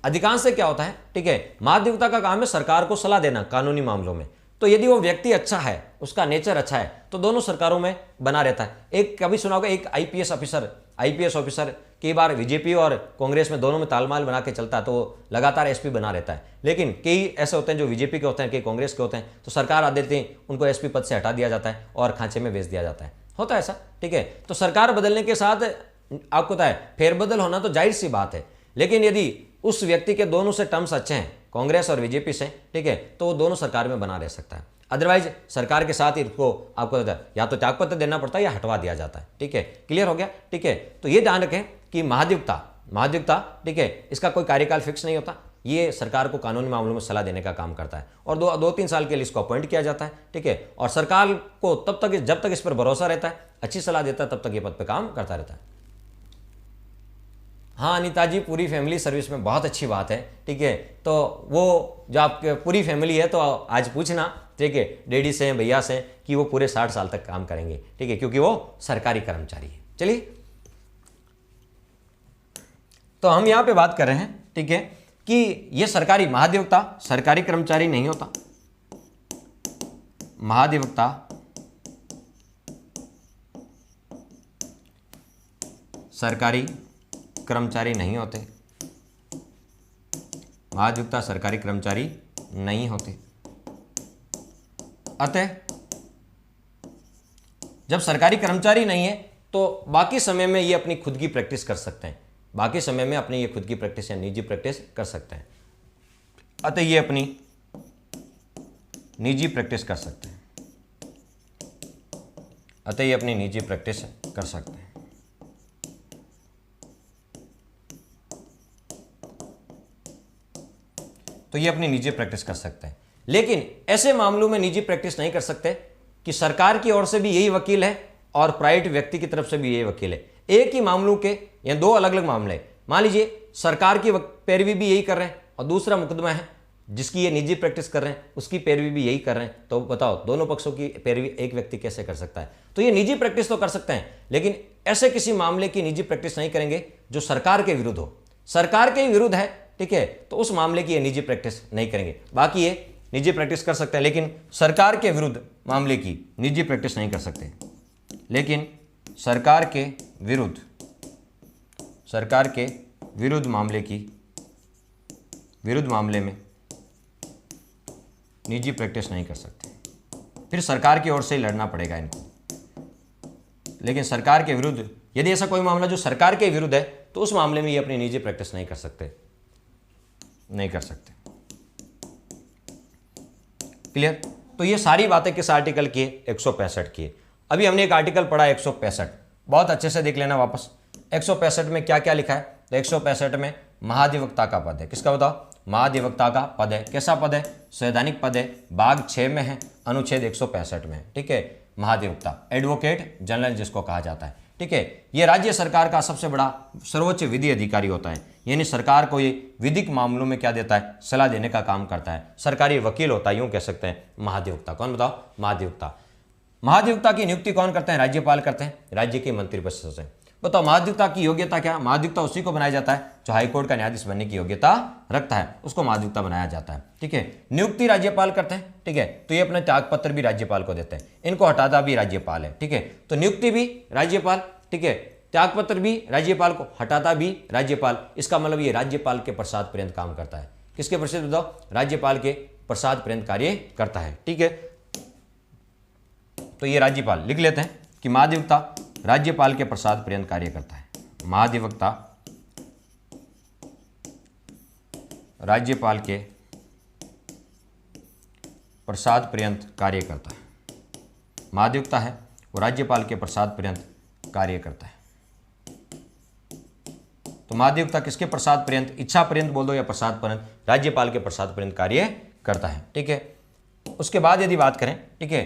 अधिकांश से क्या होता है, ठीक है, महाधिवक्ता का काम है सरकार को सलाह देना कानूनी मामलों में। तो यदि वो व्यक्ति अच्छा है, उसका नेचर अच्छा है, तो दोनों सरकारों में बना रहता है। एक कभी सुना होगा, एक आईपीएस ऑफिसर कई बार बीजेपी और कांग्रेस में दोनों में तालमेल बना के चलता है, तो लगातार एसपी बना रहता है। लेकिन कई ऐसे होते हैं जो बीजेपी के होते हैं, कई कांग्रेस के होते हैं, तो सरकार आ देती है, उनको एसपी पद से हटा दिया जाता है और खांचे में भेज दिया जाता है। होता है ऐसा। ठीक है, तो सरकार बदलने के साथ आपको पता है फेरबदल होना तो जाहिर सी बात है। लेकिन यदि उस व्यक्ति के दोनों से टर्म्स अच्छे हैं, कांग्रेस और बीजेपी से, ठीक है, तो वो दोनों सरकार में बना रह सकता है। अदरवाइज सरकार के साथ ही इसको आपको या तो त्यागपत्र देना पड़ता है या हटवा दिया जाता है। ठीक है, क्लियर हो गया? ठीक है, तो ये ध्यान रखें कि महाधिवक्ता, ठीक है, इसका कोई कार्यकाल फिक्स नहीं होता, ये सरकार को कानूनी मामलों में सलाह देने का काम करता है और 2-3 साल के लिए इसको अपॉइंट किया जाता है। ठीक है, और सरकार को तब तक, जब तक इस पर भरोसा रहता है, अच्छी सलाह देता है, तब तक ये पद पर काम करता रहता है। हाँ अनिता जी, पूरी फैमिली सर्विस में, बहुत अच्छी बात है। ठीक है, तो वो जो आपके पूरी फैमिली है तो आज पूछना, ठीक है, डैडी से भैया से, कि वो पूरे 60 साल तक काम करेंगे। ठीक है, क्योंकि वो सरकारी कर्मचारी है। चलिए, तो हम यहां पे बात कर रहे हैं, ठीक है, कि ये सरकारी महाधिवक्ता सरकारी कर्मचारी नहीं होता। महाधिवक्ता सरकारी कर्मचारी नहीं होते, महाधिवक्ता सरकारी कर्मचारी नहीं होते। अतः जब सरकारी कर्मचारी नहीं है तो बाकी समय में ये अपनी खुद की प्रैक्टिस कर सकते हैं, बाकी समय में अपनी ये खुद की प्रैक्टिस या निजी प्रैक्टिस कर सकते हैं। अतः ये अपनी निजी प्रैक्टिस कर सकते हैं, अतः ये अपनी निजी प्रैक्टिस कर सकते हैं। तो ये अपनी निजी प्रैक्टिस कर सकते हैं। लेकिन ऐसे मामलों में निजी प्रैक्टिस नहीं कर सकते कि सरकार की ओर से भी यही वकील है और प्राइवेट व्यक्ति की तरफ से भी यही वकील है। एक ही मामलों के या दो अलग अलग मामले, मान लीजिए सरकार की पैरवी भी यही कर रहे हैं और दूसरा मुकदमा है जिसकी ये निजी प्रैक्टिस कर रहे हैं, उसकी पैरवी भी यही कर रहे हैं, तो बताओ दोनों पक्षों की पैरवी एक व्यक्ति कैसे कर सकता है? तो ये निजी प्रैक्टिस तो कर सकते हैं, लेकिन ऐसे किसी मामले की निजी प्रैक्टिस नहीं करेंगे जो सरकार के विरुद्ध हो। सरकार के विरुद्ध है, ठीक है, तो उस मामले की ये निजी प्रैक्टिस नहीं करेंगे। बाकी ये निजी प्रैक्टिस कर सकते हैं, लेकिन सरकार के विरुद्ध मामले की निजी प्रैक्टिस नहीं कर सकते। लेकिन सरकार के विरुद्ध मामले में निजी प्रैक्टिस नहीं कर सकते, फिर सरकार की ओर से ही लड़ना पड़ेगा इनको। लेकिन सरकार के विरुद्ध यदि ऐसा कोई मामला जो सरकार के विरुद्ध है तो उस मामले में ये अपनी निजी प्रैक्टिस नहीं कर सकते। क्लियर? तो ये सारी बातें किस आर्टिकल की है? 165 की है। अभी हमने एक आर्टिकल पढ़ा 165, बहुत अच्छे से देख लेना वापस। 165 में क्या क्या लिखा है? तो 165 में महाधिवक्ता का पद है। किसका बताओ? महाधिवक्ता का पद है। कैसा पद है? संवैधानिक पद है, भाग 6 में है, अनुच्छेद 165 में है। ठीक है, महाधिवक्ता एडवोकेट जनरल जिसको कहा जाता है। ठीक है, ये राज्य सरकार का सबसे बड़ा सर्वोच्च विधि अधिकारी होता है, यानी सरकार को ये विधिक मामलों में क्या देता है? सलाह देने का काम करता है, सरकारी वकील होता है, यूं कह सकते हैं महाधिवक्ता। कौन बताओ? महाधिवक्ता। महाधिवक्ता की नियुक्ति कौन करते हैं? राज्यपाल करते हैं, राज्य के मंत्रिपरिषद से। बताओ महाधिवक्ता की योग्यता क्या? महाधिवक्ता उसी को बनाया जाता है जो हाईकोर्ट का न्यायाधीश बनने की योग्यता रखता है, उसको महाधिवक्ता बनाया जाता है। ठीक है, नियुक्ति राज्यपाल करते हैं। ठीक है, तो ये अपने त्यागपत्र भी राज्यपाल को देते हैं, इनको हटाता भी राज्यपाल है। ठीक है, तो नियुक्ति भी राज्यपाल, ठीक है, त्यागपत्र भी राज्यपाल को, हटाता भी राज्यपाल। इसका मतलब ये राज्यपाल के प्रसाद पर्यंत काम करता है। किसके प्रसाद बताओ? राज्यपाल के प्रसाद पर्यंत कार्य करता है। ठीक है, तो ये राज्यपाल लिख लेते हैं कि महाधिवक्ता राज्यपाल के प्रसाद पर्यंत कार्य करता है। महाधिवक्ता राज्यपाल के प्रसाद पर्यंत कार्य करता है। महाधिवक्ता है वो राज्यपाल के प्रसाद पर्यंत कार्य करता है। तो महाधिवक्ता किसके प्रसाद पर्यंत, इच्छा पर्यंत बोल दो या प्रसाद पर्यंत, राज्यपाल के प्रसाद पर्यंत कार्य करता है। ठीक है, उसके बाद यदि बात करें, ठीक है,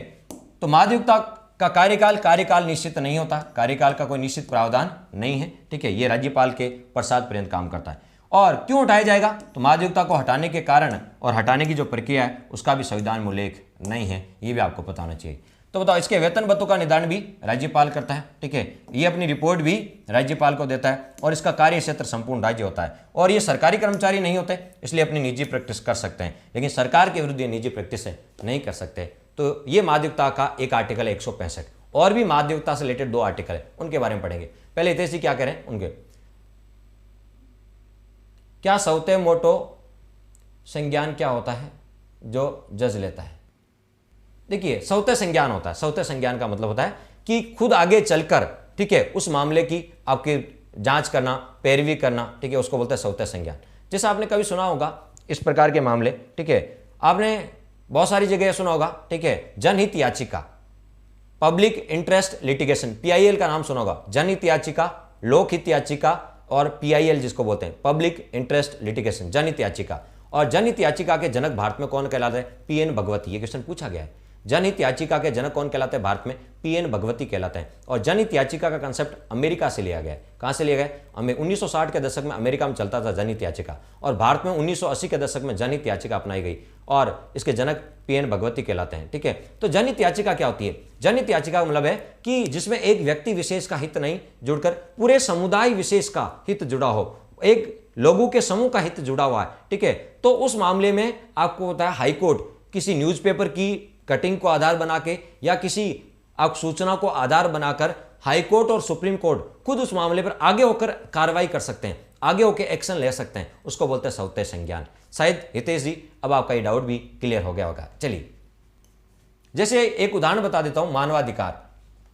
तो महाधिवक्ता का कार्यकाल निश्चित नहीं होता, कार्यकाल का कोई निश्चित प्रावधान नहीं है। ठीक है, ये राज्यपाल के प्रसाद पर्यंत काम करता है। और क्यों हटाया जाएगा? तो महाधिवक्ता को हटाने के कारण और हटाने की जो प्रक्रिया है उसका भी संविधान में उल्लेख नहीं है, ये भी आपको पता होना चाहिए। तो बताओ, इसके वेतन भत्तों का निर्धारण भी राज्यपाल करता है। ठीक है, ये अपनी रिपोर्ट भी राज्यपाल को देता है और इसका कार्य क्षेत्र संपूर्ण राज्य होता है। और ये सरकारी कर्मचारी नहीं होते, इसलिए अपनी निजी प्रैक्टिस कर सकते हैं, लेकिन सरकार के विरुद्ध ये निजी प्रैक्टिस नहीं कर सकते। तो ये महाधिवक्ता का एक आर्टिकल है 165। और भी महाधिवक्ता से रिलेटेड 2 आर्टिकल है, उनके बारे में पढ़ेंगे। पहले हितैषी क्या करें उनके, क्या सौते मोटो संज्ञान क्या होता है जो जज लेता है? देखिए, सौते संज्ञान होता है, सौते संज्ञान का मतलब होता है कि खुद आगे चलकर, ठीक है, उस मामले की आपकी जांच करना, पैरवी करना, ठीक है, उसको बोलते हैं सौते संज्ञान। जैसे आपने कभी सुना होगा इस प्रकार के मामले, ठीक है, आपने बहुत सारी जगह सुना होगा, ठीक है, जनहित याचिका, पब्लिक इंटरेस्ट लिटिगेशन, PIL का नाम सुना होगा, जनहित याचिका, लोकहित याचिका और PIL जिसको बोलते हैं पब्लिक इंटरेस्ट लिटिगेशन, जनहित याचिका। और जनहित याचिका के जनक भारत में कौन कहलाते हैं? PN भगवती। ये क्वेश्चन पूछा गया है, जनहित याचिका के जनक कौन कहलाते हैं भारत में? PN भगवती कहलाते हैं। और जनहित याचिका का कंसेप्ट अमेरिका से लिया गया है। कहाँ से लिया गया? 1960 के दशक में अमेरिका में चलता था जनहित याचिका, और भारत में 1980 के दशक में जनहित याचिका अपनाई गई और इसके जनक PN भगवती कहलाते हैं। ठीक है, तो जनहित याचिका क्या होती है? जनहित याचिका का मतलब है कि जिसमें एक व्यक्ति विशेष का हित नहीं जुड़कर पूरे समुदाय विशेष का हित जुड़ा हो, एक लोगों के समूह का हित जुड़ा हुआ है। ठीक है, तो उस मामले में आपको होता है हाईकोर्ट किसी न्यूज़पेपर की कटिंग को आधार बना के या किसी आप सूचना को आधार बनाकर हाईकोर्ट और सुप्रीम कोर्ट खुद उस मामले पर आगे होकर कार्रवाई कर सकते हैं, आगे होकर एक्शन ले सकते हैं, उसको बोलते हैं सौते संज्ञान। शायद हितेश जी अब आपका ये डाउट भी क्लियर हो गया होगा। चलिए, जैसे एक उदाहरण बता देता हूं, मानवाधिकार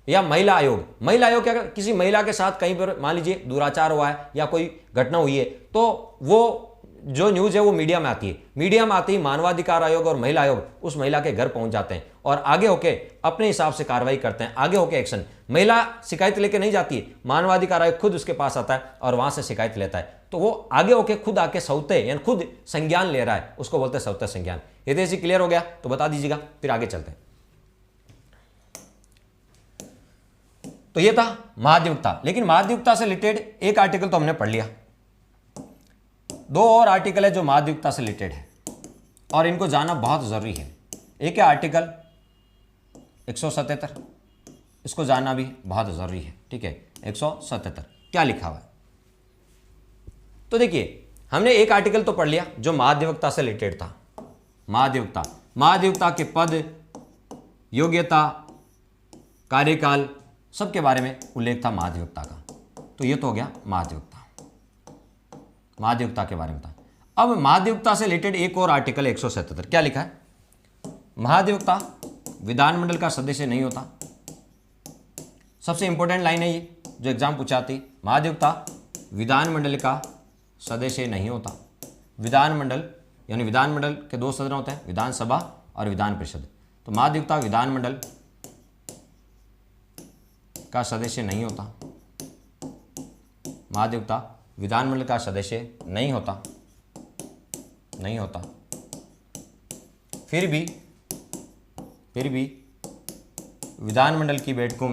या महिला आयोग। महिला आयोग क्या, किसी महिला के साथ कहीं पर मान लीजिए दुराचार हुआ है या कोई घटना हुई है, तो वो जो न्यूज़ है वो मीडिया में आती है, मीडिया में आती है, मानवाधिकार आयोग और महिला आयोग उस महिला के घर पहुंच जाते हैं और आगे होके अपने हिसाब से कार्रवाई करते हैं, आगे होके एक्शन। महिला शिकायत लेके नहीं जाती है, मानवाधिकार आयोग खुद उसके पास आता है और वहां से शिकायत लेता है, तो वो आगे होके खुद आके सौते यानी खुद संज्ञान ले रहा है, उसको बोलते हैं सौते संज्ञान। ये जी क्लियर हो गया? तो बता दीजिएगा, फिर आगे चलते हैं। तो ये था महाधिवक्ता, लेकिन महाधिवक्ता से रिलेटेड एक आर्टिकल तो हमने पढ़ लिया, 2 और आर्टिकल है जो महाधिवक्ता से रिलेटेड है और इनको जानना बहुत जरूरी है। एक है आर्टिकल 177, इसको जानना भी बहुत जरूरी है। ठीक है, 177 क्या लिखा हुआ है? तो देखिए, हमने एक आर्टिकल तो पढ़ लिया जो महाधिवक्ता से रिलेटेड था। महाधिवक्ता के पद, योग्यता, कार्यकाल सबके बारे में उल्लेख था महाधिवक्ता का। तो ये तो हो गया महाधिवक्ता के बारे में था। अब महाधिवक्ता से रिलेटेड एक और आर्टिकल 177 क्या लिखा है? महाधिवक्ता विधानमंडल का सदस्य नहीं होता। सबसे इंपॉर्टेंट लाइन है ये, जो एग्जाम पूछाती, महाधिवक्ता विधानमंडल का सदस्य नहीं होता। विधानमंडल यानी विधानमंडल के 2 सदन होते हैं, विधानसभा और विधान परिषद। तो महाधिवक्ता विधानमंडल का सदस्य नहीं होता, महाधिवक्ता विधानमंडल का सदस्य नहीं होता। फिर भी विधानमंडल की बैठकों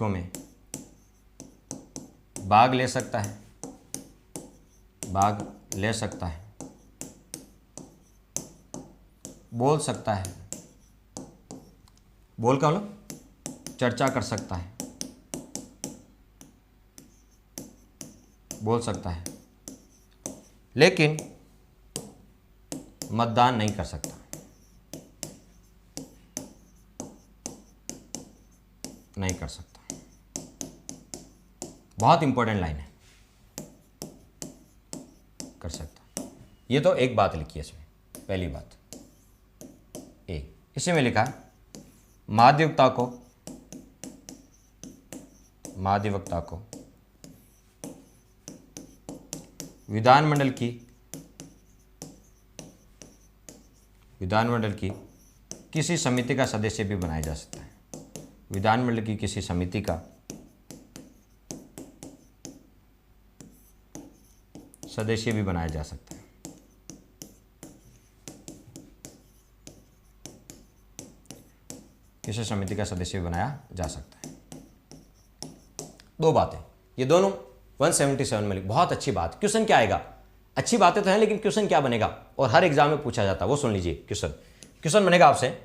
में भाग ले सकता है, बोल सकता है, बोल का मतलब चर्चा कर सकता है, बोल सकता है, लेकिन मतदान नहीं कर सकता। कर सकता। बहुत इंपॉर्टेंट लाइन है, कर सकता। ये तो एक बात लिखी है इसमें, पहली बात ए। इसी में लिखा है महाधिवक्ता को विधानमंडल की किसी समिति का सदस्य भी बनाया जा सकता है। विधानमंडल की किसी समिति का सदस्य भी बनाया जा सकता है। किसी समिति का सदस्य भी बनाया जा सकता है। दो बातें, ये दोनों 177 में बहुत अच्छी बात। क्वेश्चन क्या आएगा? अच्छी बातें तो हैं, लेकिन क्वेश्चन क्या बनेगा और हर एग्जाम में पूछा जाता है, वो सुन लीजिए। क्वेश्चन बनेगा आपसे,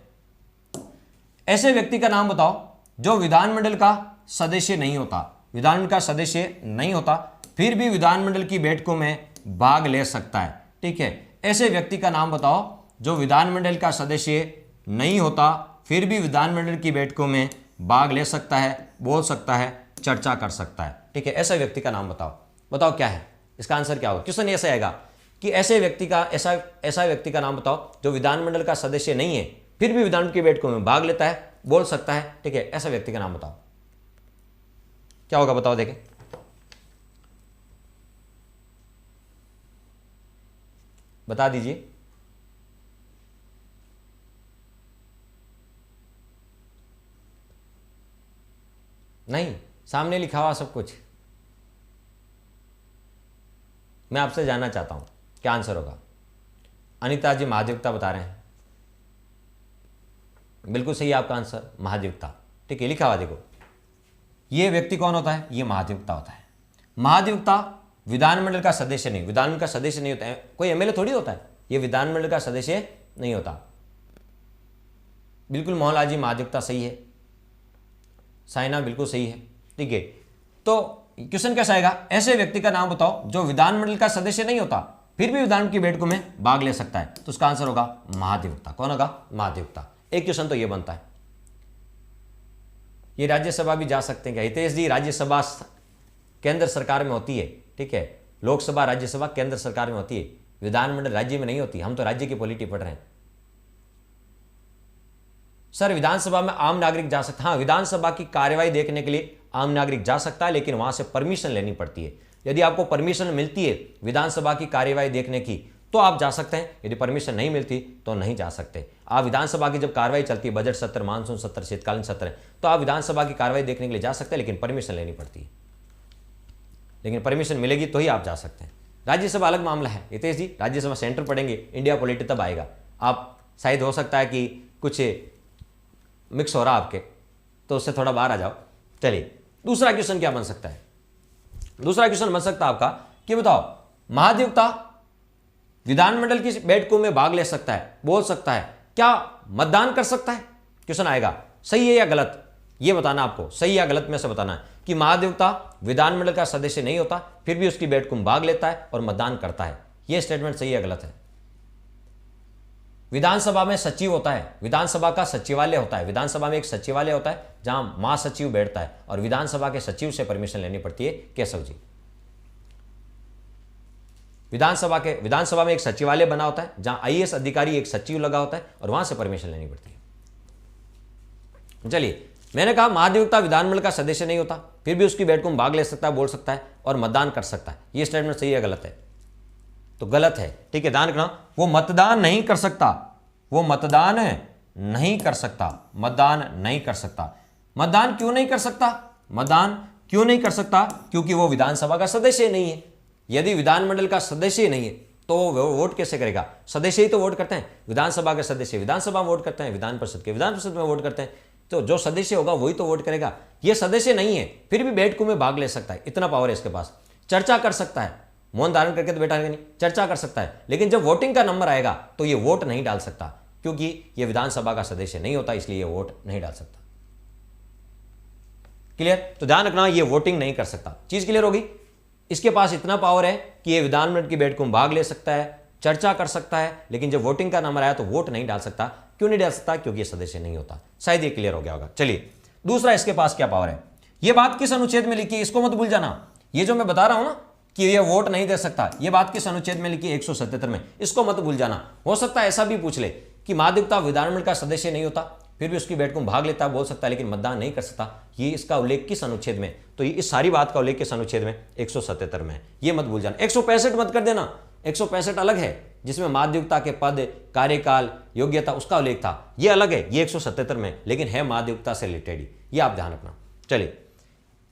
ऐसे व्यक्ति का नाम बताओ जो विधानमंडल का सदस्य नहीं होता। विधानमंडल का सदस्य नहीं होता, फिर भी विधानमंडल की बैठकों में भाग ले सकता है। ठीक है, ऐसे व्यक्ति का नाम बताओ जो विधानमंडल का सदस्य नहीं होता, फिर भी विधानमंडल की बैठकों में भाग ले सकता है, बोल सकता है, चर्चा कर सकता है। ठीक है, ऐसे व्यक्ति का नाम बताओ क्या है इसका आंसर क्या होगा? क्वेश्चन ऐसा आएगा कि ऐसा व्यक्ति का नाम बताओ जो विधानमंडल का सदस्य नहीं है, फिर भी विधानमंडल की बैठकों में भाग लेता है, बोल सकता है। ठीक है, ऐसा व्यक्ति का नाम बताओ, क्या होगा? बताओ, देखें। बता दीजिए। नहीं, सामने लिखा हुआ सब कुछ। मैं आपसे जानना चाहता हूं क्या आंसर होगा। अनिता जी महाधिवक्ता बता रहे हैं, बिल्कुल सही है आपका आंसर, महाधिवक्ता। ठीक है, लिखा हुआ देखो। ये व्यक्ति कौन होता है? ये महाधिवक्ता होता है। महाधिवक्ता विधानमंडल का सदस्य नहीं, विधानमंडल का सदस्य नहीं होता है, कोई एमएलए थोड़ी होता है, ये विधानमंडल का सदस्य नहीं होता। बिल्कुल मोहनलाल जी महाधिवक्ता सही है, साइना बिल्कुल सही है। ठीक है, तो क्वेश्चन कैसा आएगा? ऐसे व्यक्ति का नाम बताओ जो विधानमंडल का सदस्य नहीं होता, फिर भी विधानमंडल की बैठकों में भाग ले सकता है। तो उसका आंसर होगा महाधिवक्ता। कौन होगा? महाधिवक्ता। एक क्वेश्चन तो ये बनता है। ये राज्यसभा भी जा सकते हैं क्या? हितेश जी, राज्यसभा केंद्र सरकार में होती है। ठीक है, लोकसभा राज्यसभा केंद्र सरकार में होती है, विधानमंडल राज्य में नहीं होती। हम तो राज्य की पॉलिटी पढ़ रहे हैं। सर, विधानसभा में आम नागरिक जा सकता है? हाँ, विधानसभा की कार्यवाही देखने के लिए आम नागरिक जा सकता है, लेकिन वहां से परमिशन लेनी पड़ती है। यदि आपको परमिशन मिलती है विधानसभा की कार्यवाही देखने की तो आप जा सकते हैं, यदि परमिशन नहीं मिलती तो नहीं जा सकते। आप विधानसभा की जब कार्यवाही चलती है, बजट सत्र, मानसून सत्र, शीतकालीन सत्र, तो आप विधानसभा की कार्यवाही देखने के लिए जा सकते हैं, लेकिन परमिशन लेनी पड़ती है। लेकिन परमिशन मिलेगी तो ही आप जा सकते हैं। राज्यसभा अलग मामला है हितेश जी, राज्यसभा सेंटर पढ़ेंगे, इंडिया पॉलिटी तब आएगा। आप शायद हो सकता है कि कुछ मिक्स हो रहा आपके, तो उससे थोड़ा बाहर आ जाओ। चलिए, दूसरा क्वेश्चन क्या बन सकता है? दूसरा क्वेश्चन बन सकता है आपका कि बताओ महाधिवक्ता विधानमंडल की बैठकों में भाग ले सकता है, बोल सकता है, क्या मतदान कर सकता है? क्वेश्चन आएगा, सही है या गलत? ये बताना आपको, सही या गलत में से बताना है कि महाधिवक्ता विधानमंडल का सदस्य नहीं होता, फिर भी उसकी बैठकों में भाग लेता है और मतदान करता है। यह स्टेटमेंट सही या गलत है? विधानसभा में सचिव होता है, विधानसभा का सचिवालय होता है, विधानसभा में एक सचिवालय होता है जहां महासचिव बैठता है, और विधानसभा के सचिव से परमिशन लेनी पड़ती है। केशव जी, विधानसभा में एक सचिवालय बना होता है जहां आईएएस अधिकारी एक सचिव लगा होता है और वहां से परमिशन लेनी पड़ती है। चलिए, मैंने कहा महाधिवक्ता विधानमंडल का सदस्य नहीं होता, फिर भी उसकी बैठकों में भाग ले सकता है, बोल सकता है और मतदान कर सकता है। यह स्टेटमेंट सही है गलत है? तो गलत है। ठीक है, ध्यान रखना, वो मतदान नहीं कर सकता, वो मतदान नहीं कर सकता, मतदान नहीं कर सकता। मतदान क्यों नहीं कर सकता? मतदान क्यों नहीं कर सकता? क्योंकि वो विधानसभा का सदस्य नहीं है। यदि विधानमंडल का सदस्य नहीं है तो वो वोट कैसे करेगा? सदस्य ही तो वोट करते हैं। विधानसभा के सदस्य विधानसभा में वोट करते हैं, विधान परिषद के विधान परिषद में वोट करते हैं, तो जो सदस्य होगा वही तो वोट करेगा। ये सदस्य नहीं है, फिर भी बैठकों में भाग ले सकता है, इतना पावर है इसके पास। चर्चा कर सकता है, मौन धारण करके तो बैठा नहीं, चर्चा कर सकता है, लेकिन जब वोटिंग का नंबर आएगा तो ये वोट नहीं डाल सकता, क्योंकि ये विधानसभा का सदस्य नहीं होता, इसलिए ये वोट नहीं डाल सकता। क्लियर? तो ध्यान रखना, ये वोटिंग नहीं कर सकता। चीज क्लियर होगी? इसके पास इतना पावर है कि ये विधानमंडल की बैठकों में भाग ले सकता है, चर्चा कर सकता है, लेकिन जब वोटिंग का नंबर आया तो वोट नहीं डाल सकता। क्यों नहीं डाल सकता? क्योंकि ये सदस्य नहीं होता। शायद ये क्लियर हो गया होगा। चलिए, दूसरा इसके पास क्या पावर है। ये बात किस अनुच्छेद में लिखी है इसको मत भूल जाना। ये जो मैं बता रहा हूं ना कि ये वोट नहीं दे सकता, ये बात किस अनुच्छेद में लिखी है 177 में, इसको मत भूल जाना। हो सकता है ऐसा भी पूछ ले कि महाधिवक्ता विधानमंडल का सदस्य नहीं होता फिर भी उसकी बैठकों में भाग लेता, बोल सकता है लेकिन मतदान नहीं कर सकता। ये इसका उल्लेख किस अनुच्छेद में, तो ये इस सारी बात का उल्लेख किस अनुच्छेद में 177 में है, ये मत भूल जाना। 165 मत कर देना, 165 अलग है जिसमें महाधिवक्ता के पद, कार्यकाल, योग्यता उसका उल्लेख था, ये अलग है, ये 177 में लेकिन है महाधिवक्ता से रिलेटेड ही, ये आप ध्यान रखना। चलिए,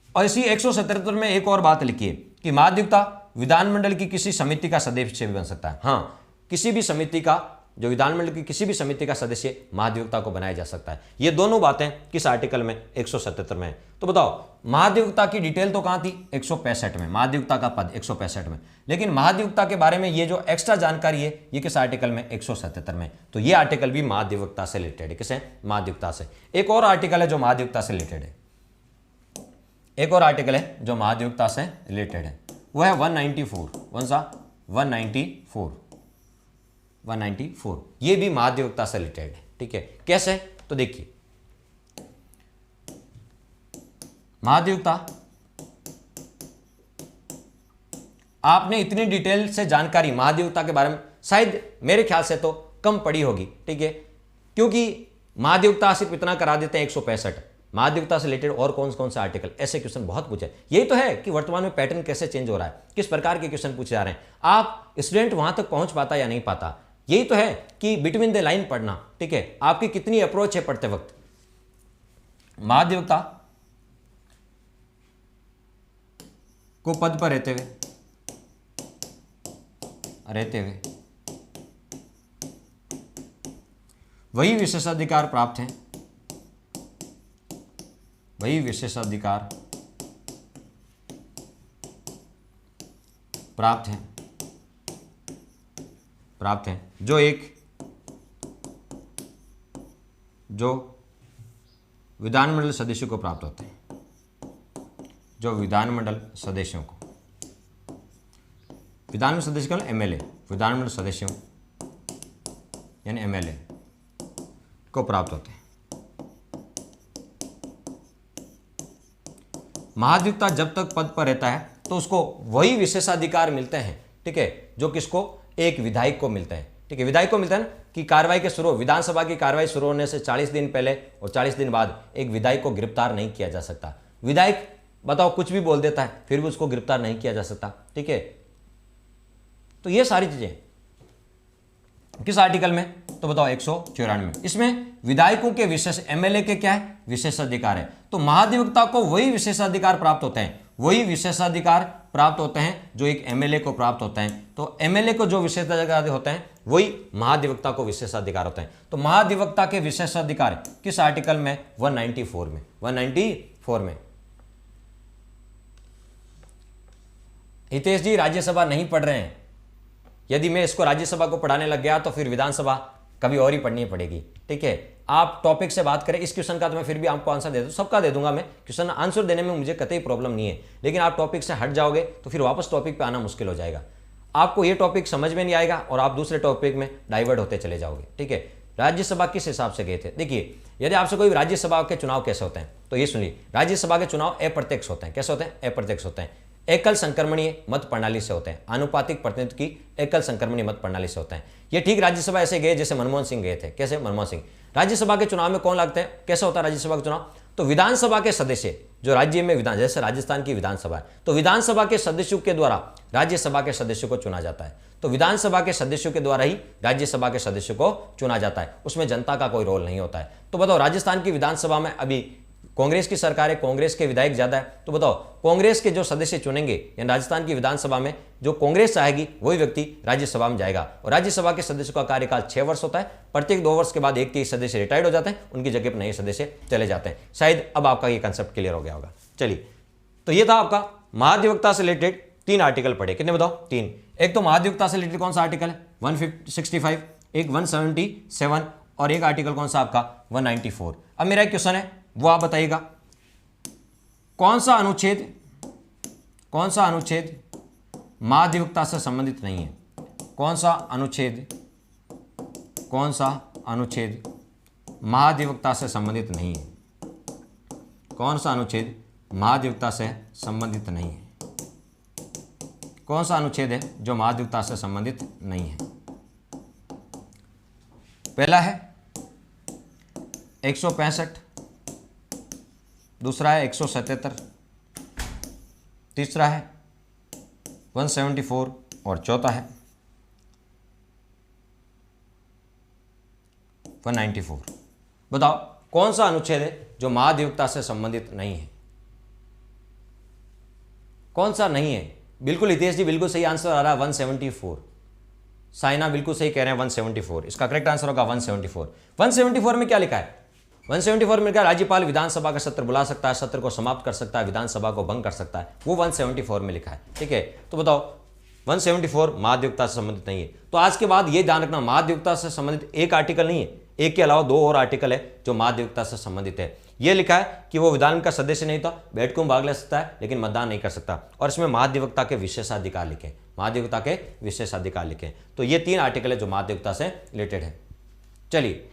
और इसी 177 में एक और बात लिखी है कि महाधिवक्ता विधानमंडल की किसी समिति का सदस्य भी बन सकता है। हाँ, किसी भी समिति का, जो विधानमंडल की किसी भी समिति का सदस्य महाधिवक्ता को बनाया जा सकता है। ये दोनों बातें किस आर्टिकल में 177 में है। तो बताओ, महाधिवक्ता की डिटेल तो कहां थी 165 में, महाधिवक्ता का पद 165 में, लेकिन महाधिवक्ता के बारे में ये जो एक्स्ट्रा जानकारी है ये किस आर्टिकल में 177 में। तो ये आर्टिकल भी महाधिवक्ता से रिलेटेड है। किसे? महाधिवक्ता से। एक और आर्टिकल है जो महाधिवक्ता से रिलेटेड है, एक और आर्टिकल है जो महाधिवक्ता से रिलेटेड है, वो है 194। कौन सा? 194। ये भी महाधिवक्ता से रिलेटेड है। ठीक है, कैसे? तो देखिए, महाधिवक्ता, आपने इतनी डिटेल से जानकारी महाधिवक्ता के बारे में शायद मेरे ख्याल से तो कम पड़ी होगी। ठीक है, क्योंकि महाधिवक्ता सिर्फ इतना करा देते हैं 165। महाधिवक्ता से रिलेटेड और कौन कौन से आर्टिकल, ऐसे क्वेश्चन बहुत पूछे। यही तो है कि वर्तमान में पैटर्न कैसे चेंज हो रहा है, किस प्रकार के क्वेश्चन पूछे जा रहे हैं, आप स्टूडेंट वहां तक पहुंच पाता या नहीं पाता। यही तो है कि बिटवीन द लाइन पढ़ना। ठीक है, आपकी कितनी अप्रोच है पढ़ते वक्त। महाधिवक्ता को पद पर रहते हुए वही विशेषाधिकार प्राप्त हैं, वही विशेषाधिकार प्राप्त हैं जो विधानमंडल सदस्यों को प्राप्त होते हैं, जो विधानमंडल सदस्यों को, विधानमंडल सदस्य केवल एमएलए, विधानमंडल सदस्यों यानी एमएलए को प्राप्त होते हैं। महाधिवक्ता जब तक पद पर रहता है तो उसको वही विशेषाधिकार मिलते हैं। ठीक है, जो किसको? एक विधायक को मिलते हैं। ठीक है, विधायक को मिलता है ना कि कार्रवाई के शुरू, विधानसभा की कार्रवाई शुरू होने से 40 दिन पहले और 40 दिन बाद एक विधायक को गिरफ्तार नहीं किया जा सकता। विधायक बताओ कुछ भी बोल देता है फिर भी उसको गिरफ्तार नहीं किया जा सकता। ठीक है, तो ये सारी चीजें किस आर्टिकल में? तो बताओ 194। इसमें विधायकों के विशेष, एमएलए के क्या है? विशेषाधिकार है। तो महाधिवक्ता को वही विशेषाधिकार प्राप्त होते हैं, वही विशेषाधिकार प्राप्त होते हैं जो एक एमएलए को प्राप्त होते हैं। तो एमएलए को जो विशेषाधिकार होते हैं वही महाधिवक्ता को विशेषाधिकार होते हैं। तो महाधिवक्ता के विशेषाधिकार किस आर्टिकल में? 194 में। 194 में। हितेश जी राज्यसभा नहीं पढ़ रहे हैं, यदि मैं इसको राज्यसभा को पढ़ाने लग गया तो फिर विधानसभा कभी और ही पढ़नी पड़ेगी। ठीक है, आप टॉपिक से बात करें। इस क्वेश्चन का तो मैं फिर भी आपको आंसर दे दूं, सबका दे दूंगा मैं, क्वेश्चन आंसर देने में मुझे कतई प्रॉब्लम नहीं है, लेकिन आप टॉपिक से हट जाओगे तो फिर वापस टॉपिक पे आना मुश्किल हो जाएगा। आपको ये टॉपिक समझ में नहीं आएगा और आप दूसरे टॉपिक में डाइवर्ट होते चले जाओगे। ठीक है, राज्यसभा किस हिसाब से गए थे? देखिए, यदि आपसे कोई राज्यसभा के चुनाव कैसे होते हैं तो ये सुनिए, राज्यसभा के चुनाव अप्रत्यक्ष होते हैं। कैसे होते हैं? अप्रत्यक्ष होते हैं। एकल संक्रमणीय मत प्रणाली से होते हैं, आनुपातिक प्रतिनिधित्व की एकल संक्रमणीय मत प्रणाली से होते हैं। ये ठीक राज्यसभा ऐसे गए जैसे मनमोहन सिंह गए थे। कैसे? मनमोहन सिंह। राज्यसभा के चुनाव में कौन लगते हैं? कैसे होता है राज्यसभा का चुनाव? तो विधानसभा के सदस्य जो राज्य में विधान, जैसे राजस्थान की विधानसभा है, तो विधानसभा के सदस्यों के द्वारा राज्यसभा के सदस्यों को चुना जाता है। तो विधानसभा के सदस्यों के द्वारा ही राज्यसभा के सदस्यों को चुना जाता है, उसमें जनता का कोई रोल नहीं होता है। तो बताओ, राजस्थान की विधानसभा में अभी कांग्रेस की सरकार है, कांग्रेस के विधायक ज्यादा है, तो बताओ कांग्रेस के जो सदस्य चुनेंगे या राजस्थान की विधानसभा में जो कांग्रेस चाहेगी वही व्यक्ति राज्यसभा में जाएगा। और राज्यसभा के सदस्यों का कार्यकाल 6 वर्ष होता है। प्रत्येक 2 वर्ष के बाद एक ही सदस्य रिटायर्ड हो जाते हैं, उनकी जगह पर नए सदस्य चले जाते हैं। शायद अब आपका ये कंसेप्ट क्लियर हो गया होगा। चलिए, तो ये था आपका महाधिवक्ता से रिलेटेड 3 आर्टिकल पढ़े। कितने बताओ? 3। एक तो महाधिवक्ता से रिलेटेड कौन सा आर्टिकल है? 165, एक 177 और एक आर्टिकल कौन सा आपका? 194। अब मेरा एक क्वेश्चन है, वो आप बताइएगा, कौन सा अनुच्छेद महाधिवक्ता से संबंधित नहीं है? कौन सा अनुच्छेद महाधिवक्ता से संबंधित नहीं है? कौन सा अनुच्छेद महाधिवक्ता से संबंधित नहीं है? कौन सा अनुच्छेद है जो महाधिवक्ता से संबंधित नहीं है? पहला है 165, दूसरा है 177, तीसरा है 174 और चौथा है 194। बताओ कौन सा अनुच्छेद है जो महाधिवक्ता से संबंधित नहीं है? कौन सा नहीं है? बिल्कुल हितेश जी बिल्कुल सही आंसर आ रहा है 174। साइना बिल्कुल सही कह रहे हैं 174। इसका करेक्ट आंसर होगा 174। 174 में क्या लिखा है? 174 में क्या? राज्यपाल विधानसभा का सत्र बुला सकता है, सत्र को समाप्त कर सकता है, विधानसभा को भंग कर सकता है, वो 174 में लिखा है। ठीक है, तो बताओ 174 महाधिवक्ता से संबंधित नहीं है। तो आज के बाद ये ध्यान रखना, महाधिवक्ता से संबंधित एक आर्टिकल नहीं है, एक के अलावा दो और आर्टिकल है जो महाधिवक्ता से संबंधित है। यह लिखा है कि वो विधान का सदस्य नहीं था, बैठकों में भाग ले सकता है लेकिन मतदान नहीं कर सकता, और इसमें महाधिवक्ता के विशेषाधिकार लिखे, महाधिवक्ता के विशेषाधिकार लिखे। तो ये 3 आर्टिकल है जो महाधिवक्ता से रिलेटेड है। चलिए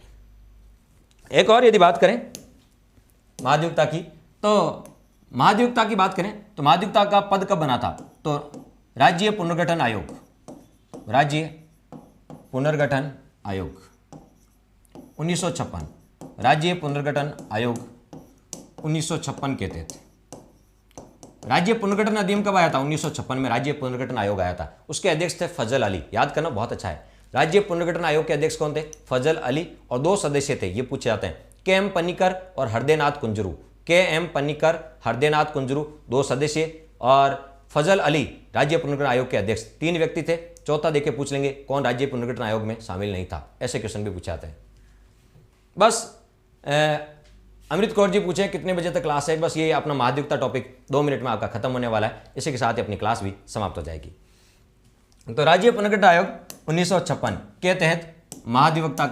एक और यदि बात करें महाधिवक्ता की, तो महाधिवक्ता की बात करें तो महाधिवक्ता का पद कब बना था? तो राज्य पुनर्गठन आयोग, राज्य पुनर्गठन आयोग 1956, राज्य पुनर्गठन आयोग 1956 के तहत। राज्य पुनर्गठन अधिनियम कब आया था? 1956 में राज्य पुनर्गठन आयोग आया था। उसके अध्यक्ष थे फजल अली, याद करना बहुत अच्छा है। राज्य पुनर्गठन आयोग के अध्यक्ष कौन थे? फजल अली, और 2 सदस्य थे, ये पूछे जाते हैं, के.एम. पन्नीकर और हृदयनाथ कुंजरू। के.एम. पन्नीकर, हृदयनाथ कुंजरू 2 सदस्य, और फजल अली राज्य पुनर्गठन आयोग के अध्यक्ष। 3 व्यक्ति थे। चौथा देखे पूछ लेंगे कौन राज्य पुनर्गठन आयोग में शामिल नहीं था, ऐसे क्वेश्चन भी पूछे जाते हैं। बस अमृत कौर जी पूछे कितने बजे तक क्लास है? बस ये अपना महाधिवक्ता टॉपिक 2 मिनट में आपका खत्म होने वाला है, इसी के साथ ही अपनी क्लास भी समाप्त हो जाएगी। तो राज्य पुनर्गठन आयोग 1956 के तहत महाधिवक्ता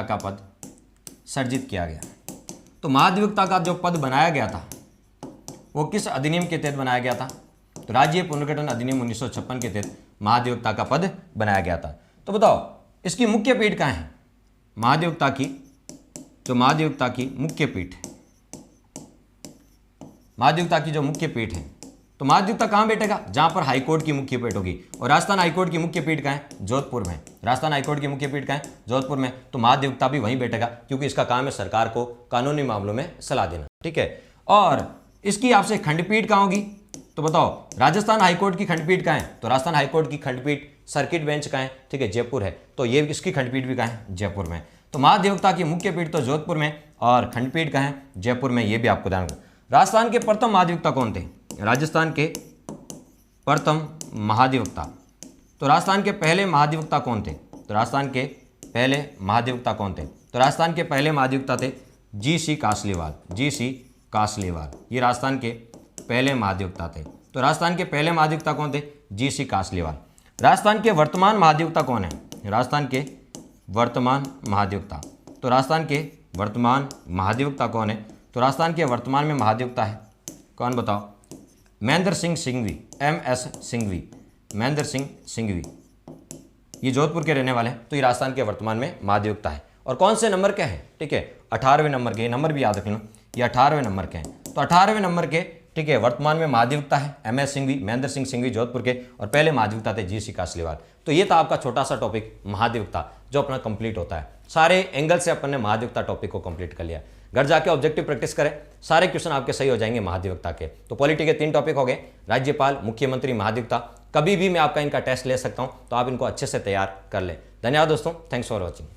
का पद सर्जित किया गया। तो महाधिवक्ता का जो पद बनाया गया था वो किस अधिनियम के तहत बनाया गया था? तो राज्य पुनर्गठन अधिनियम 1956 के तहत महाधिवक्ता का पद बनाया गया था। तो बताओ इसकी मुख्य पीठ कहाँ है? महाधिवक्ता की मुख्य पीठ, महाधिवक्ता की जो मुख्य पीठ है, तो महाधिवक्ता कहाँ बैठेगा? जहां पर हाईकोर्ट की मुख्य पीठ होगी, और राजस्थान हाईकोर्ट की मुख्य पीठ कहाँ है? जोधपुर में। राजस्थान हाईकोर्ट की मुख्य पीठ कहाँ है? जोधपुर में। तो महाधिवक्ता भी वहीं बैठेगा, क्योंकि इसका काम है सरकार को कानूनी मामलों में सलाह देना। ठीक है, और इसकी आपसे खंडपीठ कहाँ होगी? तो बताओ राजस्थान हाईकोर्ट की खंडपीठ कहाँ है? तो राजस्थान हाईकोर्ट की खंडपीठ सर्किट बेंच कहाँ है? ठीक है, जयपुर है। तो ये इसकी खंडपीठ भी कहाँ है? जयपुर में। तो महाधिवक्ता की मुख्य पीठ तो जोधपुर में, और खंडपीठ कहाँ है? जयपुर में। ये भी आपको ध्यान रखो। राजस्थान के प्रथम महाधिवक्ता कौन थे? राजस्थान के प्रथम महाधिवक्ता, तो राजस्थान के पहले महाधिवक्ता कौन थे? तो राजस्थान के पहले महाधिवक्ता कौन थे? तो राजस्थान के पहले महाधिवक्ता थे जी.सी. कासलीवाल। जी.सी. कासलीवाल ये राजस्थान के पहले महाधिवक्ता थे। तो राजस्थान के पहले महाधिवक्ता कौन थे? जी.सी. कासलीवाल। राजस्थान के वर्तमान महाधिवक्ता कौन है? राजस्थान के वर्तमान महाधिवक्ता, तो राजस्थान के वर्तमान महाधिवक्ता कौन है? तो राजस्थान के वर्तमान में महाधिवक्ता है कौन? बताओ। महेंद्र सिंह सिंघवी, M.S. सिंघवी, महेंद्र सिंह सिंघवी, ये जोधपुर के रहने वाले हैं। तो ये राजस्थान के वर्तमान में महाधिवक्ता है। और कौन से नंबर के हैं? ठीक है, 18वें नंबर के, नंबर भी याद रख लो, ये 18वें नंबर के हैं। तो 18वें नंबर के, ठीक है, वर्तमान में महाधिवक्ता है M.S. सिंघवी, महेंद्र सिंह सिंघवी जोधपुर के, और पहले महाधिवक्ता थे जी.सी. कासलीवाल। तो ये था आपका छोटा सा टॉपिक महाधिवक्ता, जो अपना कंप्लीट होता है। सारे एंगल से अपन ने महाधिवक्ता टॉपिक को कंप्लीट कर लिया। घर जाके ऑब्जेक्टिव प्रैक्टिस करें, सारे क्वेश्चन आपके सही हो जाएंगे महाधिवक्ता के। तो पॉलिटी के 3 टॉपिक हो गए, राज्यपाल, मुख्यमंत्री, महाधिवक्ता। कभी भी मैं आपका इनका टेस्ट ले सकता हूं, तो आप इनको अच्छे से तैयार कर लें। धन्यवाद दोस्तों, थैंक्स फॉर वॉचिंग।